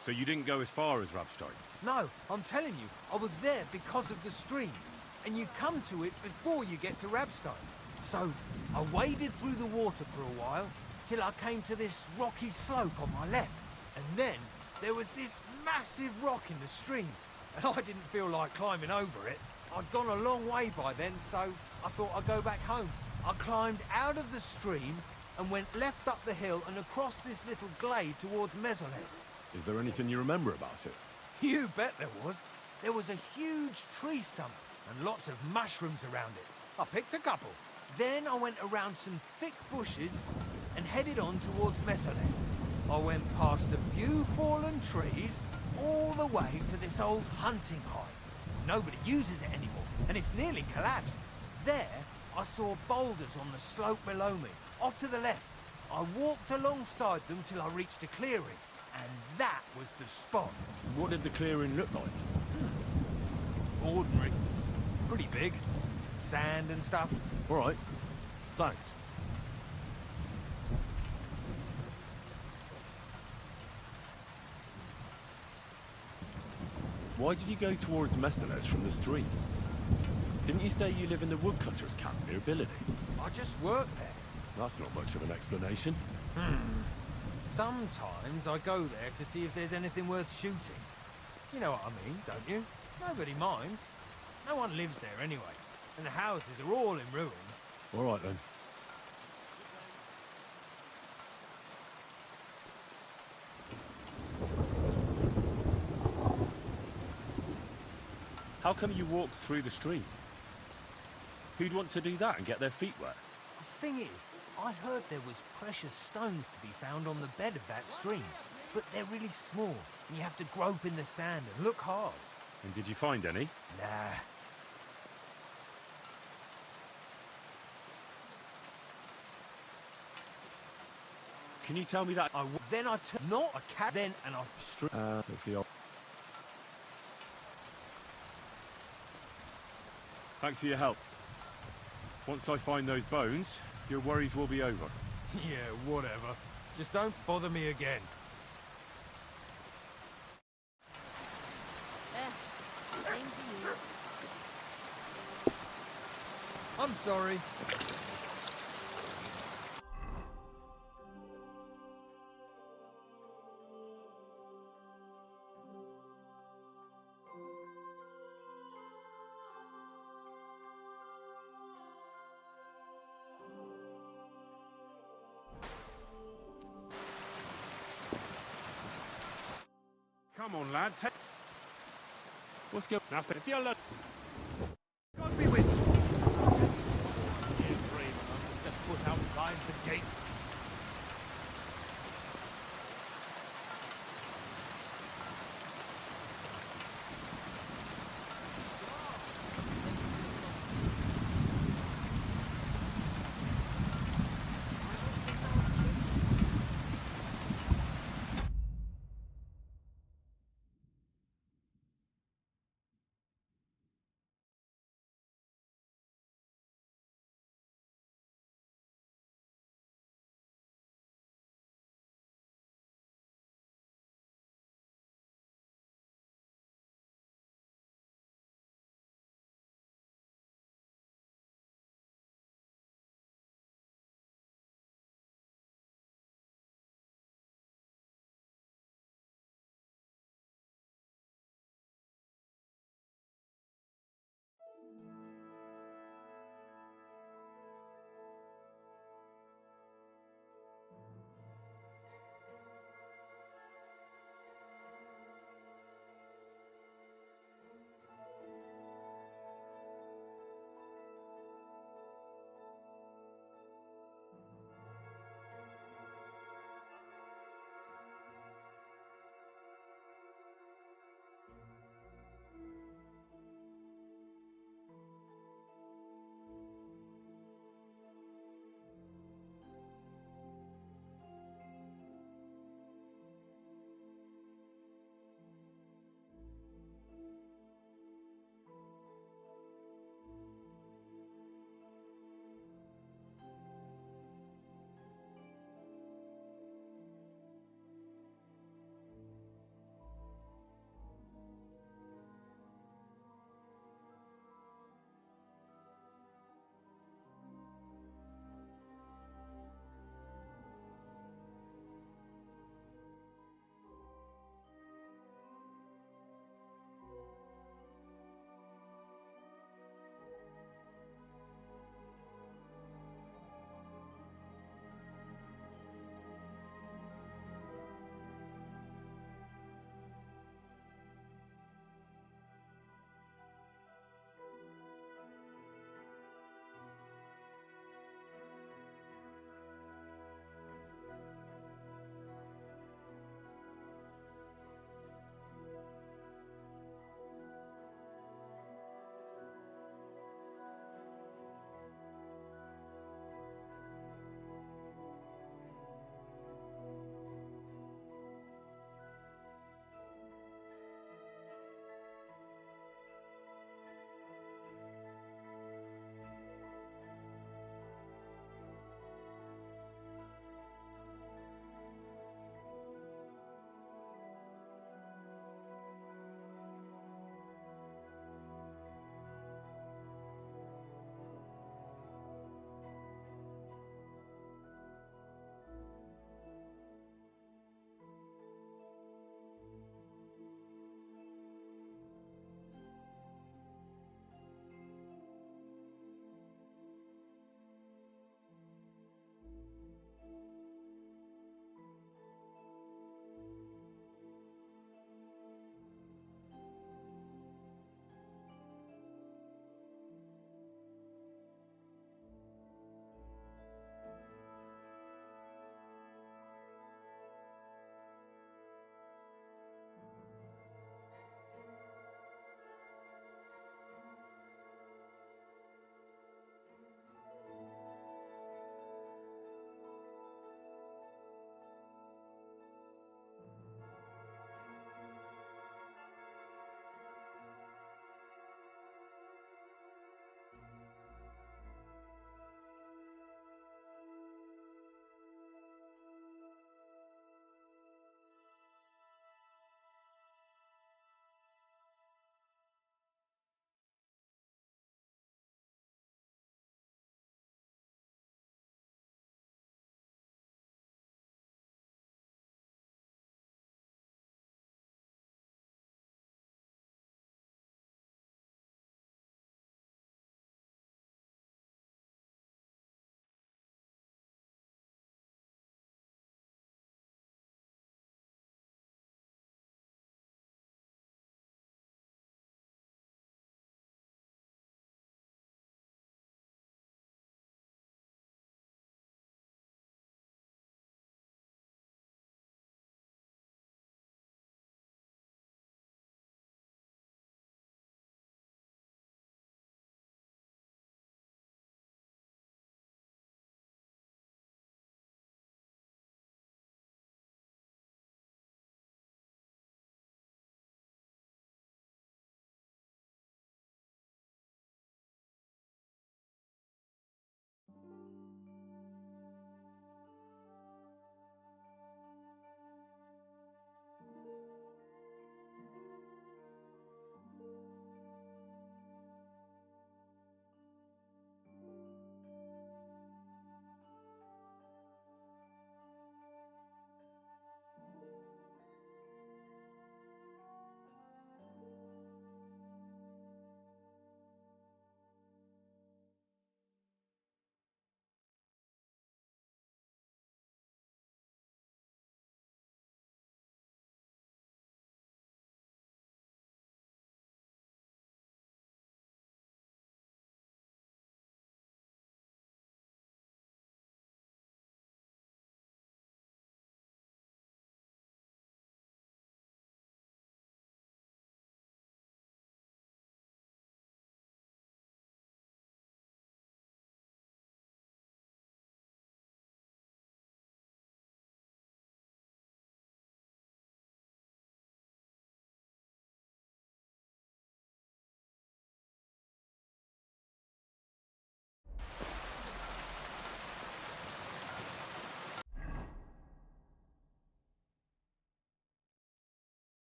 So you didn't go as far as Rabstein? No, I'm telling you, I was there because of the stream. And you come to it before you get to Rabstein. So I waded through the water for a while, till I came to this rocky slope on my left. And then there was this massive rock in the stream, and I didn't feel like climbing over it. I'd gone a long way by then, so I thought I'd go back home. I climbed out of the stream and went left up the hill and across this little glade towards Mesoles. Is there anything you remember about it? You bet there was. There was a huge tree stump and lots of mushrooms around it. I picked a couple. Then I went around some thick bushes and headed on towards Mesoles. I went past a few fallen trees, all the way to this old hunting hide. Nobody uses it anymore, and it's nearly collapsed. There, I saw boulders on the slope below me, off to the left. I walked alongside them till I reached a clearing, and that was the spot. What did the clearing look like? Ordinary. Pretty big. Sand and stuff. All right. Thanks. Why did you go towards Mesoles from the stream? Didn't you say you live in the woodcutters' camp near Bilani? I just work there. That's not much of an explanation. Sometimes I go there to see if there's anything worth shooting. You know what I mean, don't you? Nobody minds. No one lives there anyway. And the houses are all in ruins. All right then. How come you walked through the stream? Who'd want to do that and get their feet wet? The thing is, I heard there was precious stones to be found on the bed of that stream. But they're really small, and you have to grope in the sand and look hard. And did you find any? Nah. Can you tell me that? Then I took not a cat. Then and I hopefully I'll... Thanks for your help. Once I find those bones, your worries will be over. Yeah, whatever. Just don't bother me again. Same to you. I'm sorry. Come on, lad. What's going on? Nothing. If you're God be with you. You're brave enough to set foot outside the gates.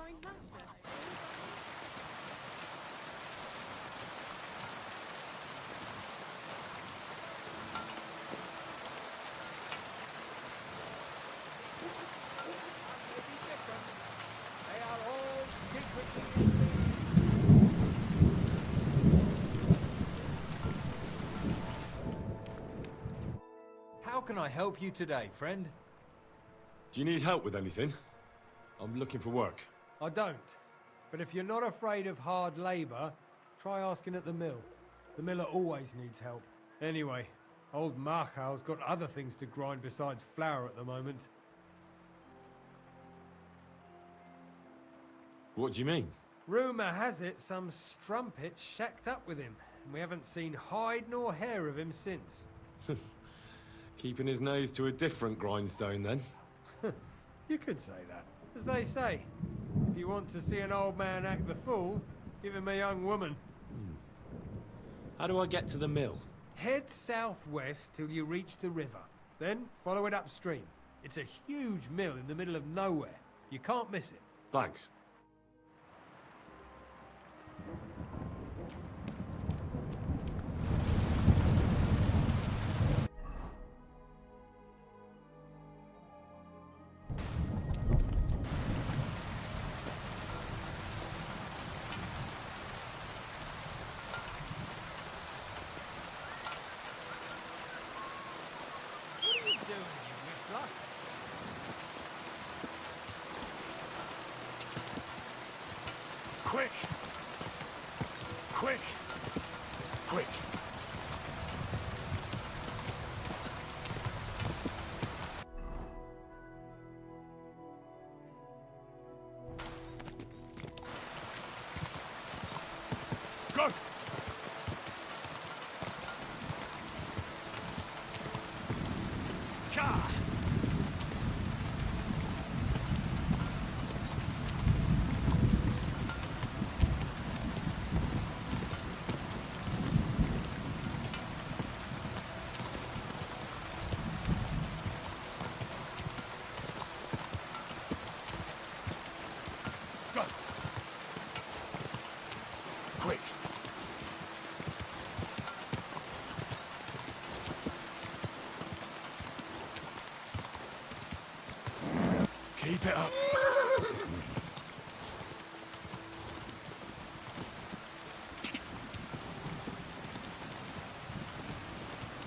sorry, master. They are all secretly. How can I help you today, friend? Do you need help with anything? I'm looking for work. I don't. But if you're not afraid of hard labor, try asking at the mill. The miller always needs help. Anyway, old Marchal's got other things to grind besides flour at the moment. What do you mean? Rumour has it some strumpet shacked up with him, and we haven't seen hide nor hair of him since. Keeping his nose to a different grindstone, then? You could say that. As they say, if you want to see an old man act the fool, give him a young woman. How do I get to the mill? Head southwest till you reach the river. Then follow it upstream. It's a huge mill in the middle of nowhere. You can't miss it. Thanks. What are you doing, you whistler? Quick! Quick! Quick! Go! Ka! Go! Quick! Keep it up.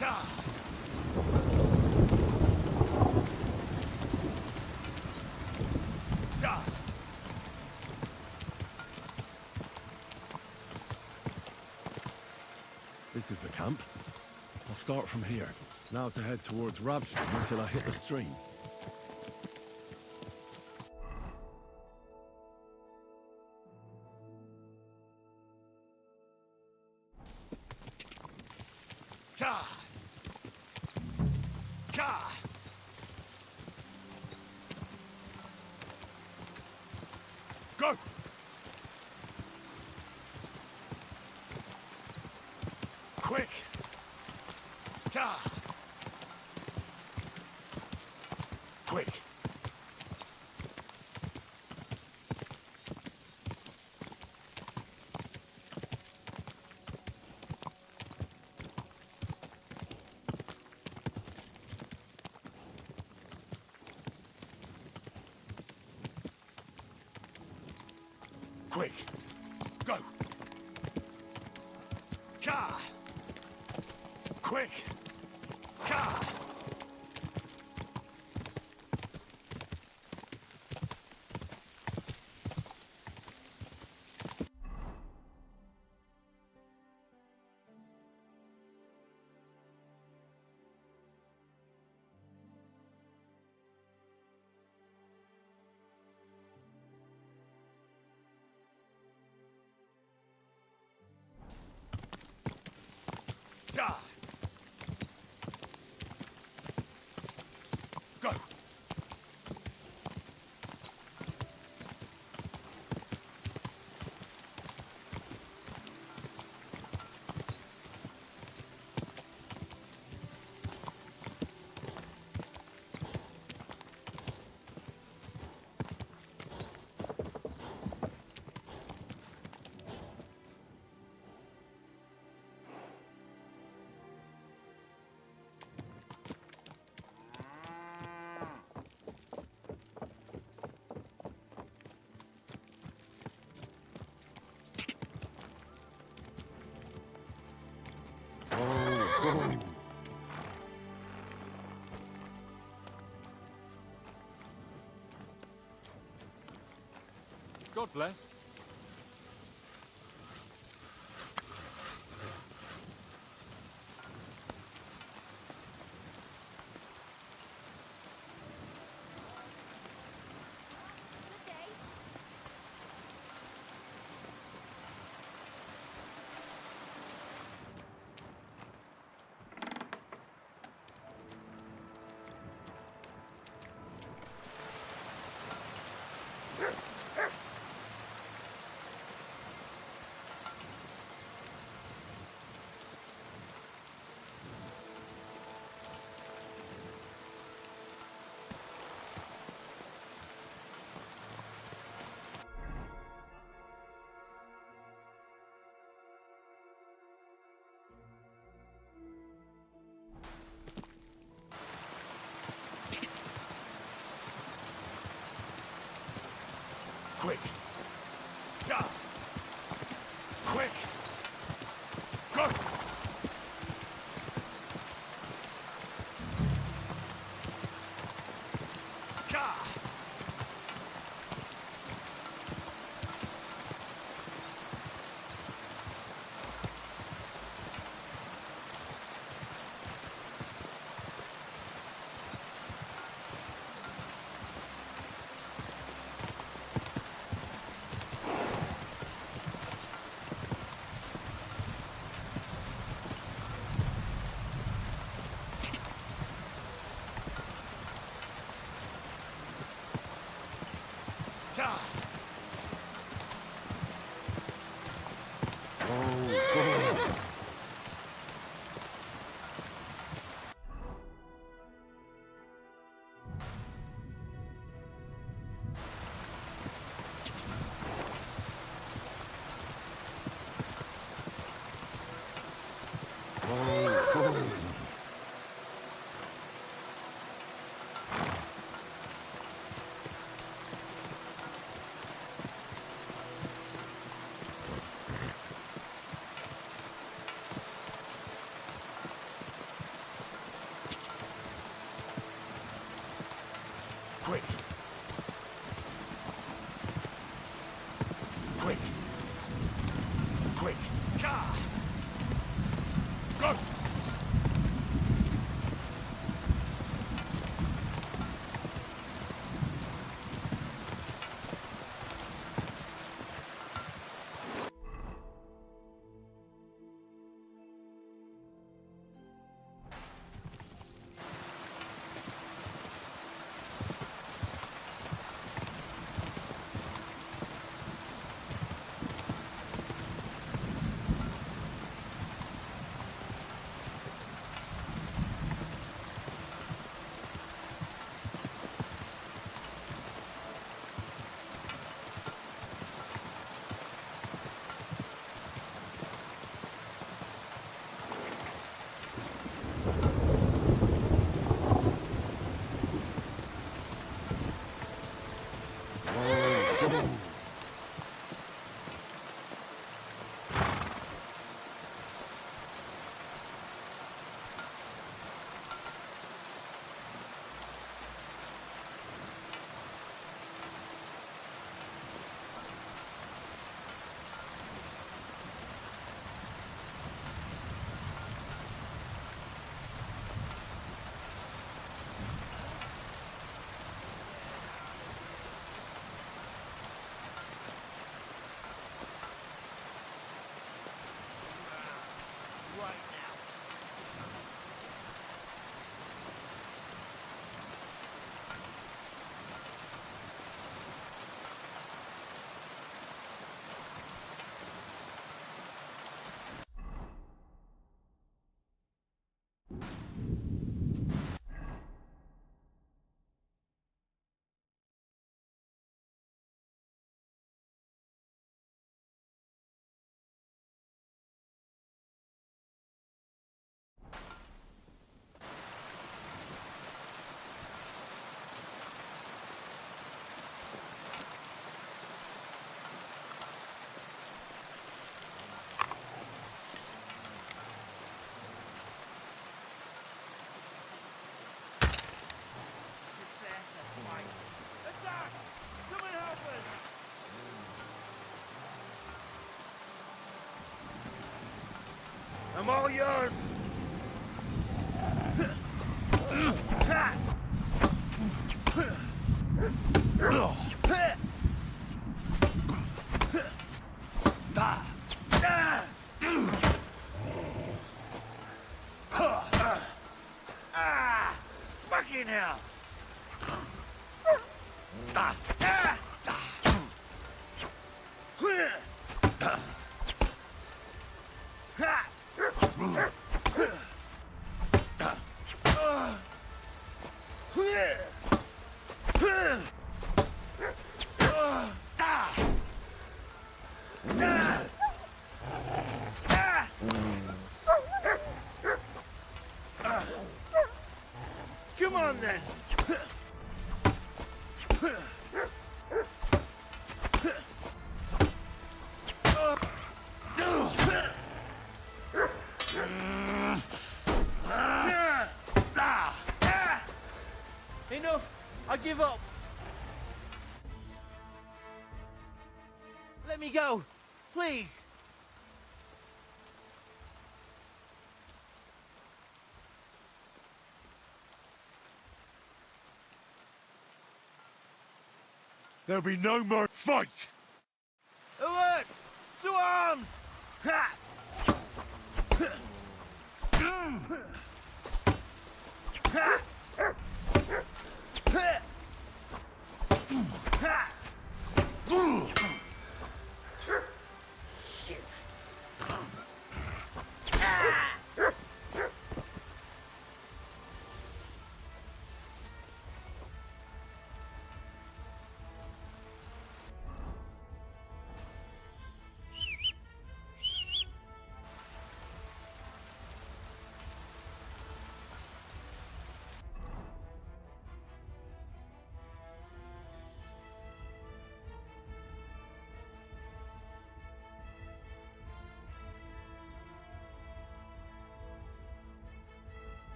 Ah! Ah! This is the camp. I'll start from here. Now to head towards Rabstrom until I hit the stream. Ka! Ka! Go! Quick! Ka! Quick! Quick! Go! Ka! Quick! Ka! Ka! God bless. Quick! Yeah! Quick! Go! Yeah! Yeah! Oh, God! Quick! Quick! Quick! Yeah! Go! I'm all yours. Fucking hell! Come on then! Enough! I give up! Let me go! Please! There'll be no more fight! Alert! To arms! Ha! Shit!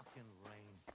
fucking rain.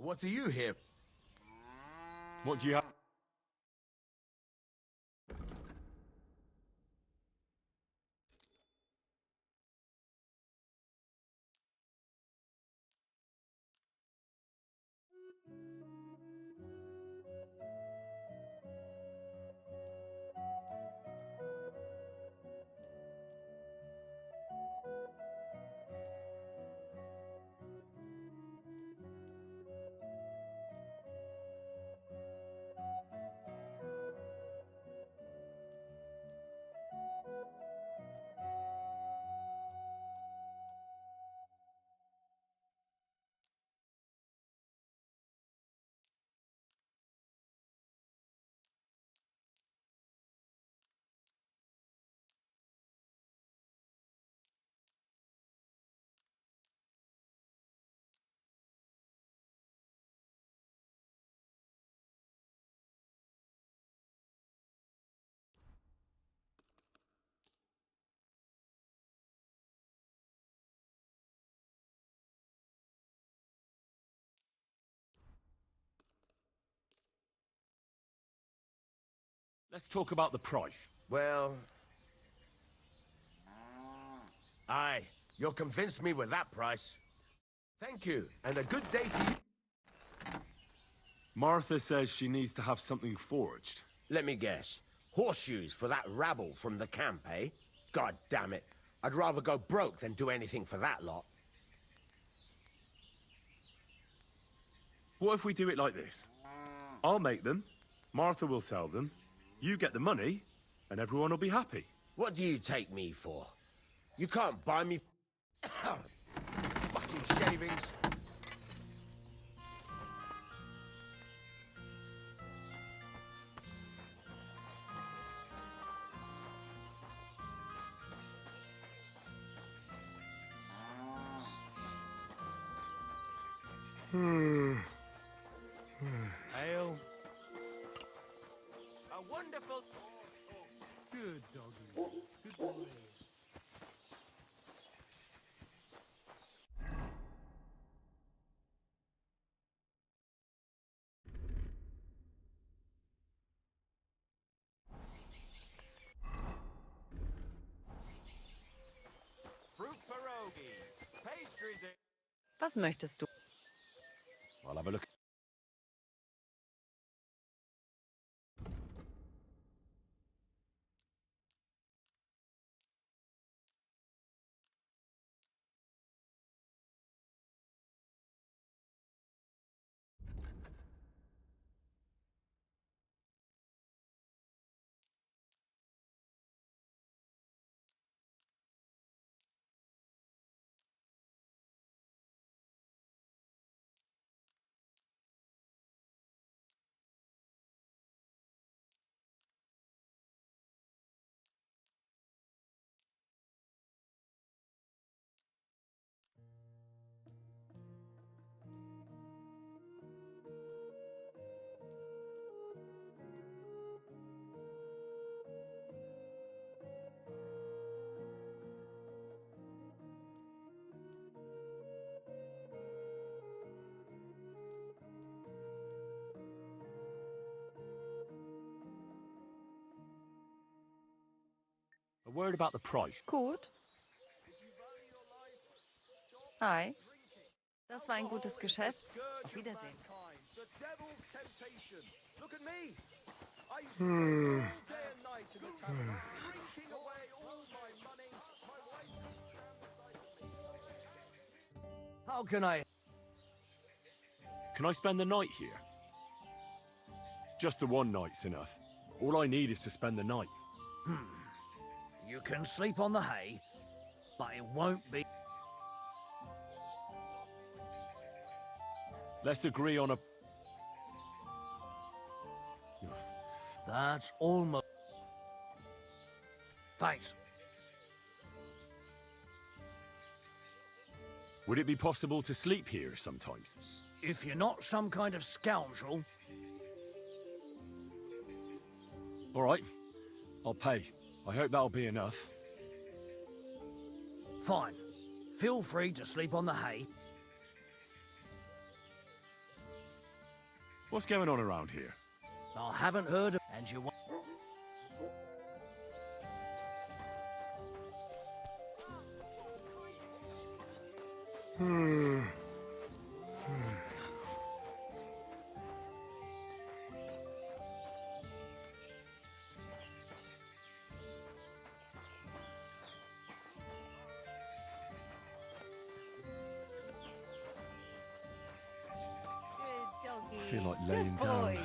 What do you hear? What do you have? Let's talk about the price. Well... Aye, you'll convince me with that price. Thank you, and a good day to you. Martha says she needs to have something forged. Let me guess. Horseshoes for that rabble from the camp, eh? God damn it. I'd rather go broke than do anything for that lot. What if we do it like this? I'll make them, Martha will sell them, you get the money, and everyone will be happy. What do you take me for? You can't buy me... fucking shavings. Ale. A wonderful... Good doggy. Good boy. Fruit pierogies, pastries... Was möchtest du? I'll have a look. A word about the price. Gut. Hi. Das war ein gutes Geschäft. Auf Wiedersehen. The devil's temptation. Look at me. I used to go all day and night in the tavern, drinking away all my money. My wife... How can I... Can I spend the night here? Just the one night's enough. All I need is to spend the night. You can sleep on the hay, but it won't be... Let's agree on a... That's almost... Thanks. Would it be possible to sleep here sometimes? If you're not some kind of scoundrel... All right. I'll pay. I hope that'll be enough. Fine. Feel free to sleep on the hay. What's going on around here? I haven't heard of... And you want... I feel like laying down.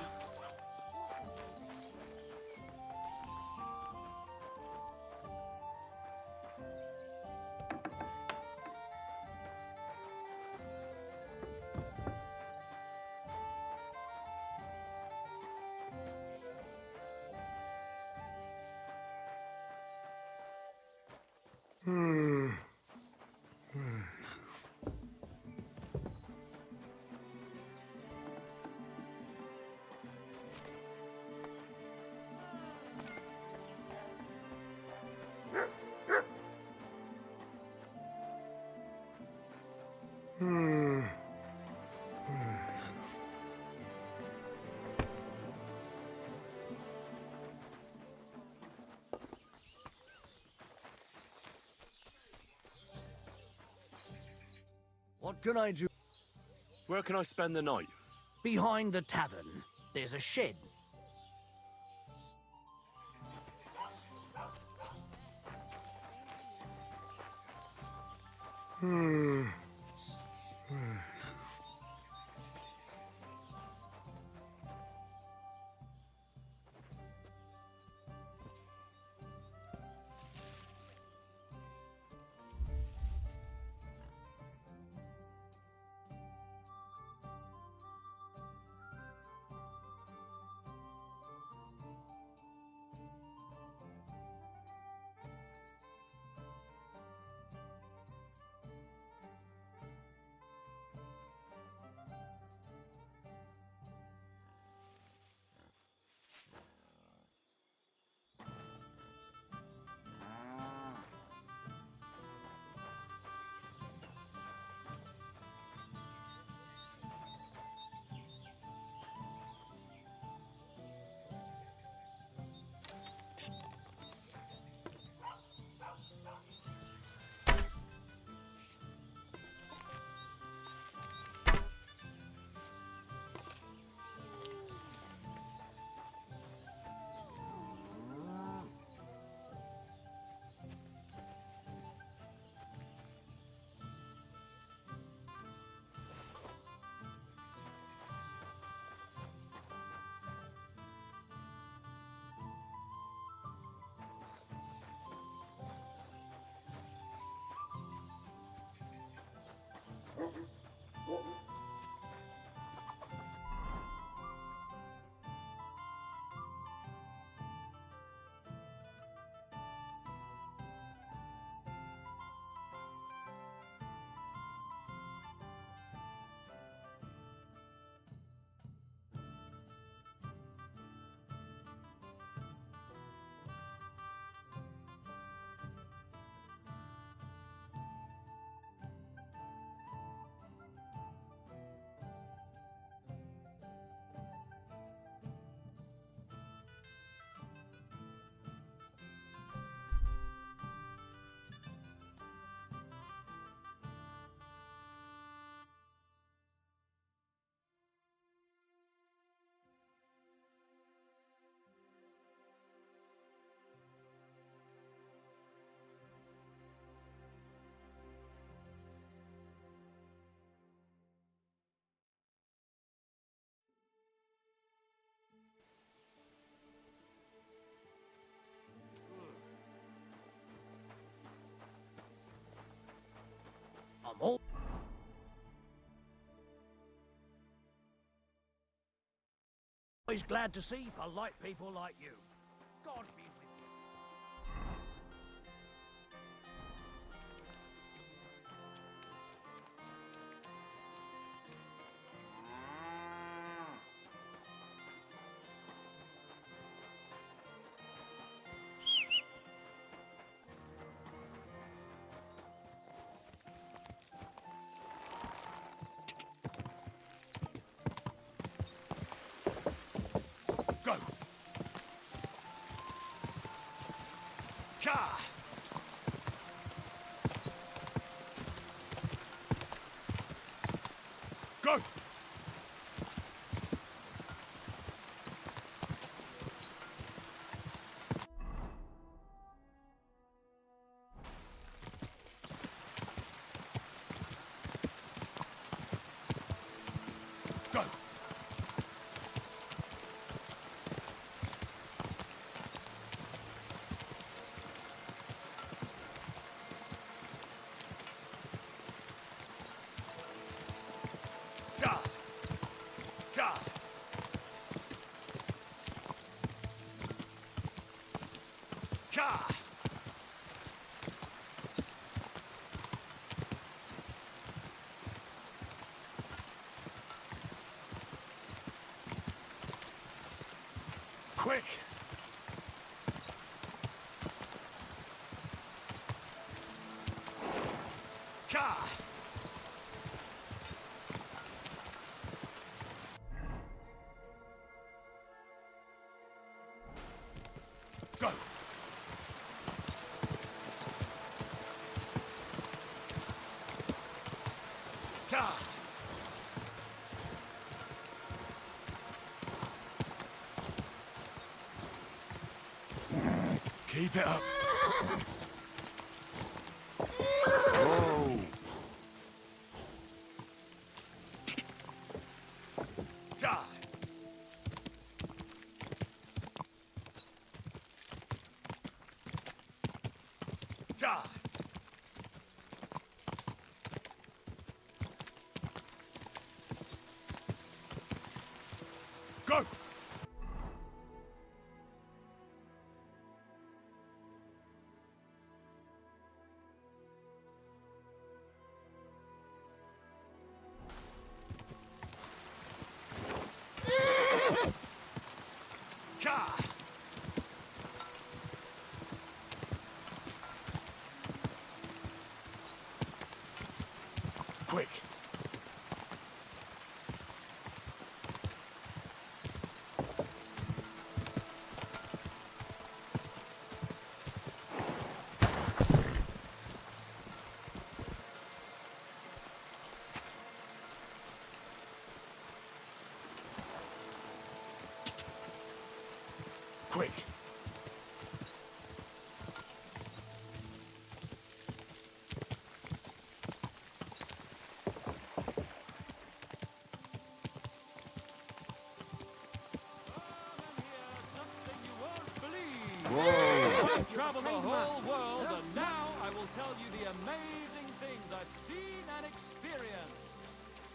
What can I do? Where can I spend the night? Behind the tavern, there's a shed. I'm always glad to see polite people like you. God be with you. Ka! Go! Go! Ka! Ka! Ka! Quick! Ka! Go! Ka! Keep it up. Whoa! Ka! Ka! Go! Ka! Quick! Quick! I've traveled the whole world, and now I will tell you the amazing things I've seen and experienced.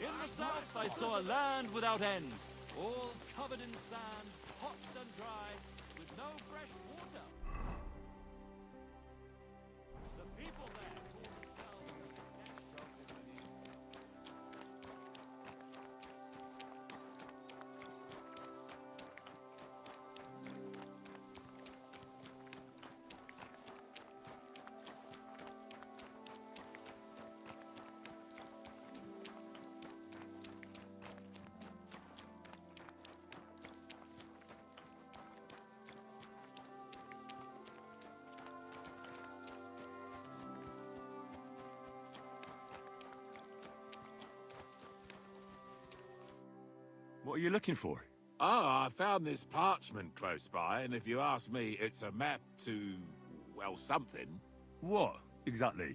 In the south, I saw a land without end, all covered in sand, hot and dry, with no fresh water. The people there call themselves What are you looking for? Ah, I found this parchment close by, and if you ask me, it's a map to, well, something. What, exactly?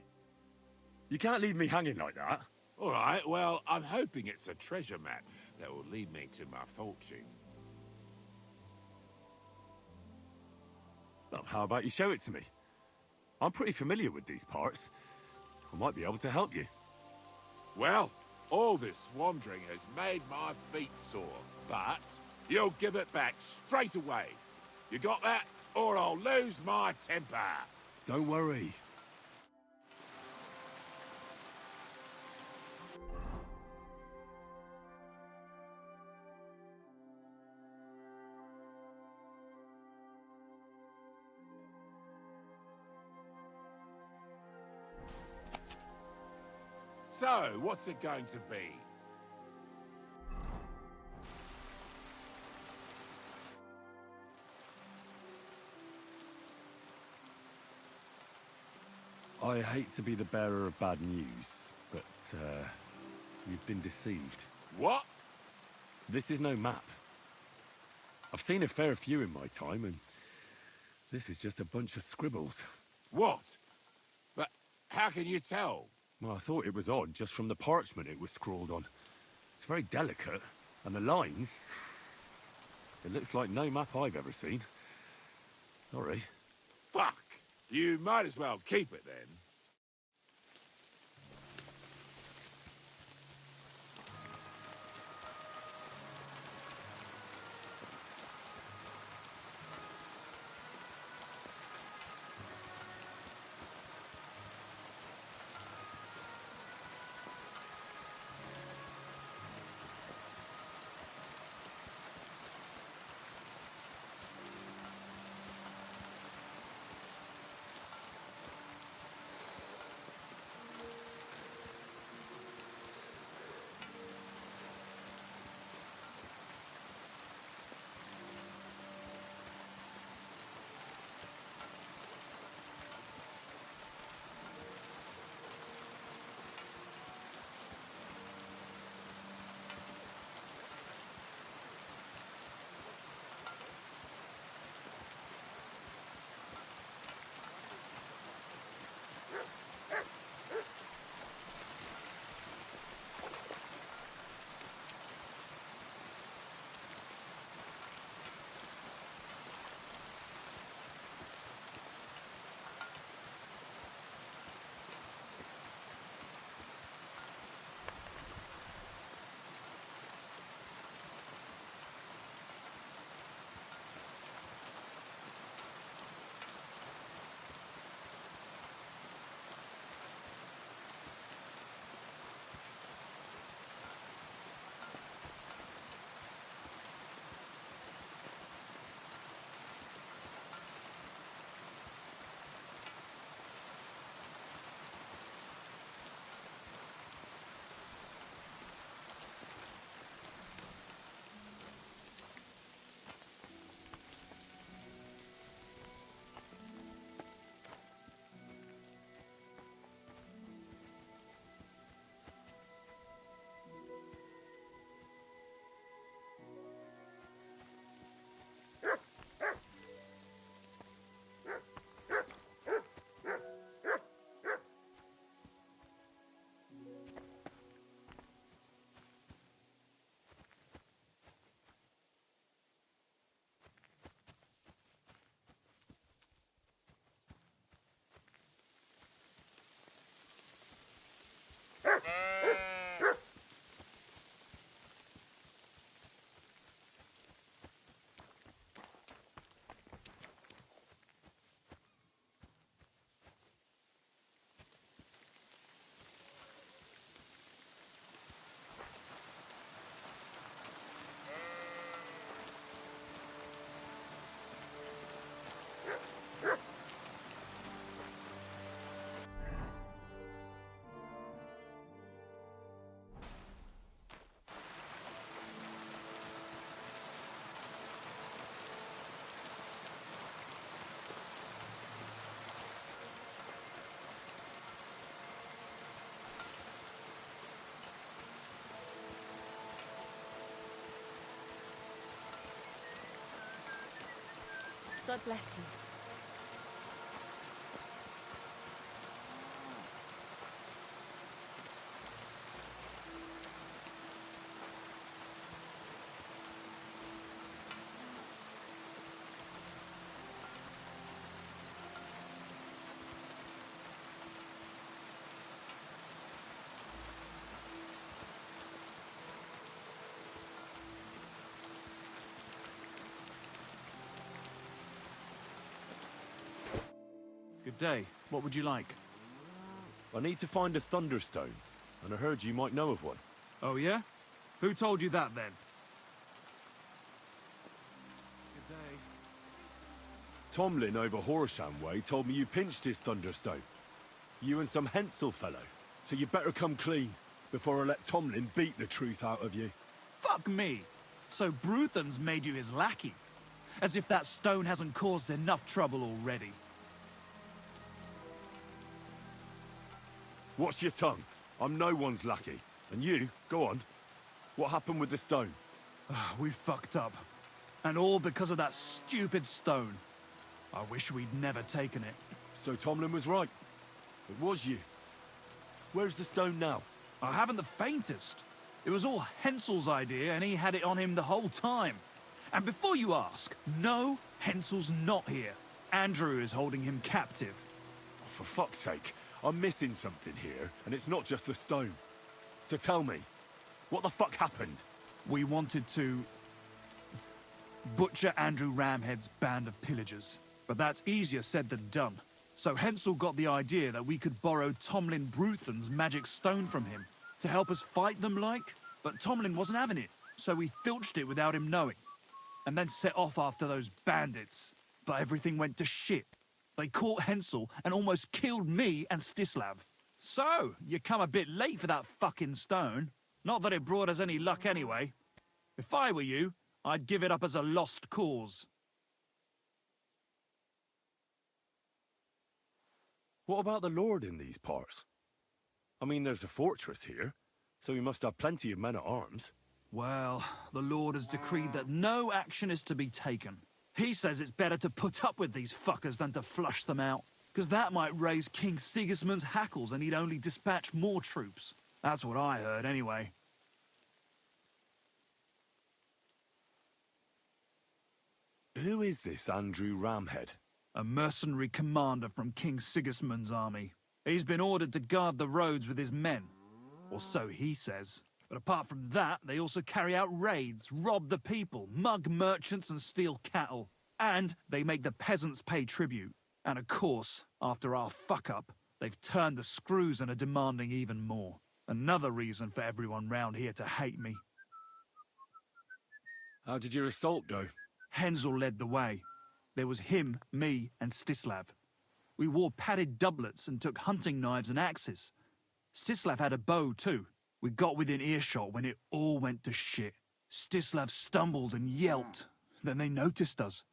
You can't leave me hanging like that. All right, well, I'm hoping it's a treasure map that will lead me to my fortune. Well, how about you show it to me? I'm pretty familiar with these parts. I might be able to help you. Well, all this wandering has made my feet sore, but you'll give it back straight away. You got that? Or I'll lose my temper. Don't worry. So, what's it going to be? I hate to be the bearer of bad news, but, you've been deceived. What? This is no map. I've seen a fair few in my time, and this is just a bunch of scribbles. What? But how can you tell? Well, I thought it was odd just from the parchment it was scrawled on. It's very delicate, and the lines... It looks like no map I've ever seen. Sorry. Fuck! You might as well keep it then. God bless you. Good day. What would you like? I need to find a Thunderstone, and I heard you might know of one. Oh, yeah? Who told you that, then? Good day. Tomlin over Horsham Way told me you pinched his Thunderstone. You and some Hensel fellow. So you better come clean, before I let Tomlin beat the truth out of you. Fuck me! So Bruthan's made you his lackey? As if that stone hasn't caused enough trouble already. Watch your tongue. I'm no one's lackey. And you, go on. What happened with the stone? We fucked up. And all because of that stupid stone. I wish we'd never taken it. So Tomlin was right. It was you. Where's the stone now? I haven't the faintest. It was all Hensel's idea, and he had it on him the whole time. And before you ask, no, Hensel's not here. Andrew is holding him captive. Oh, for fuck's sake, I'm missing something here, and it's not just the stone. So tell me, what the fuck happened? We wanted to butcher Andrew Ramhead's band of pillagers, but that's easier said than done. So Hensel got the idea that we could borrow Tomlin Bruthen's magic stone from him to help us fight them like, but Tomlin wasn't having it, so we filched it without him knowing, and then set off after those bandits. But everything went to shit. They caught Hensel and almost killed me and Stislav. So, you come a bit late for that fucking stone. Not that it brought us any luck anyway. If I were you, I'd give it up as a lost cause. What about the Lord in these parts? I mean, there's a fortress here, so he must have plenty of men at arms. Well, the Lord has decreed that no action is to be taken. He says it's better to put up with these fuckers than to flush them out, because that might raise King Sigismund's hackles and he'd only dispatch more troops. That's what I heard, anyway. Who is this Andrew Ramhead? A mercenary commander from King Sigismund's army. He's been ordered to guard the roads with his men, or so he says. But apart from that, they also carry out raids, rob the people, mug merchants and steal cattle. And they make the peasants pay tribute. And of course, after our fuck-up, they've turned the screws and are demanding even more. Another reason for everyone round here to hate me. How did your assault go? Hensel led the way. There was him, me, and Stislav. We wore padded doublets and took hunting knives and axes. Stislav had a bow too. We got within earshot when it all went to shit. Stislav stumbled and yelped. Then they noticed us.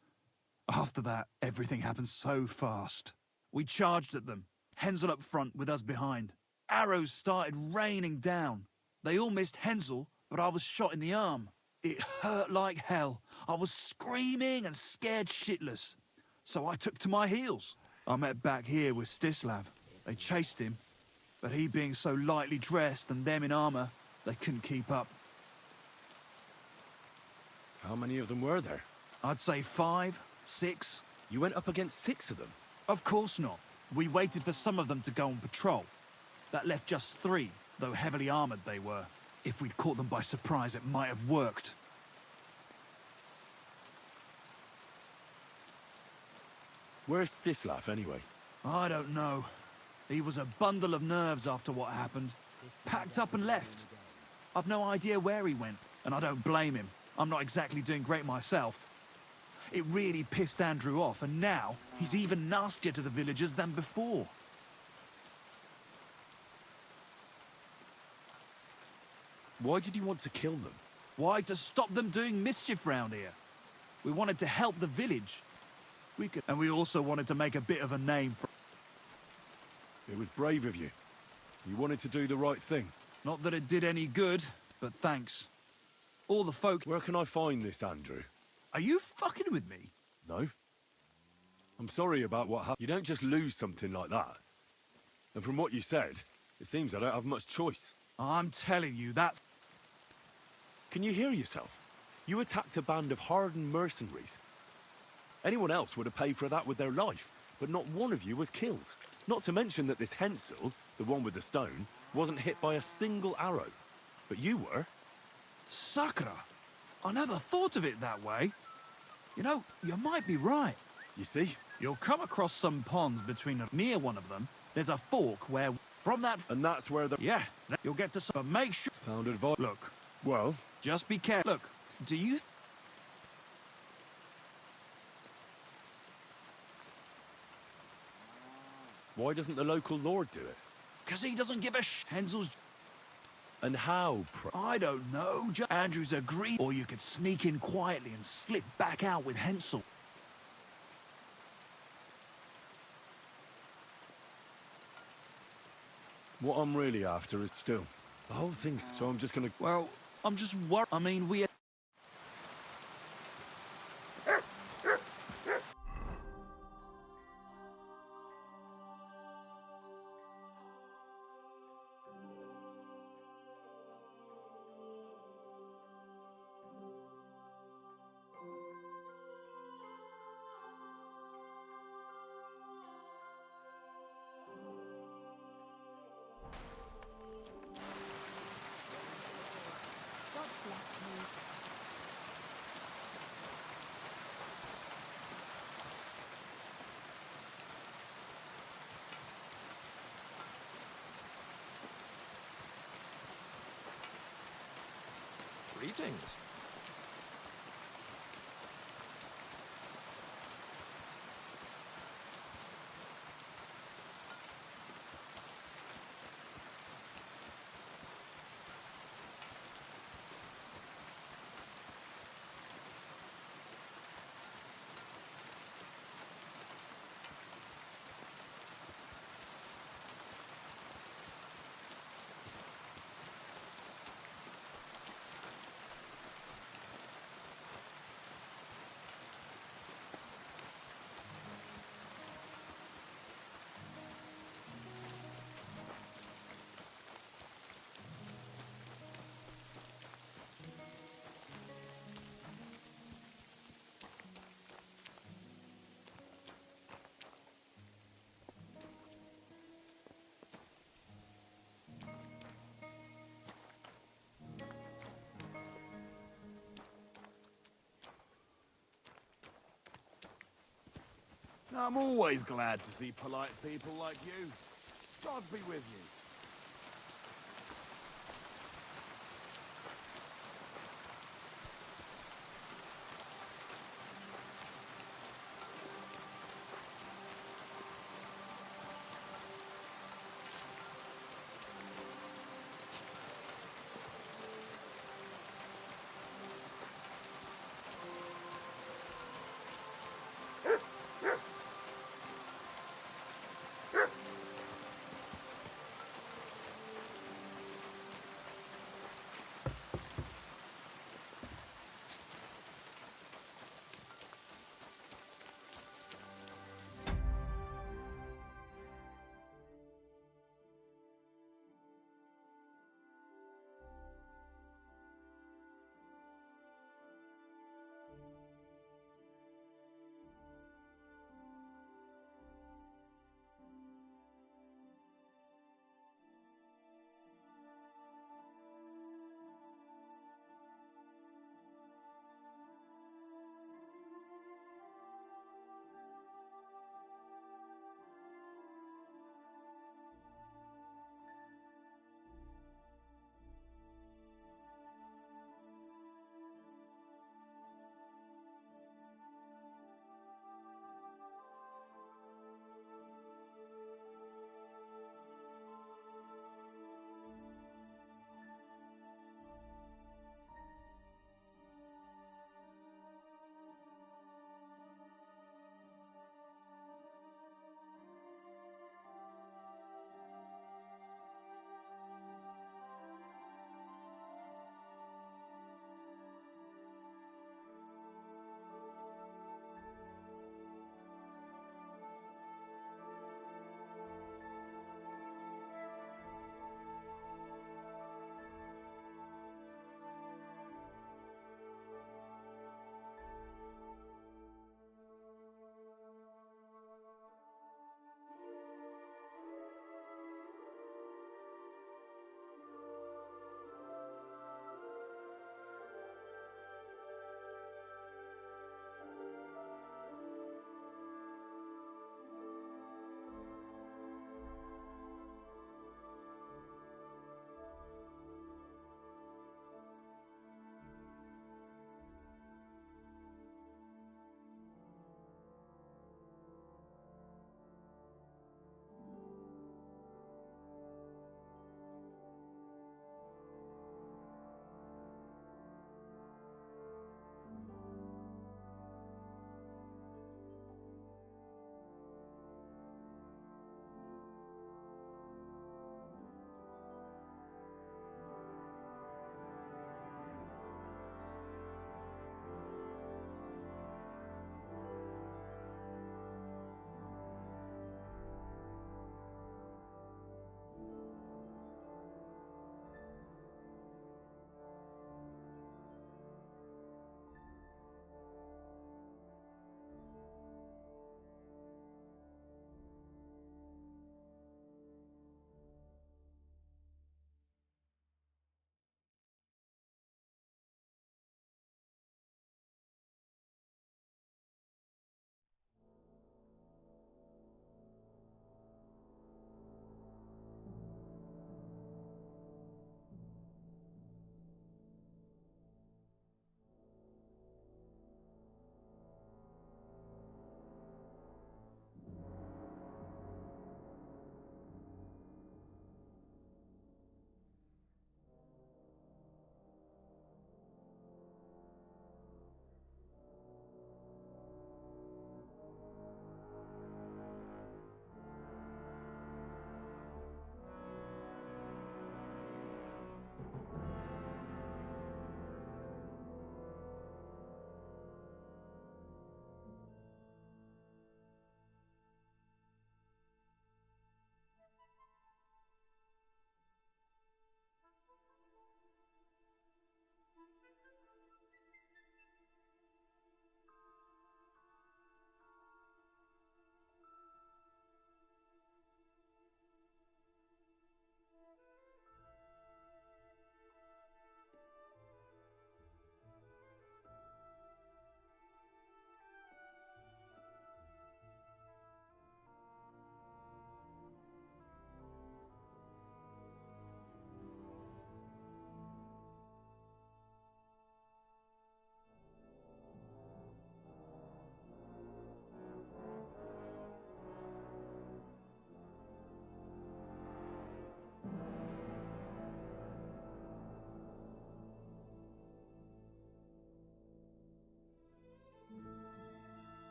After that, everything happened so fast. We charged at them, Hensel up front with us behind. Arrows started raining down. They all missed Hensel, but I was shot in the arm. It hurt like hell. I was screaming and scared shitless. So I took to my heels. I met back here with Stislav. They chased him, but he being so lightly dressed and them in armor, they couldn't keep up. How many of them were there? I'd say 5, 6. You went up against 6 of them? Of course not. We waited for some of them to go on patrol. That left just 3, though heavily armored they were. If we'd caught them by surprise, it might have worked. Where's Stislav, anyway? I don't know. He was a bundle of nerves after what happened. Packed up and left. I've no idea where he went, and I don't blame him. I'm not exactly doing great myself. It really pissed Andrew off, and now he's even nastier to the villagers than before. Why did you want to kill them? Why? To stop them doing mischief round here. We wanted to help the village. And we also wanted to make a bit of a name for... It was brave of you. You wanted to do the right thing. Not that it did any good, but thanks. All the folk... Where can I find this, Andrew? Are you fucking with me? No. I'm sorry about what happened. You don't just lose something like that. And from what you said, it seems I don't have much choice. I'm telling you, that's... Can you hear yourself? You attacked a band of hardened mercenaries. Anyone else would have paid for that with their life, but not one of you was killed. Not to mention that this Hensel, the one with the stone, wasn't hit by a single arrow. But you were. Sakura! I never thought of it that way. You know, you might be right. You see? You'll come across some ponds near one of them. There's a fork where, from that... And that's where the... Yeah, you'll get to some... But make sure... Sound advice. Look. Well? Just be careful. Look, do you... Why doesn't the local lord do it? Because he doesn't give a Hensel's... And how, I don't know. Andrew's agreed. Or you could sneak in quietly and slip back out with Hensel. What I'm really after is still. The whole thing's... So I'm just gonna... Well, I'm just worried. I mean, we... Greetings. I'm always glad to see polite people like you. God be with you.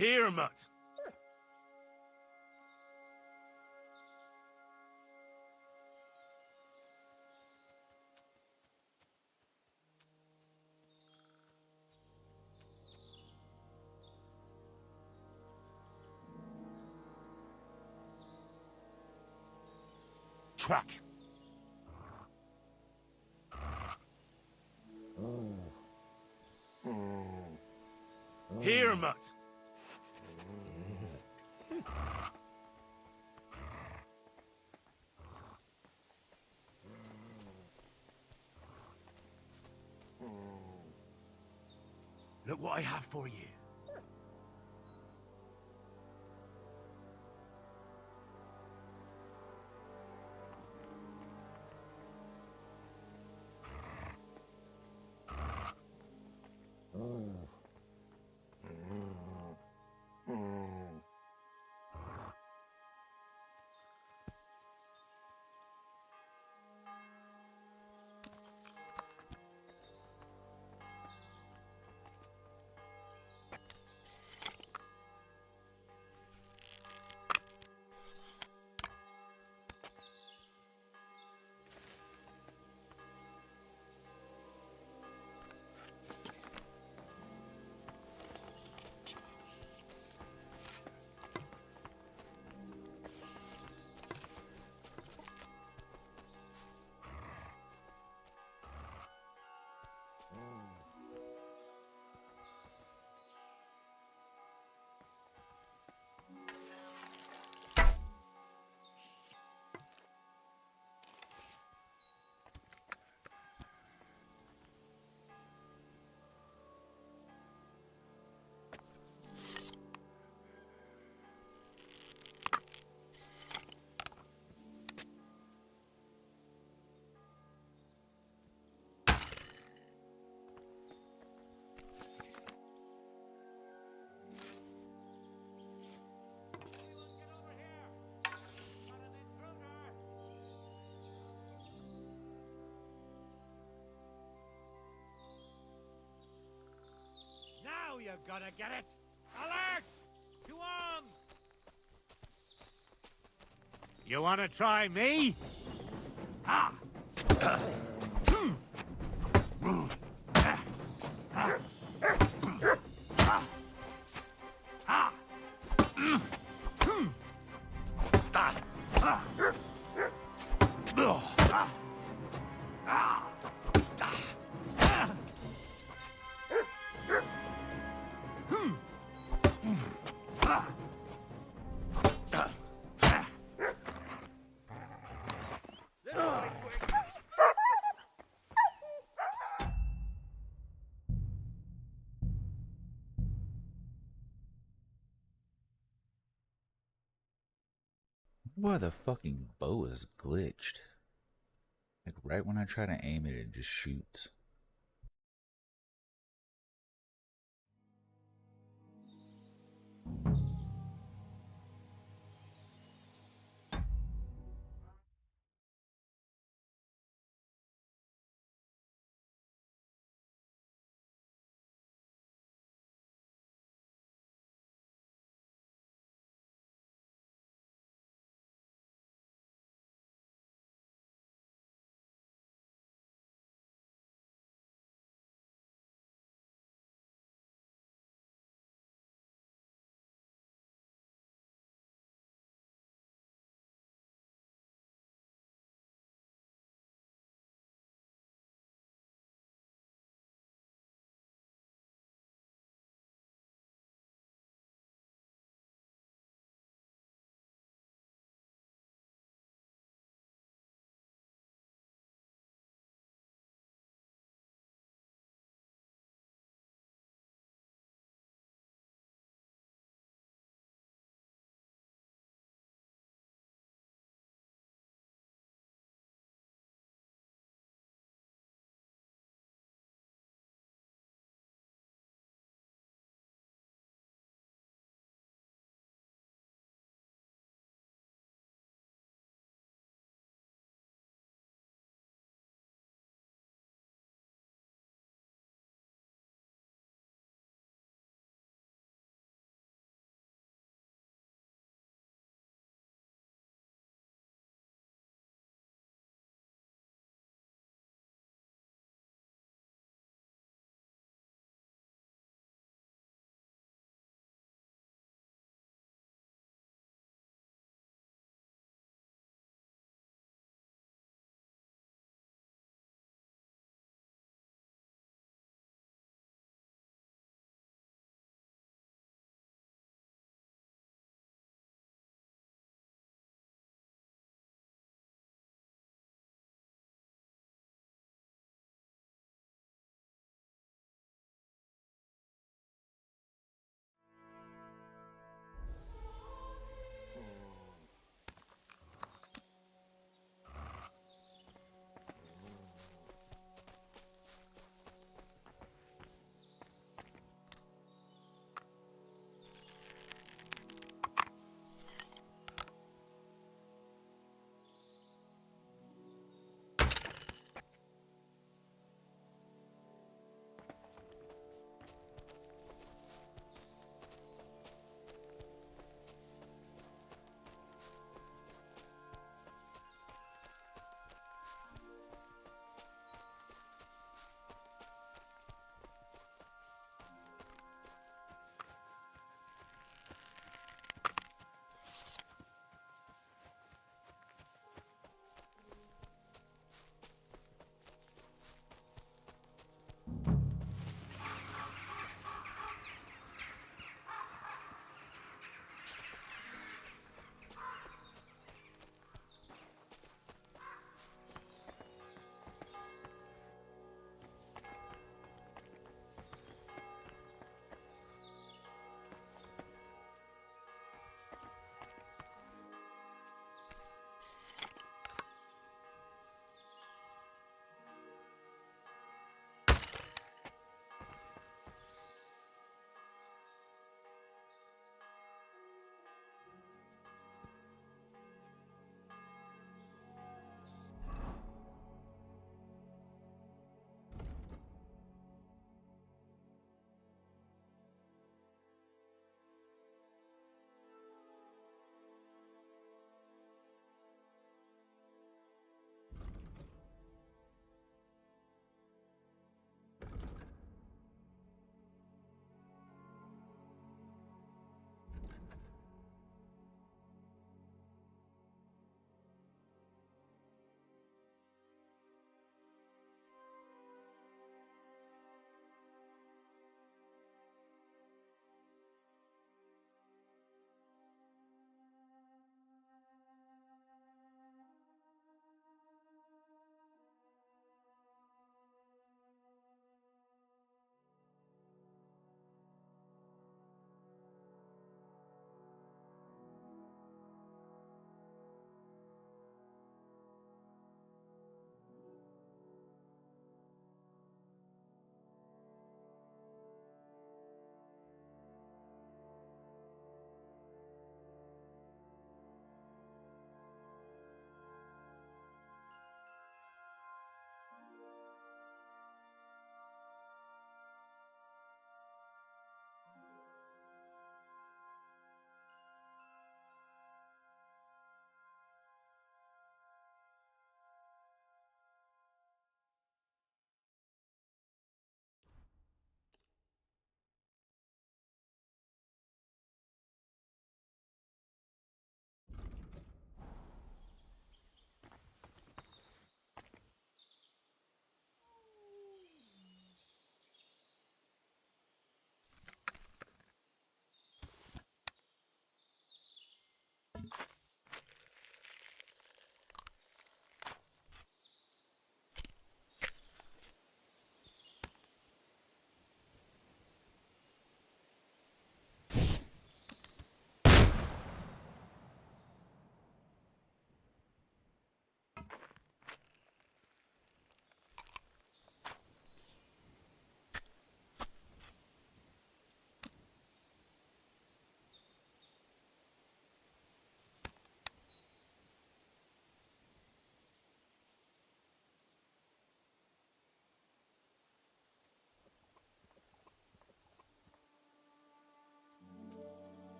Here, Mutt. Track. Here, Mutt. Look what I have for you. Now you're gonna get it! Alert! To arms! You wanna try me? Ah! Why the fucking bow is glitched? Like right when I try to aim it, it just shoots.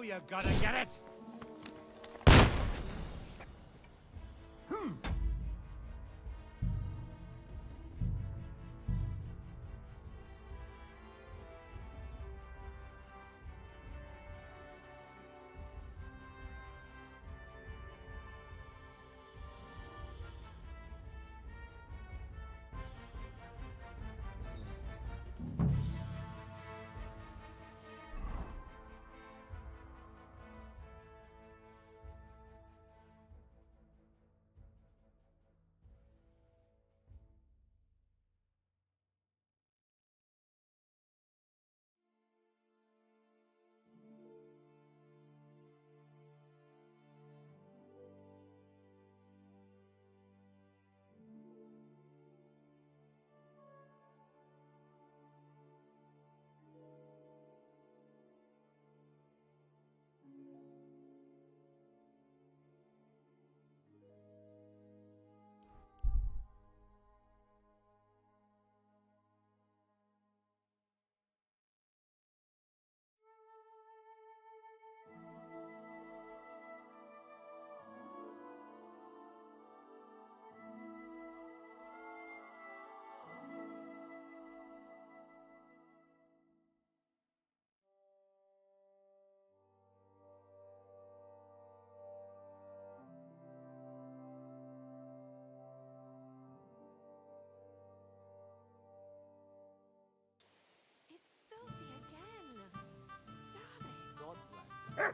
know you're gonna get it! God bless.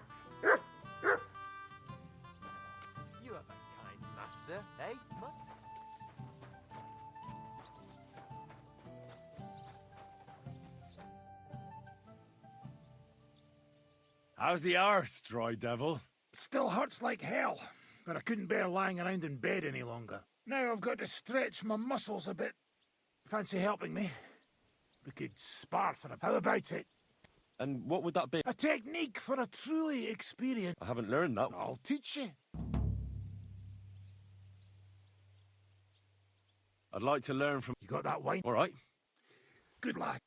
You have a kind master, eh, Mutt? How's the arse, dry devil? Still hurts like hell, but I couldn't bear lying around in bed any longer. Now I've got to stretch my muscles a bit. Fancy helping me? We could spar for a... How about it? And what would that be? A technique for a truly experienced... I haven't learned that. I'll teach you. I'd like to learn from... You got that wine? All right. Good lad.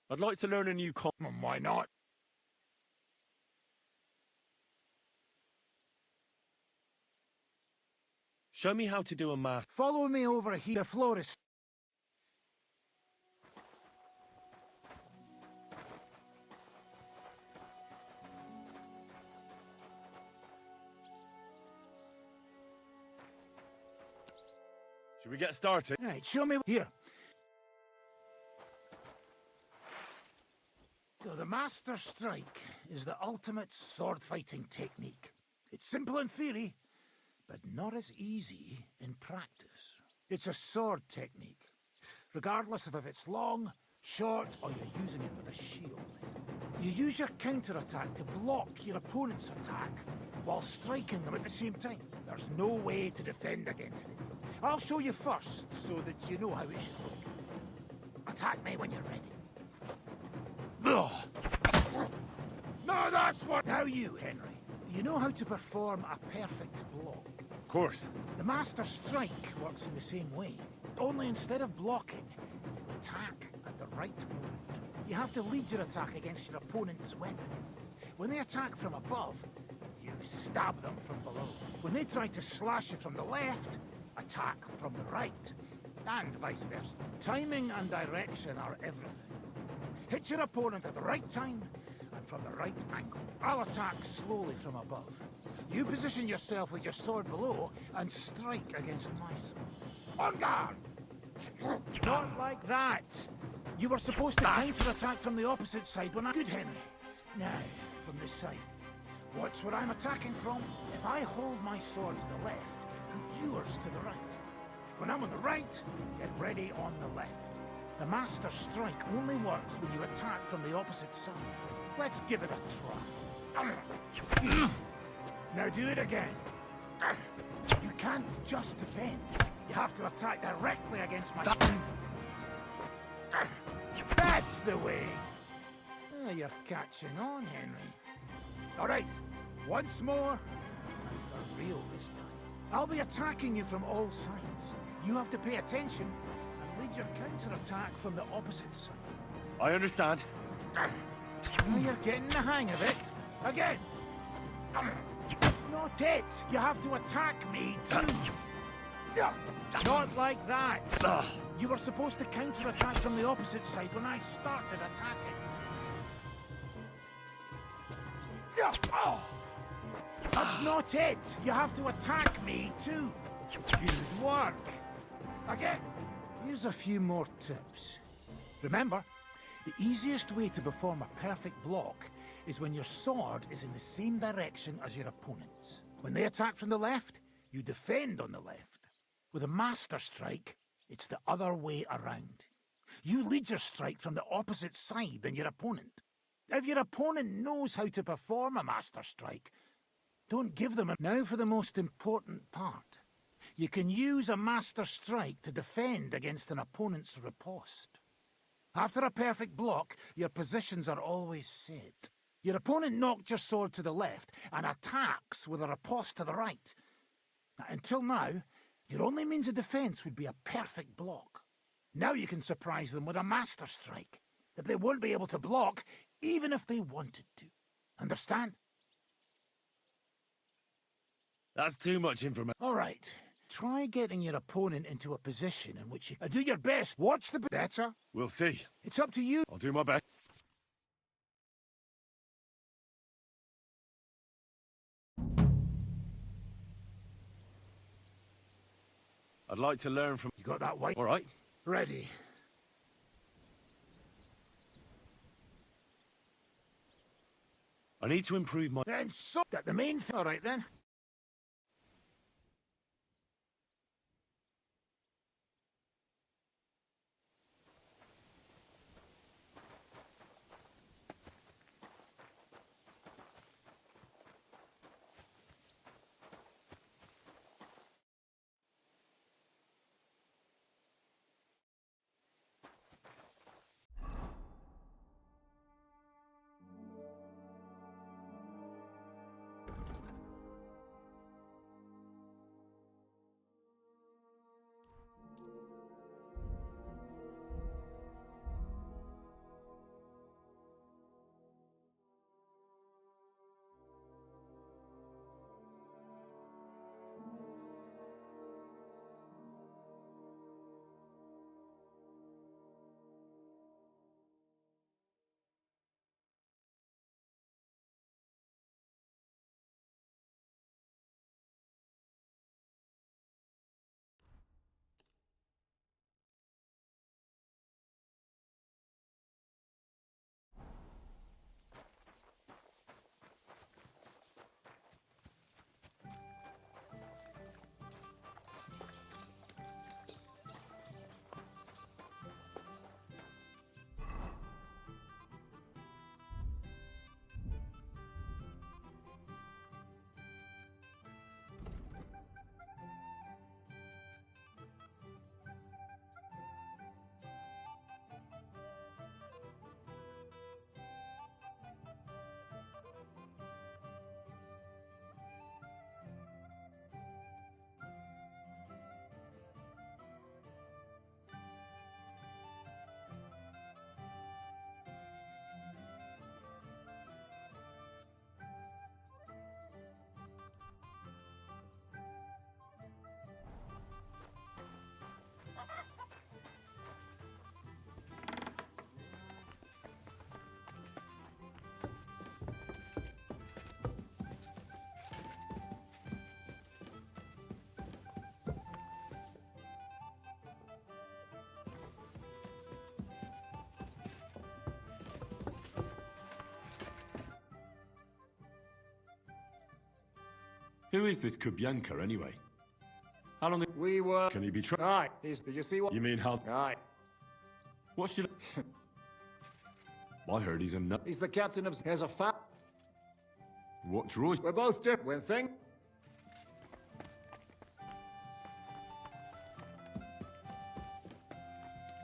I'd like to learn a new Why not? Show me how to do a math. Follow me over here. The floor is... Should we get started? Right, show me... Here. So the Master Strike is the ultimate sword-fighting technique. It's simple in theory, but not as easy in practice. It's a sword technique, regardless of if it's long, short, or you're using it with a shield. You use your counter-attack to block your opponent's attack while striking them at the same time. There's no way to defend against it. I'll show you first, so that you know how it should look. Attack me when you're ready. No, that's what... Now you, Henry. You know how to perform a perfect block. Of course. The Master Strike works in the same way. Only instead of blocking, you attack at the right moment. You have to lead your attack against your opponent's weapon. When they attack from above, you stab them from below. When they try to slash you from the left, attack from the right. And vice versa. Timing and direction are everything. Hit your opponent at the right time and from the right angle. I'll attack slowly from above. You position yourself with your sword below and strike against my sword. On guard! Not like that! You were supposed to counter-attack from the opposite side when I... Good, Henry. Now, from this side. Watch where I'm attacking from. If I hold my sword to the left, put yours to the right. When I'm on the right, get ready on the left. The Master Strike only works when you attack from the opposite side. Let's give it a try. Now do it again. You can't just defend. You have to attack directly against my... That's the way. Oh, you're catching on, Henry. All right, once more, and for real this time. I'll be attacking you from all sides. You have to pay attention and lead your counter-attack from the opposite side. I understand. Now you're getting the hang of it. Again! Not it! You have to attack me, too! Not like that! You were supposed to counter-attack from the opposite side when I started attacking. That's not it! You have to attack me, too! Good work! Again! Here's a few more tips. Remember, the easiest way to perform a perfect block is when your sword is in the same direction as your opponent's. When they attack from the left, you defend on the left. With a master strike, it's the other way around. You lead your strike from the opposite side than your opponent. If your opponent knows how to perform a master strike, don't give them a... Now for the most important part. You can use a master strike to defend against an opponent's riposte. After a perfect block, your positions are always set. Your opponent knocked your sword to the left and attacks with a riposte to the right. Now, until now, your only means of defense would be a perfect block. Now you can surprise them with a master strike that they won't be able to block even if they wanted to. Understand? That's too much information. All right. Try getting your opponent into a position in which you... do your best. Watch the... Better? We'll see. It's up to you. I'll do my best. I'd like to learn from... You got that white? All right. Ready. I need to improve my... Then so... That the main thing. All right, then. Who is this Kubyanka, anyway? How long... We were... Can he be tracked? Aye. Did you see what... You mean how... Aye. What should... I heard he's a nut. He's the captain of... Has a fat... What draws... We're both different. When thing...